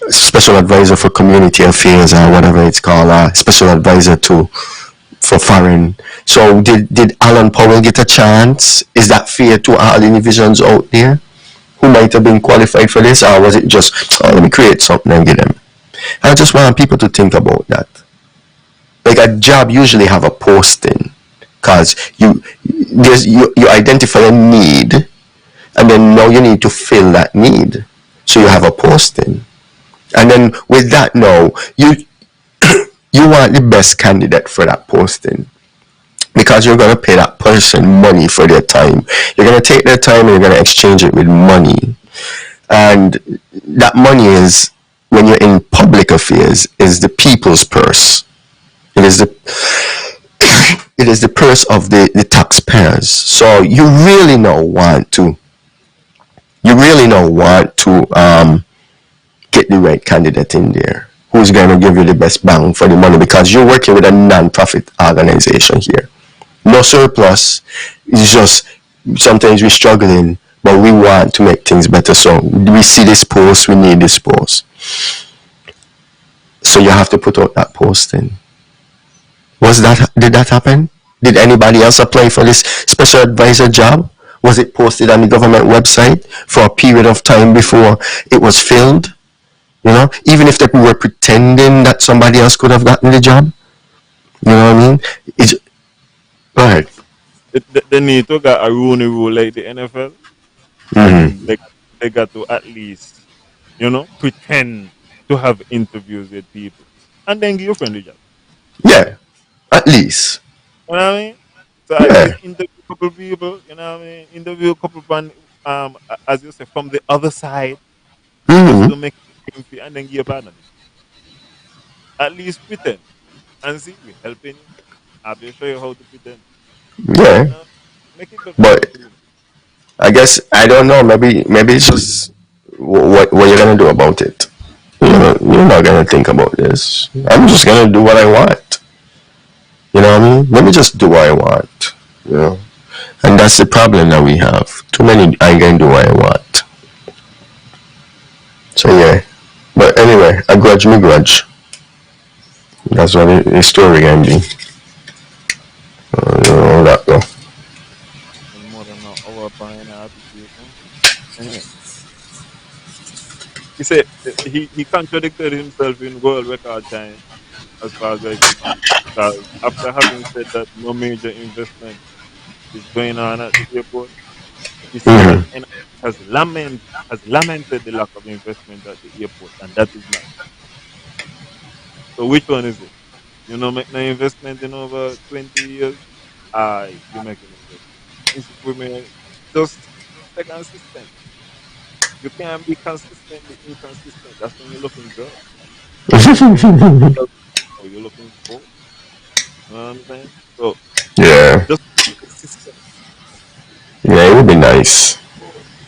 D: special advisor for community affairs or whatever it's called, special advisor for foreign. So did Alan Powell get a chance? Is that fair to all the divisions out there who might have been qualified for this, or was it just let me create something and get them? I just want people to think about that. Like a job usually have a posting because you identify a need, and then now you need to fill that need. So you have a posting. And then with that now, you want the best candidate for that posting because you're going to pay that person money for their time. You're going to take their time and you're going to exchange it with money. And that money is, when you're in public affairs, is the people's purse. It is the it is the purse of the taxpayers. So you really now want to get the right candidate in there who's going to give you the best bang for the money, because you're working with a non-profit organization here. No surplus. It's just sometimes we're struggling, but we want to make things better. So we see this post, we need this post. So you have to put out that posting. Did that happen? Did anybody else apply for this special advisor job? Was it posted on the government website for a period of time before it was filled? You know, even if they were pretending that somebody else could have gotten the job. You know what I mean? It's go ahead.
C: They need to get a rule like the NFL,
D: Mm-hmm.
C: and they got to at least, pretend to have interviews with people, and then give your friend the job.
D: Yeah, at least.
C: You know what I mean? So at
D: Yeah.
C: least interview a couple people. You know what I mean? Interview a couple man, as you say, from the other side, just
D: Mm-hmm.
C: to make it seem fair, and then give your partner the job. At least pretend and see we helping you. I'll be show you how to pretend.
D: Yeah.
C: You know, make it look
D: But
C: fun.
D: I guess I don't know. Maybe it's just what you're gonna do about it. You're not gonna think about this. I'm just gonna do what I want. You know what I mean? Let me just do what I want. You know, and that's the problem that we have. Too many. I can do what I want. So yeah. But anyway, a grudge me grudge. That's what the story can be. You know that though.
C: And more than an hour behind our application. Anyway, he said he contradicted himself in world record time as far as I could see. Because after having said that no major investment is going on at the airport, he said that
D: Mm-hmm.
C: has lamented the lack of investment at the airport, and that is not. So which one is it? You know, make no investment in over 20 years. You make an investment. Mr. Premier, just stay consistent. You can't be consistently inconsistent. That's when you're looking good. When you're you're looking cool. You know what I'm saying? So
D: Yeah.
C: just consistent.
D: Yeah. It would be nice.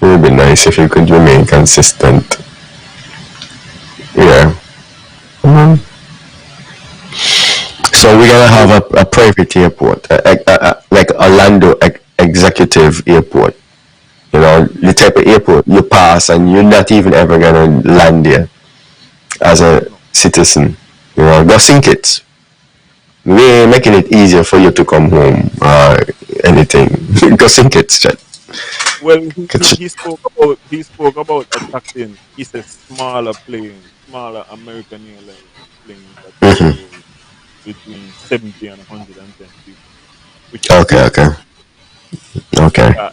D: It would be nice if you could remain consistent. Yeah. Mhm. So we're gonna have
C: Well,
D: a private airport, like Orlando Executive Airport. You know, the type of airport you pass and you're not even ever gonna land there as a
C: no.
D: citizen. You know, go sink it. We're making it easier for you to come home or anything. Go sink it, chat.
C: Well, he spoke about attracting. He said smaller planes, smaller American Airlines planes that can
D: Mm-hmm.
C: hold between 70 and 110 people, which is
D: Okay,
C: good.
D: okay, okay.
C: Uh,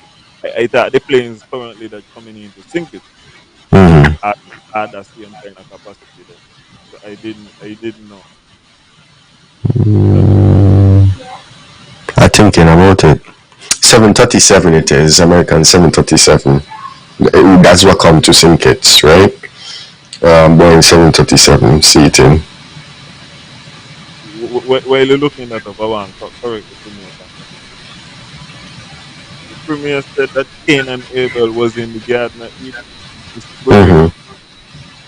C: I thought the planes currently that coming in to sink it
D: Mm-hmm.
C: had, had the same kind of capacity though. So I didn't know that.
D: I'm thinking about it. 737 it is, American 737. That's what come to sink it, right? Boeing 737 seating.
C: While you're looking that up, I want to correct the premier something. The premier said that Cain and Abel was in the garden of Eden. Mr. Premier,
D: Mm-hmm.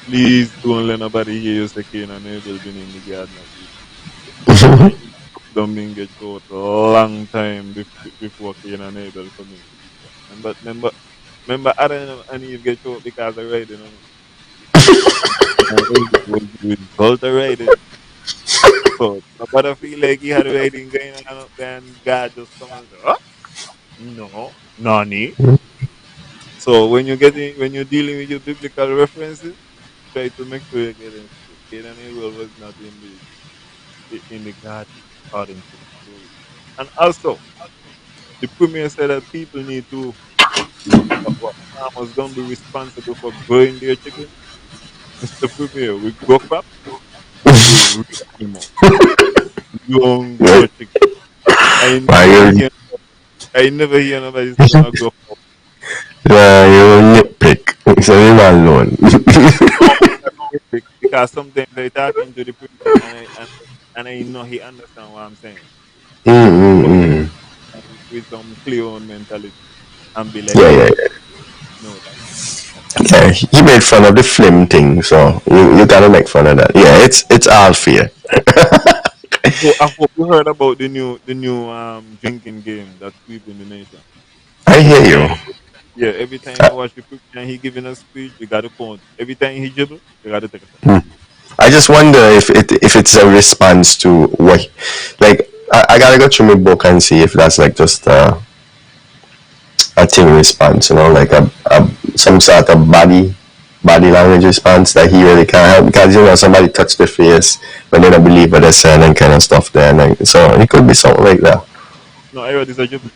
C: please don't let nobody hear you say Cain and Abel been in the garden of Eden. Adam and Eve done been get caught a long time before Cain and Abel come in. Remember Adam and Eve get caught because of riding on it. And Abel was the result of riding. So nobody feel like he had riding going on up there and God just come and say, oh, no, nani. So when you're dealing with your biblical references, try to make sure you get them straight. Cain and Abel was not in the garden according to the story. And also, the premier said that people need to farmers gonna be responsible for growing their chicken? Mr. Premier, we grow crop, we raise animal. You don't grow chicken. I
D: Why
C: never
D: you,
C: hear I never hear nobody say I grow crop.
D: you nitpick? So leave me alone.
C: No, because sometimes I talking to the Premier and I know he understand what I'm saying. But
D: Mm.
C: with some clear on mentality and be like,
D: Yeah, yeah,
C: yo,
D: yeah.
C: no, that
D: Yeah, he made fun of the film thing, so you gotta make fun of that. Yeah, it's all fair.
C: I hope you heard about the new drinking game that's sweeping the nation.
D: I hear
C: Every
D: you.
C: time yeah, every time you watch the Premier and he giving a speech, you gotta count. Every time he dribble, you gotta take a shot.
D: I just wonder if it's a response to what, like I gotta go through my book and see if that's like just a thing response, like a some sort of body language response that he really can't help because somebody touched their face when they don't believe what they're saying and kind of stuff there, and like, so it could be something like that.
C: No, I heard this a dribble.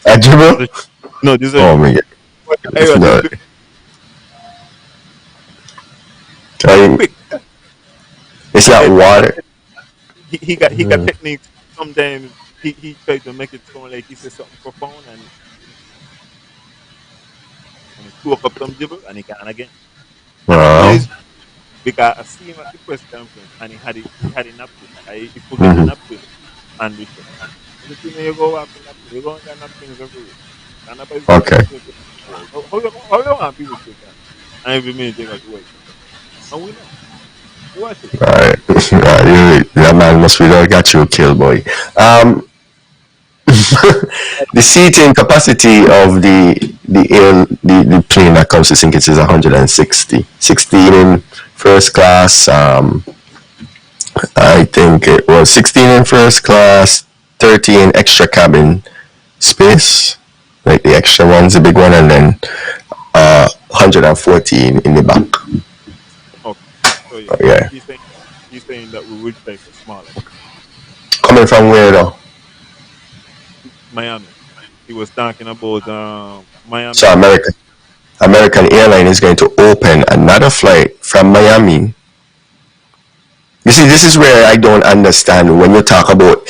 D: A
C: This
D: dribble?
C: a, no, this a
D: Oh
C: dribble.
D: my god!
C: I heard
D: No.
C: quick.
D: It's not
C: And
D: water.
C: he got techniques. Sometimes he try to make it sound like he says something profound and he spoke up some dribble and he can again. And I know
D: Wow.
C: it's because I see him at the press conference and he had a napkin. He forget the napkin and the shirt. I said, "Premier, you go after napkin. You go and get napkins everywhere. And nobody say
D: Okay.
C: napkin to take away. How you want people to take that? And every minute they got to wait. And we know. Watch it.
D: Alright. That man must really got you killed, boy. The seating capacity of the plane that comes to St. Kitts is 160. 16 in first class. I think it was 16 in first class, 30 in extra cabin space, like the extra one's the big one, and then 114 in the back.
C: Okay. So yeah,
D: Yeah.
C: he's saying that we will take a smaller plane.
D: Coming from where though?
C: Miami. He was talking about Miami
D: So
C: to St.
D: American Airline is going to open another flight from Miami. You see, this is where I don't understand when you talk about.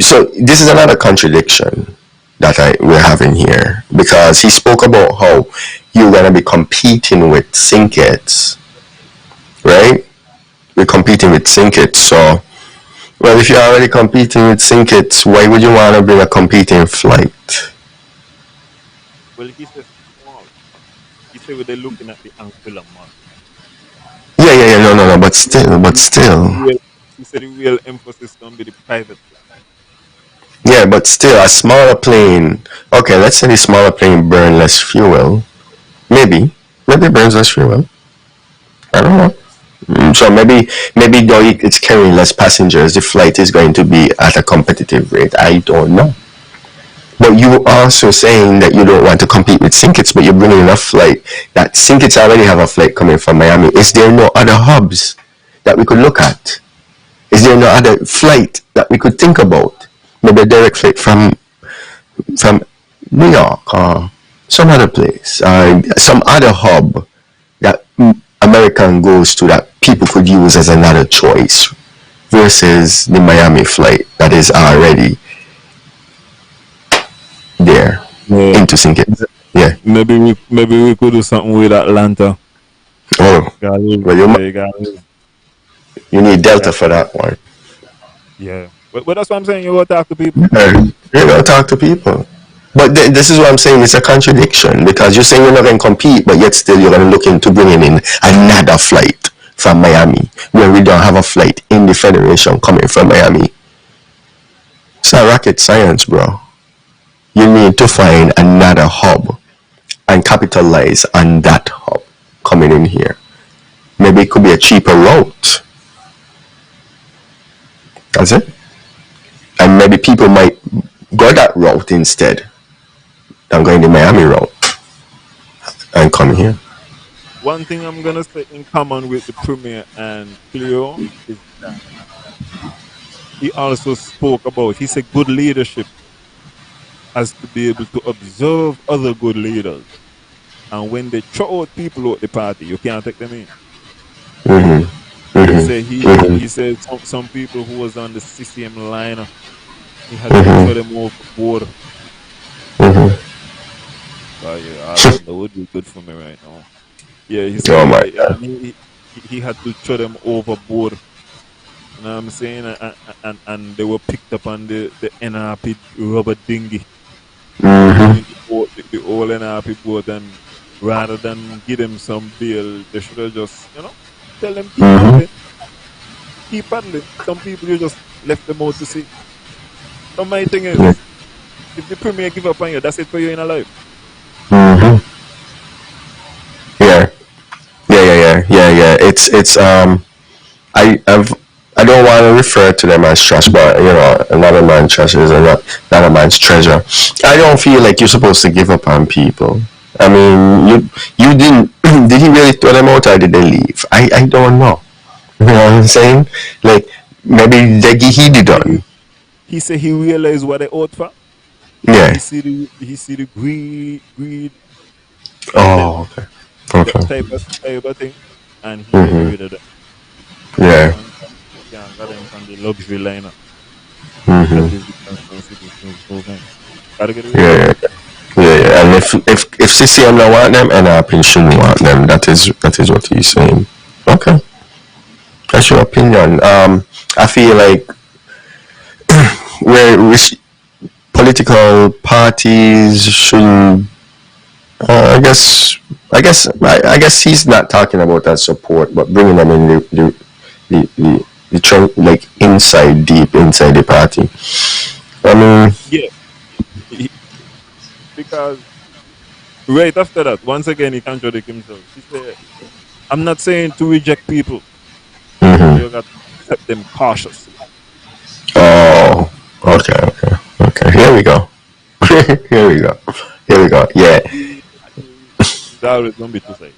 D: So this is another contradiction that we're having here because he spoke about how you're gonna be competing with Sinkets, right? We're competing with Sinkets, so well, if you're already competing with Sinkets, why would you want to bring a competing flight?
C: Well, he says small. He said well, they're looking at the angular market.
D: Yeah, no, but still,
C: Real, he said the real emphasis gonna be the private plane.
D: yeah, but still, a smaller plane. Okay, let's say the smaller plane burn less fuel. Maybe it burns less fuel. I don't know. So maybe though it's carrying less passengers, the flight is going to be at a competitive rate. I don't know. But you also saying that you don't want to compete with Sinkits, but you're bringing enough flight that Sinkits already have a flight coming from Miami. Is there no other hubs that we could look at? Is there no other flight that we could think about? Maybe a direct flight from New York or some other place, some other hub that American goes to that people could use as another choice versus the Miami flight that is already there
C: Yeah.
D: into Sinkit. Yeah.
C: Maybe we could do something with Atlanta.
D: Oh,
C: Guys,
D: well,
C: yeah, guys,
D: you need Delta
C: got
D: for that one.
C: yeah. But that's what I'm saying. You go talk to people.
D: Yeah, you gotta talk to people. But this is what I'm saying. It's a contradiction because you're saying you're not going to compete, but yet still you're going to look into bringing in another flight from Miami where we don't have a flight in the Federation coming from Miami. It's not rocket science, bro. You need to find another hub and capitalize on that hub coming in here. Maybe it could be a cheaper route. That's it. And maybe people might go that route instead than going the Miami route and come here.
C: One thing I'm gonna say in common with the Premier and Cleo is that he also spoke about. He said good leadership has to be able to observe other good leaders. and when they throw out people out the party, you can't take them in.
D: Mm-hmm.
C: He
D: Mm-hmm.
C: said
D: Mm-hmm.
C: he said some people who was on the CCM line, he had to throw
D: Mm-hmm.
C: them overboard.
D: Mm-hmm.
C: Yeah, all of them that would be good for me right now. Yeah, he
D: Oh
C: said
D: my
C: I
D: God.
C: mean, he had to throw them overboard. You know what I'm saying? And they were picked up on the NRP rubber dinghy. Thrown
D: Mm-hmm.
C: into the old NRP boat, and rather than give them some bail, they should have just, tell them keep
D: Mm-hmm.
C: paddling, keep paddling. Some people you just left them out to sea. So my thing is, if the premier give up on you, that's it for you in a life.
D: Mm-hmm. Yeah. Yeah. I've I don't want to refer to them as trash, but another man's trash is another man's treasure. I don't feel like you're supposed to give up on people. I mean, you didn't. Did he really throw them out or did they leave? I don't know. You know what I'm saying? Like maybe he did done.
C: He said he realized what they ought for.
D: Yeah.
C: He see the greed in them,
D: Oh. Okay.
C: that
D: Okay.
C: type of thing, and he get
D: Mhm.
C: rid of them.
D: Yeah.
C: And he can got them from the luxury liner. That
D: Mhm.
C: is the Constitution movement. Gotta get rid of them.
D: Yeah. Yeah. And if CCM don't want them, NRP shouldn't want them. That is what he's saying. Okay. That's your opinion. I feel like where political parties shouldn't. I guess he's not talking about that support, but bringing them in like inside, deep inside the party. I mean,
C: Yeah, he- because right after that, once again, he contradicted himself. He said, "I'm not saying to reject people, but
D: hmm
C: you got to accept them cautiously."
D: oh, okay. Here we go. Here we go. Here we go. Yeah,
C: It's always gonna be two sides.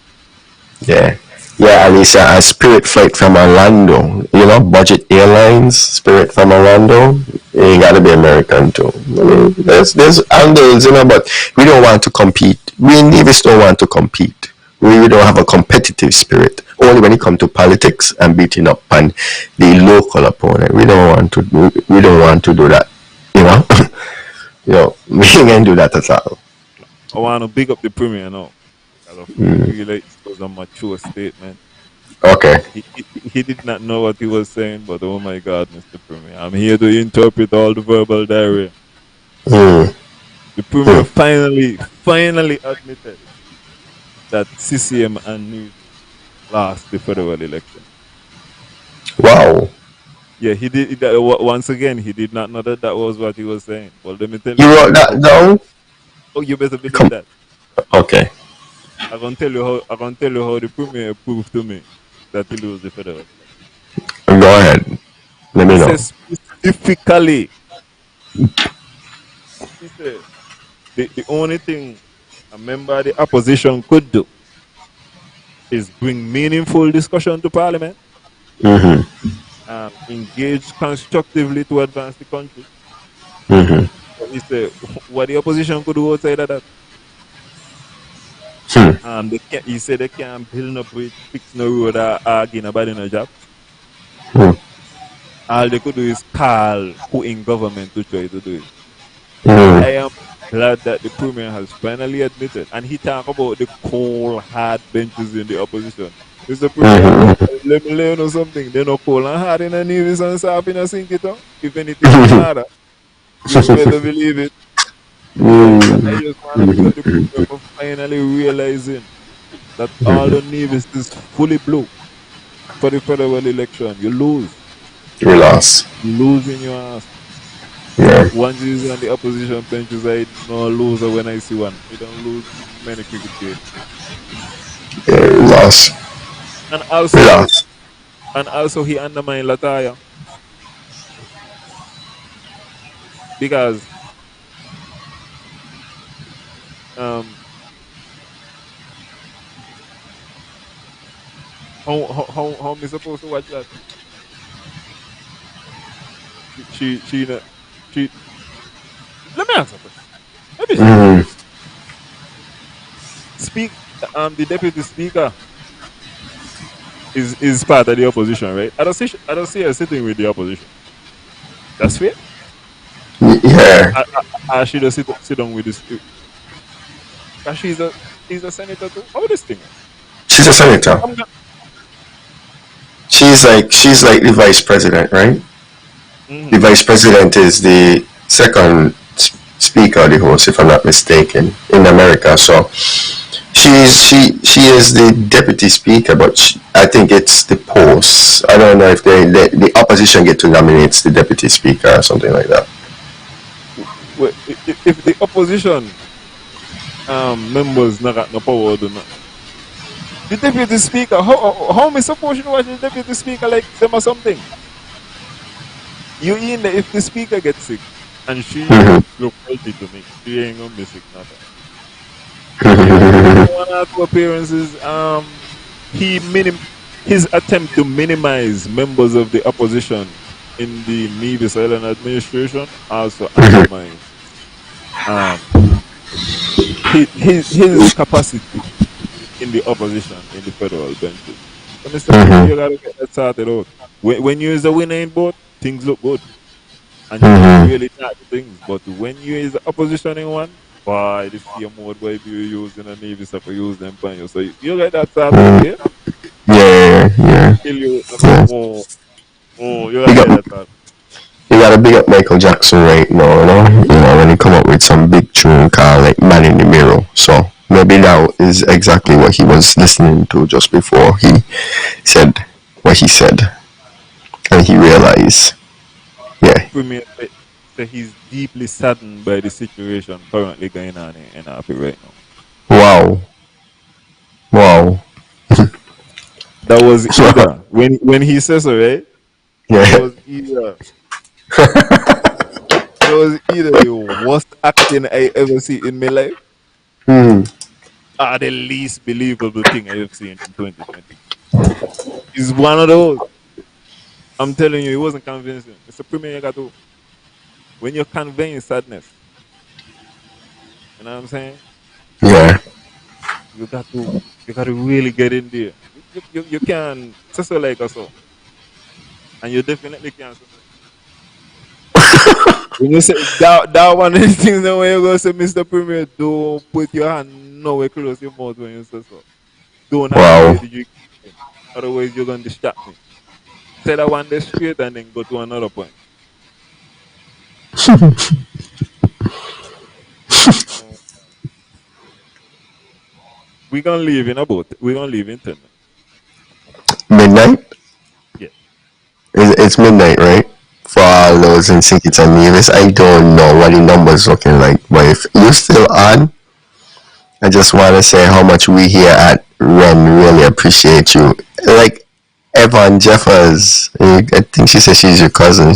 D: yeah, yeah. And it's a Spirit flight from Orlando. Budget Airlines, Spirit from Orlando. You got to be American too. I mean, there's angles, but we don't want to compete. We Nevis don't want to compete. We don't have a competitive spirit. Only when it comes to politics and beating up on the local opponent. We don't want to. We don't want to do that. You know. We can't do that at all.
C: I want to big up the premier now, because I
D: Mm.
C: feel like it was a mature statement.
D: Okay.
C: He did not know what he was saying, but oh my God, Mr. Premier, I'm here to interpret all the verbal diarrhea.
D: Mm.
C: The premier
D: Mm.
C: finally admitted that CCM and News lost the federal election.
D: Wow.
C: Yeah, he did. Once again, he did not know that that was what he was saying. Well, let me tell
D: You
C: you
D: wrote that
C: how.
D: down?
C: Oh, you better believe
D: Come.
C: that.
D: Okay.
C: I can tell you how. I can tell you how the premier proved to me that he lose the federal election.
D: Go ahead. Let
C: He
D: me know.
C: says specifically. He said the only thing a member of the opposition could do is bring meaningful discussion to parliament,
D: Mm-hmm.
C: engage constructively to advance the country.
D: Mm-hmm.
C: But he said what the opposition could do outside of that.
D: Hmm.
C: He said they can't build no bridge, fix no road, or argue nobody no job.
D: Hmm.
C: All they could do is call who in government to try to do it.
D: Mm.
C: I am glad that the premier has finally admitted, and he talked about the cold, hard benches in the opposition. Mr. Premier,
D: Mm-hmm.
C: let me learn or something. They're not cold and hard in the Nevis and soft in a sink it up. If anything, them harder. You better believe it. Yeah, so I
D: Mm.
C: just want to big up the premier
D: Mm.
C: for finally realizing that all
D: Mm.
C: the Nevis is fully blue for the federal election. You lose.
D: We lost.
C: You lose in your ass.
D: Yeah.
C: Once he's on the opposition benches, I no loser when I see one. He don't lose many cricket games.
D: Yeah. We lost.
C: And
D: We
C: also,
D: lost.
C: he undermined Lataya because um how me supposed to watch that? She she let me ask a question. Maybe she
D: Mm.
C: speak. The deputy speaker is part of the opposition, right? I don't see her sitting with the opposition. That's fair.
D: Yeah,
C: I should have sit down with this. Cause she's a senator too. How this thing?
D: she's a senator.
C: I'm not,
D: She's like the vice president, right? The
C: mhm.
D: vice president is the second speaker of the house, if I'm not mistaken, in America. So she is the deputy speaker, but I think it's the post. I don't know if the opposition get to nominate the deputy speaker or something like that.
C: If the opposition members not got no power, do not. The deputy speaker, how am I supposed to watch the deputy speaker like them or something? You in there if the speaker gets sick and she
D: Mhm.
C: look healthy to me, she ain't gonna be sick nothing. You know, one or two appearances, his attempt to minimize members of the opposition in the Nevis Island administration also undermines um his capacity in the opposition in the federal benches. So, Mr. Premier,
D: Mhm.
C: you gotta get that sorted out. When you is a winner in both, things look good and you can
D: Mhm.
C: really start things. But when you is the opposition in one, boy, the same mode where you use in the Navy stuff, you use them pan you. So you get that sorted out
D: Mhm.
C: here.
D: Yeah, yeah,
C: Kill you with them.
D: yeah.
C: You
D: You
C: gotta
D: got
C: get that sorted.
D: you gotta big up Michael Jackson right now, when he come up with some big tune called like Man in the Mirror. So maybe that is exactly what he was listening to just before he said what he said, and he realized,
C: The
D: yeah,
C: Premier say he's deeply saddened by the situation currently going on in NRP right now.
D: wow, wow,
C: That was either when he says so, right? That
D: yeah,
C: was either that was either the worst acting I ever see in my life
D: hmm.
C: or the least believable thing I have seen in 2020. It's one of those. I'm telling you, it wasn't convincing. It's a premier you got to when you're conveying sadness, you know what I'm saying?
D: Yeah,
C: You got to you got to really get in there. You can say so like us so, and you definitely can say so. When you say that one of the things that when you go say Mr. Premier, don't put your hand nowhere close your mouth when you say so. Don't
D: wow.
C: activate the drink. Otherwise, you're going to distract me. Say that one day straight and then go to another point. Uh, we're going to leave in 10 minutes.
D: Midnight.
C: Yeah.
D: It's midnight, right? For all
C: Yeah.
D: those in St. Kitts and Nevis, I don't know what the numbers looking like, but if you're still on, I just want to say how much we here at Ren really appreciate you. Like Evan Jeffers, I think she said she's your cousin.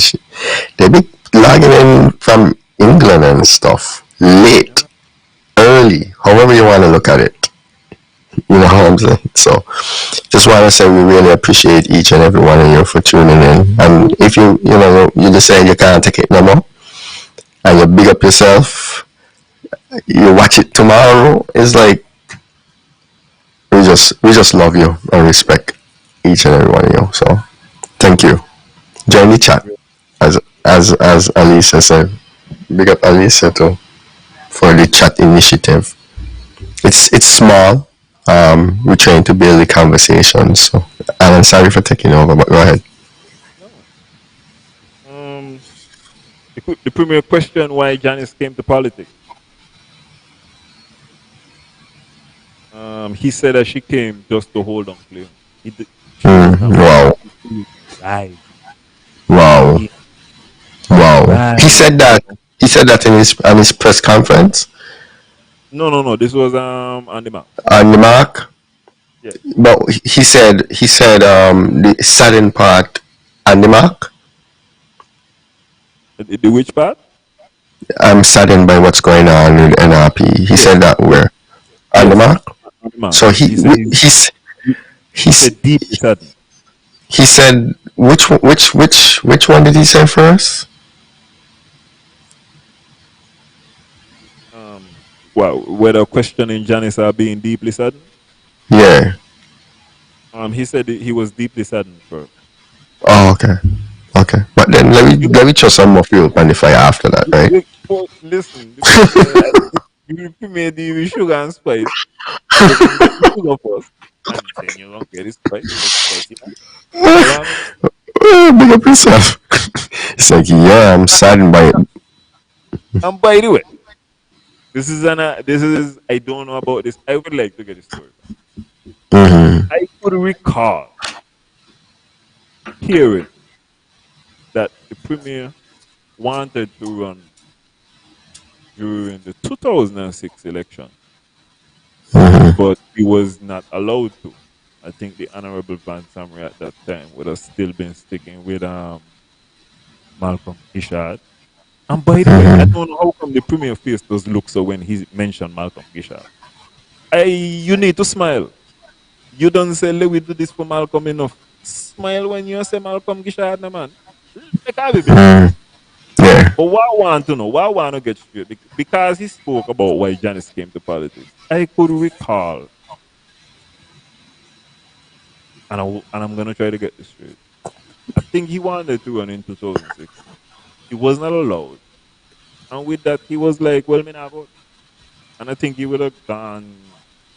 D: They be logging in from England and stuff late,
C: Yeah.
D: early, however you want to look at it. You know what I'm saying? So, just want to say we really appreciate each and every one of you for tuning in. And if you decide you can't take it no more, and you big up yourself, you watch it tomorrow. It's like we just love you and respect each and every one of you. So thank you. Join the chat as Alicia said. Big up Alicia too for the chat initiative. It's small. We're trying to build the conversation. So Alan, sorry for taking over, but go ahead.
C: No. Um, the premier question why Janice came to politics. He said that she came just to hold on claim. She does not want
D: Wow,
C: to rise.
D: wow,
C: He
D: wow. He
C: rise.
D: said that. He said that in his press conference
C: No. This was on the map.
D: on the mark.
C: Yeah.
D: But he said the sudden part on the mark.
C: The which part?
D: I'm saddened by what's going on with NRP. He
C: Yes.
D: said that we're on the
C: Yes.
D: mark.
C: On the map.
D: So
C: He said he, he
D: he's
C: said deeply saddened.
D: he said which one did he say first?
C: Well, whether questioning Janice are being deeply saddened.
D: Yeah.
C: He said he was deeply saddened for.
D: Oh, okay. Okay. But then let me throw some more fuel on the fire after that, right?
C: Listen, the premier deal with sugar and spice. You can get the sugar first, and then you don't get the spice. The spicy man. Hold on.
D: Big up yourself. It's like, yeah, I'm saddened by it.
C: And by the way, this is I don't know about this. I would like to get a story.
D: Mm-hmm.
C: I could recall hearing that the premier wanted to run during the 2006 election,
D: Mm-hmm.
C: but he was not allowed to. I think the Honorable Van Samry at that time would have still been sticking with Malcolm Gishard. And by the way, I
D: Mm-hmm.
C: don't know how come the premier face does look so when he mentioned Malcolm Gishard. You need to smile. You don't say, let we do this for Malcolm enough. Smile when you say Malcolm Gishard, no man. Like I be believe.
D: Mm-hmm. Yeah.
C: But what I want to know, what I want to get straight, because he spoke about why Janice came to politics. I could recall, and I'm going to try to get this straight. I think he wanted to run in 2006. He was not allowed. And with that, he was like, well, me not vote. And I think he would have gone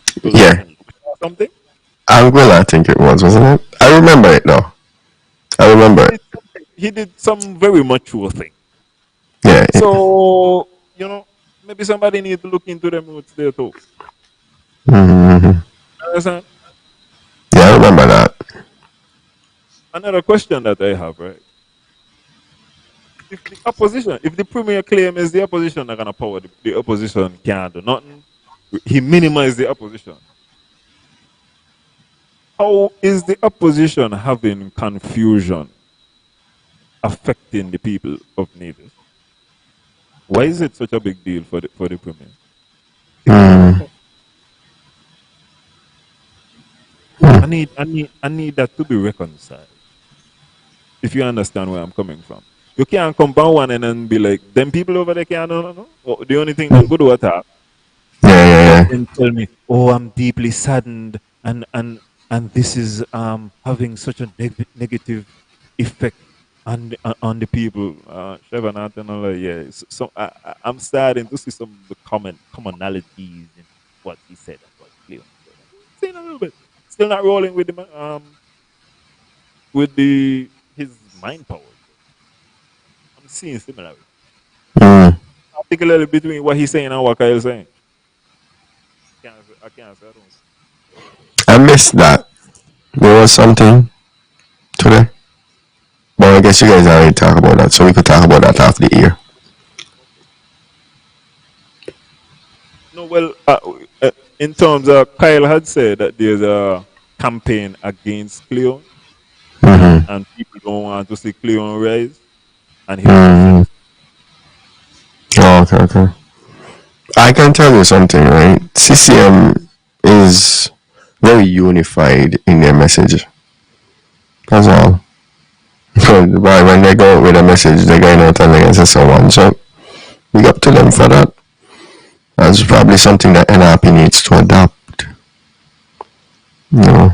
C: to like
D: Yeah.
C: Anguilla or something.
D: Anguilla, I think it was, wasn't it? I remember it though. I remember it.
C: He did some very mature thing.
D: Yeah.
C: So, maybe somebody needs to look into them roots there too.
D: Mm-hmm.
C: Understand?
D: Yeah, I remember that.
C: Another question that I have, right? If the premier claim is the opposition are gonna power, the opposition can't do nothing. He minimized the opposition. How is the opposition having confusion affecting the people of Nevis? Why is it such a big deal for the premier?
D: Mm.
C: I need that to be reconciled. If you understand where I'm coming from. You can't compound one and then be like, them people over there can't no. Or the only thing them good to attack.
D: Yeah, yeah,
C: And
D: yeah.
C: then tell me, oh, I'm deeply saddened and this is having such a negative effect on the people. Trevor Nathan, like, yeah. So I'm starting to see some of the commonalities in what he said and what Cleon said. I'm seeing a little bit. Still not rolling with the his mind powers. I'm seeing similarities,
D: Mm.
C: particularly between what he's saying and what Kyle's saying. I can't say I don't.
D: I missed that. There was something today. But I guess you guys already talked about that, so we could talk about that after the year.
C: No, well, in terms of Kyle had said that there's a campaign against Cleon,
D: Mm-hmm.
C: and people don't want to see Cleon rise, and he was just
D: Mm-hmm.
C: saying,
D: Oh, okay, okay. I can tell you something, right? CCM is very unified in their message. That's all. But when they go out with a message, they're going out and against someone. So big up to them for that. That's probably something that NRP needs to adopt. You know.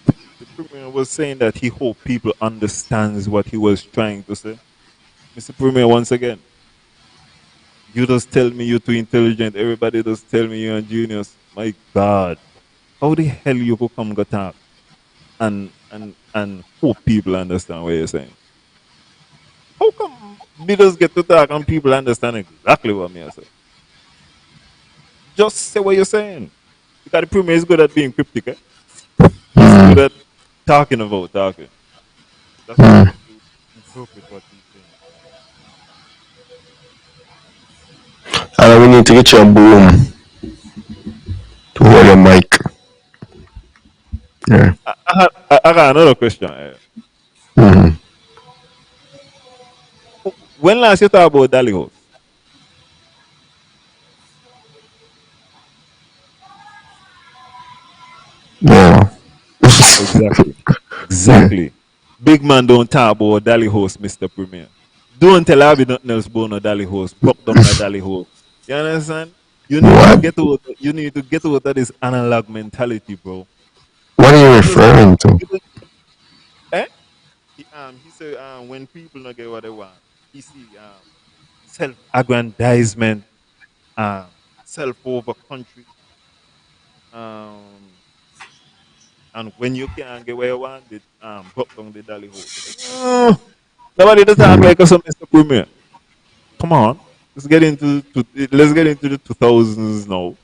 C: the premier was saying that he hoped people understands what he was trying to say. Mr. Premier, once again, you just tell me you're too intelligent. Everybody just tell me you're a genius. My God, how the hell you could come go talk and hope people understand what you're saying? How come me just get to talk and people understand exactly what me I say? Just say what you're saying. Because the premier is good at being cryptic. Eh? He's good
D: Mm,
C: at talking about talking. That's why I
D: mm.
C: have to interpret what he's saying.
D: And we need to get you a boom to hold your mic. Yeah.
C: I got another question.
D: Mm-hmm.
C: When last you talk about Dali House?
D: Yeah.
C: Exactly.
D: Yeah.
C: Exactly. Big man don't talk about Dali House, Mr. Premier. Don't tell Abby nothing else about no Dali House. Broke down no Dali House. You understand? You need to
D: What?
C: get out. You need to get out of this analog mentality, bro.
D: What are you
C: You just,
D: referring to?
C: you just eh? He said when people don't get what they want, he see self-aggrandizement, um, self over country, um, and when you can't get what you want, they broke down the dolly horse. Nobody to talk
D: Mm.
C: like us, Mr. Premier. Come on, let's get into the 2000s now.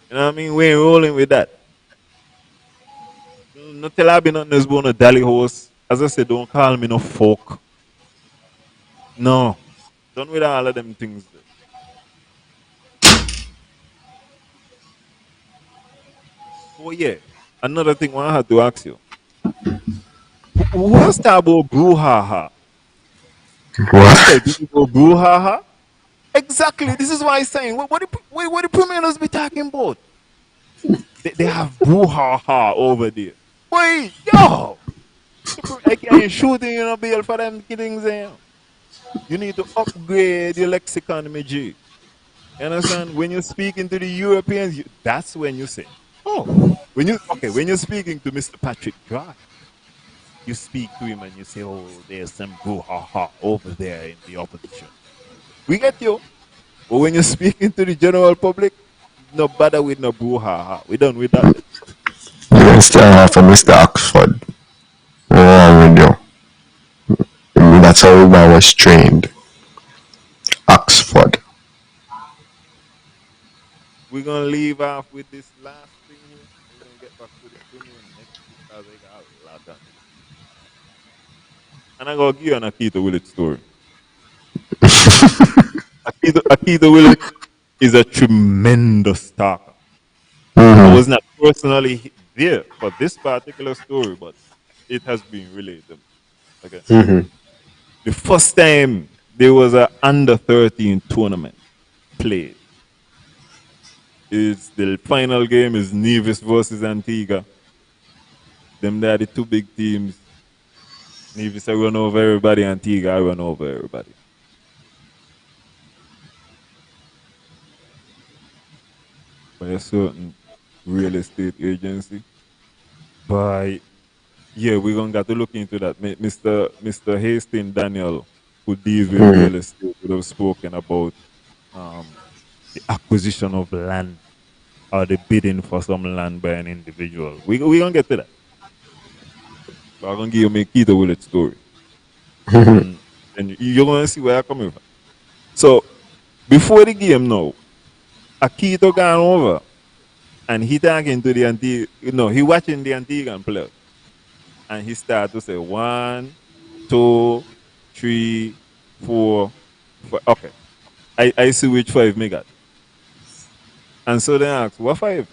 C: You know what I mean? We ain't rolling with that. No tell I be nothing else but a dolly horse. As I said, don't call me no folk. No, done with all of them things. There. Oh yeah, another thing I had to ask you. Who has talk about brouhaha? You say
D: What?
C: people go brouhaha? Exactly. This is why I'm saying. What the premiers be talking about? They have brouhaha over there. Wait, yo, I can't shooting you know bill for them kiddings there. You need to upgrade your lexicon, my G. You understand? When you're speaking to the Europeans, that's when you say, oh, when you're speaking to Mr. Patrick Dry, you speak to him and you say, oh, there's some brouhaha over there in the opposition. We get you. But when you're speaking to the general public, no bother with no brouhaha. We done with that.
D: You still have a Mr. Oxford. What's wrong with you? I mean, that's how I was trained. Oxford.
C: We're gonna leave off with this last thing here. We're gonna get back to the premier next because I got a lot on this. And I'm gonna give you an Akita Willett story. Akita Willett is a tremendous talker. I
D: Mm-hmm.
C: was not personally there for this particular story, but it has been relayed to me. Okay.
D: Mm-hmm.
C: The first time there was a under 13 tournament played. Is the final game is Nevis versus Antigua. Them they are the two big teams. Nevis I run over everybody, Antigua I run over everybody. By a certain real estate agency. But yeah, we're gonna got to look into that. Mr. Hastings Daniel, who deals with
D: Mm-hmm.
C: real estate, would have spoken about um, the acquisition of land or the bidding for some land by an individual. We gonna get to that. But I'm gonna give you my Keita Willett story.
D: Mm-hmm.
C: And you're gonna see where I'm coming from. So before the game now, Akito gone over and he talking to the he watching the Antiguan players. And he started to say 1, 2, 3, 4, 5. Okay. I see which five me got. And so they asked, what five?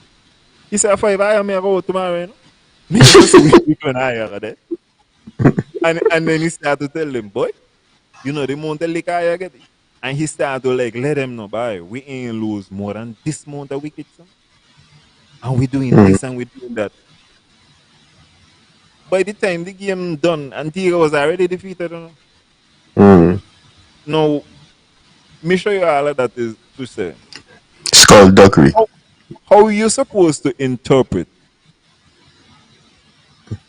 C: He said five I am go tomorrow, you know. Me just see which one I are there. And then he started to tell them, boy, you know the amount of liquor I get. And he started to like let them know, boy, we ain't lose more than this amount of wickets. Son. And we doing this and we doing that. By the time the game done, Antigua was already defeated. You know?
D: Mm-hmm.
C: Now, me show you all of that is to say
D: Skullduggery.
C: how you supposed to interpret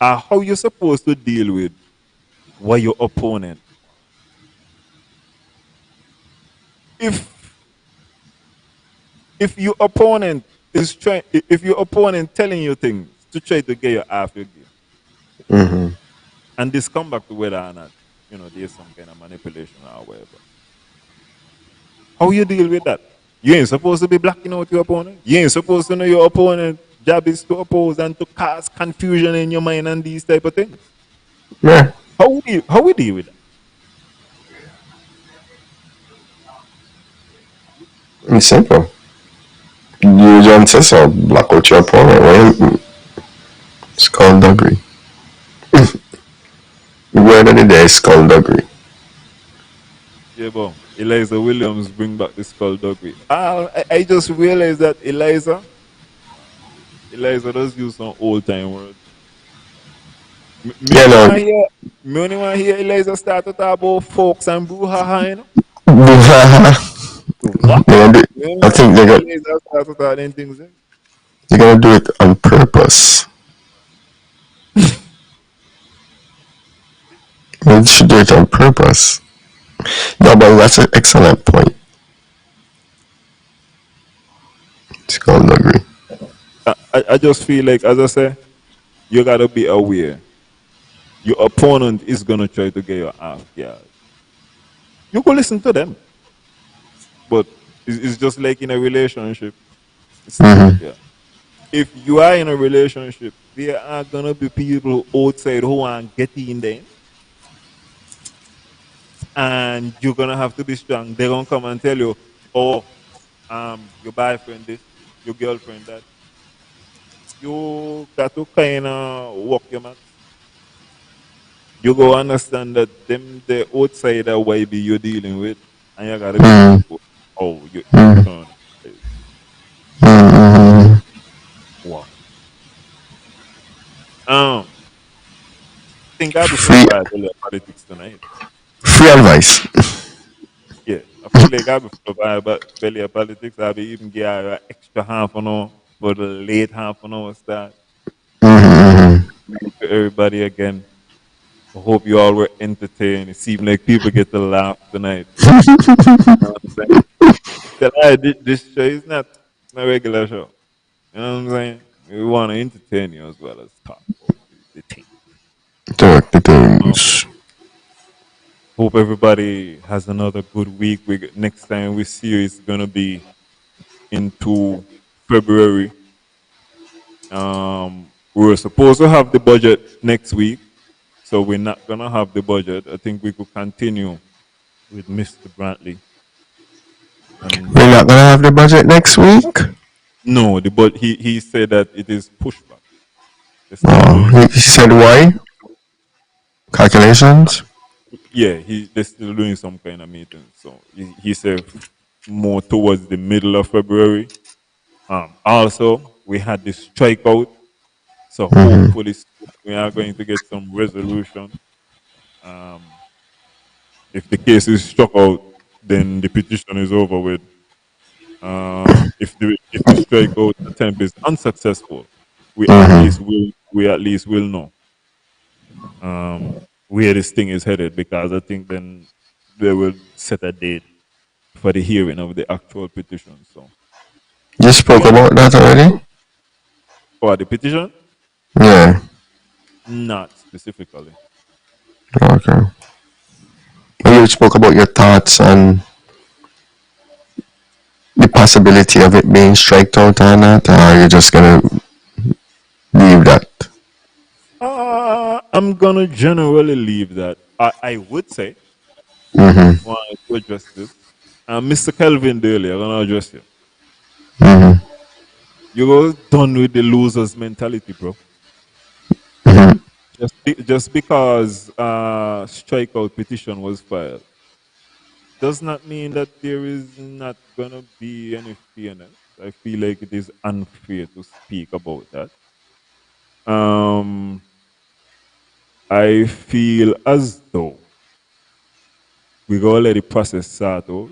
C: or how you supposed to deal with what your opponent. If if your opponent if your opponent telling you things to try to get you off your game,
D: Mm-hmm.
C: and this come back to whether or not there's some kind of manipulation or whatever. How you deal with that? You ain't supposed to be blocking out your opponent. You ain't supposed to know your opponent job is to oppose and to cause confusion in your mind and these type of things.
D: Yeah.
C: How we deal with that?
D: It's simple. You don't say so. Block out your opponent. Well, skullduggery. Word of the day is skullduggery.
C: Yeah, but Eliza Williams bring back the skullduggery. I just realized that Eliza does use some old time words. Me
D: You
C: only
D: know,
C: want hear me only want hear Eliza start to talk about folks and brouhaha, you know.
D: you
C: What?
D: I think
C: Laser start with all them things. Eh?
D: they're gonna do it on purpose. They should do it on purpose. No, but that's an excellent point. It's called agree.
C: I just feel like, as I say, you gotta be aware. Your opponent is gonna try to get your half guard. You could listen to them, but it's just like in a relationship. It's not like
D: Mm-hmm.
C: that. If you are in a relationship, there are gonna be people outside who want get in there, and you're gonna have to be strong. They're gonna come and tell you, "Oh, your boyfriend this, your girlfriend that." You got to kind of walk your mats. You go understand that them the outsider YB you're dealing with, and you gotta be
D: Mm-hmm.
C: careful how you
D: Mm-hmm.
C: internalize.
D: Mm-hmm.
C: Wow. Um, think I'll be
D: Free,
C: flowing by politics tonight.
D: free advice.
C: Yeah, I feel like I'll be flowing by belly of politics. I'll be even get an extra half an hour for the late half an hour start.
D: Mm-hmm.
C: To everybody again. I hope you all were entertained. It seemed like people get to laugh tonight. You know what I'm saying? Tell her this show is not a regular show. You know what I'm saying? We want to entertain you as well as talk about the thing.
D: Talk the
C: Um,
D: things.
C: hope everybody has another good week. Next time we see you is gonna be into February. We were supposed to have the budget next week, so we're not gonna have the budget. I think we could continue with Mr. Brantley and
D: We're not gonna have the budget next week.
C: no, but he said that it is pushback. They're still
D: Oh,
C: doing some.
D: he said why? Calculations.
C: Yeah, they're still doing some kind of meeting. So he said more towards the middle of February. Also, we had this strikeout, so
D: Mm-hmm.
C: hopefully we are going to get some resolution. Um, if the case is struck out, then the petition is over with. If the strikeout attempt is unsuccessful,
D: Mm-hmm.
C: we at least will know where this thing is headed, because I think then they will set a date for the hearing of the actual petition. So
D: You
C: we
D: spoke
C: are
D: about that already.
C: for the petition,
D: Yeah.
C: not specifically.
D: Okay. You spoke about your thoughts on the possibility of it being striked out or not, or are you just gonna leave that?
C: I'm gonna generally leave that. I would say
D: Mm-hmm.
C: want to address this. Mr. Kelvin Daly, I'm gonna address you.
D: Mm-hmm.
C: You're done with the losers mentality, bro.
D: Mm-hmm.
C: Just because strikeout petition was filed does not mean that there is not gonna be any fairness. I feel like it is unfair to speak about that. Um, I feel as though we gotta let the process start out.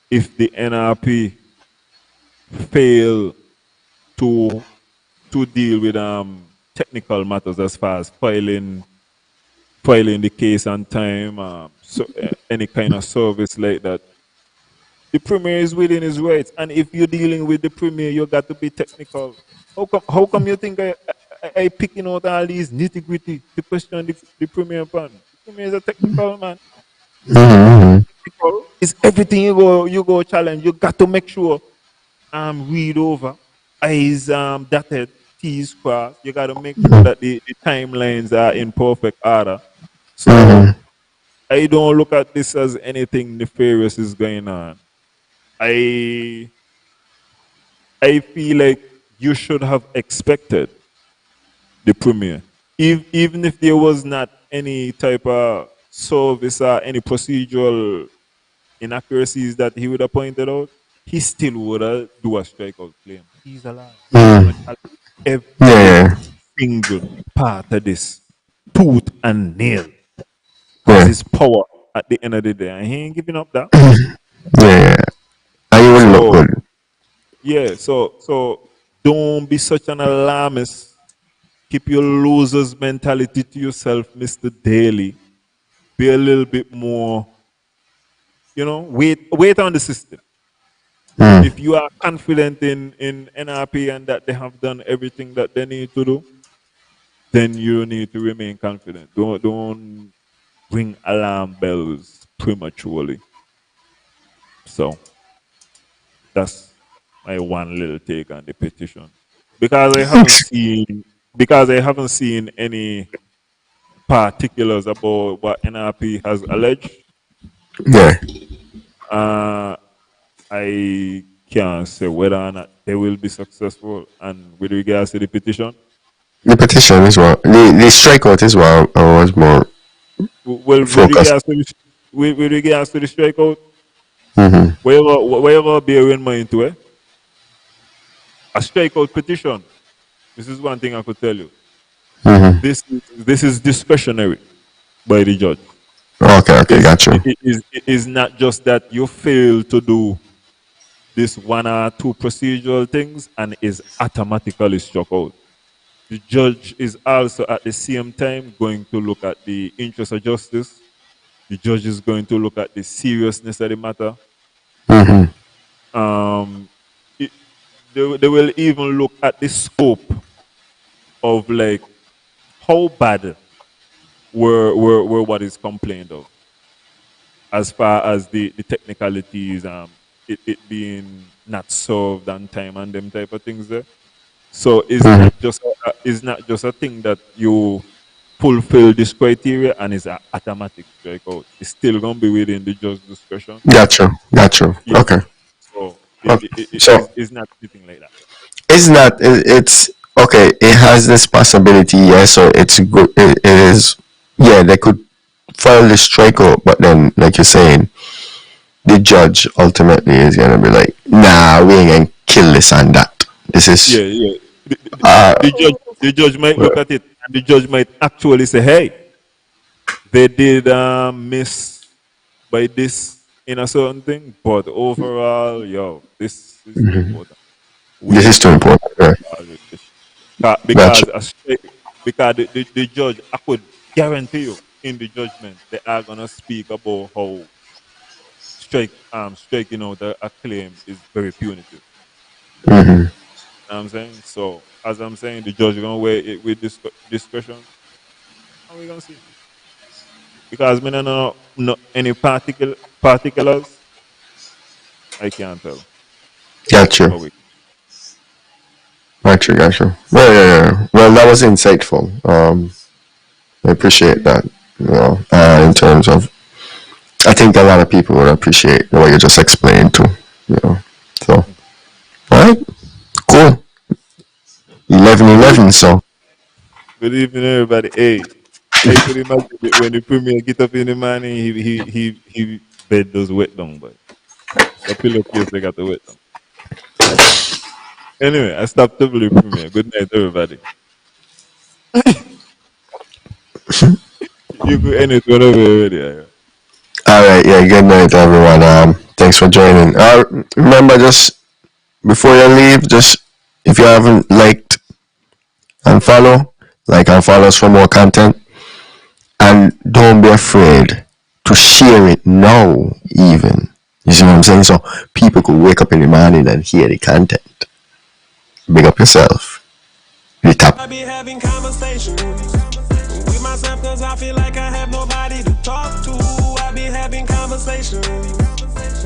C: If the NRP fail to deal with technical matters as far as filing the case on time, so any kind of service like that, the premier is within his rights. And if you're dealing with the premier, you got to be technical. How come you think I picking out all these nitty gritty to question the premier upon? The premier is a technical man.
D: Mm-hmm.
C: Technical is everything you go challenge. You got to make sure read over, I's dotted, T's crossed. You got to make sure that the timelines are in perfect order. So
D: Mm-hmm.
C: I don't look at this as anything nefarious is going on. I I feel like you should have expected the premier, even if there was not any type of service or any procedural inaccuracies that he would have pointed out, he still would have do a strikeout claim. He's a lawyer. He's gonna
D: Mm-hmm.
C: challenge
D: Yeah,
C: every
D: yeah,
C: single part of this, tooth and nail, because
D: yeah,
C: it's power at the end of the day, and he ain't giving up that.
D: yeah, yeah. And you will look
C: So
D: good.
C: Yeah, so don't be such an alarmist. Keep your loser's mentality to yourself, Mr. Daly. Be a little bit more, wait on the system.
D: Mm.
C: If you are confident in NRP and that they have done everything that they need to do, then you need to remain confident. Don't ring alarm bells prematurely. So that's my one little take on the petition. Because I haven't
D: Thanks.
C: seen because I haven't seen any particulars about what NRP has alleged.
D: Yeah.
C: Uh, I can't say whether or not they will be successful. And with regards to the petition,
D: The petition is what the strikeout is what I was more
C: well,
D: focused.
C: with regards to the strikeout,
D: Mm-hmm.
C: wherever bear in mind to it, a strikeout petition. This is one thing I could tell you.
D: Mm-hmm.
C: This is discretionary by the judge.
D: Okay, okay, got you.
C: It is not just that you fail to do this one or two procedural things and is automatically struck out. The judge is also at the same time going to look at the interest of justice. The judge is going to look at the seriousness of the matter.
D: Mm-hmm.
C: Um, it, they will even look at the scope of like how bad were what is complained of, as far as the technicalities, it being not served on time and them type of things there. So
D: Mm-hmm.
C: it's not just a thing that you fulfill this criteria and it's an automatic strikeout. It's still gonna be within the judge's discretion.
D: Got you. Got you.
C: Yeah.
D: Okay.
C: So
D: Okay. So
C: it's not anything like that.
D: it's not. It's okay. It has this possibility. Yeah. So it's good. It is. Yeah. They could file the strikeout, but then, like you're saying, the judge ultimately is gonna be like, nah, we ain't gonna kill this and that. This is
C: Yeah, yeah.
D: uh
C: The judge might look at it and the judge might actually say, hey, they did miss by this in a certain thing, but overall, yo, this is too important. We
D: this is
C: need
D: too
C: to move
D: important. Yeah.
C: forward with this.
D: Gotcha.
C: Because the judge, I could guarantee you in the judgment, they are gonna speak about how striking out a claim is very punitive.
D: Mm-hmm.
C: You know what I'm saying? So as I'm saying, the judge is gonna weigh it with discretion, and we're gonna see. Because me no know no, any particulars, I can't tell.
D: Gotcha.
C: But we
D: Gotcha. Gotcha. Well, yeah, yeah. Well, that was insightful. I appreciate that. In terms of, I think a lot of people would appreciate what you just explained too. You know. So, all right, cool. 11:11. So,
C: good evening, everybody. Hey, I could imagine it when the premier get up in the morning, he bed those wet down, but the pillowcase they got the wet down. Anyway, I stopped the premier. Good night, everybody. You could end it whenever you're ready. Yeah.
D: all right. Yeah. Good night, everyone. Thanks for joining. Remember, just before you leave, just if you haven't liked and follow, like and follow us for more content. And don't be afraid to share it now, even. You see what I'm saying? So people could wake up in the morning and hear the content. Big up yourself. The top.
E: I be having conversations with myself because I feel like I have nobody to talk to. I be having conversations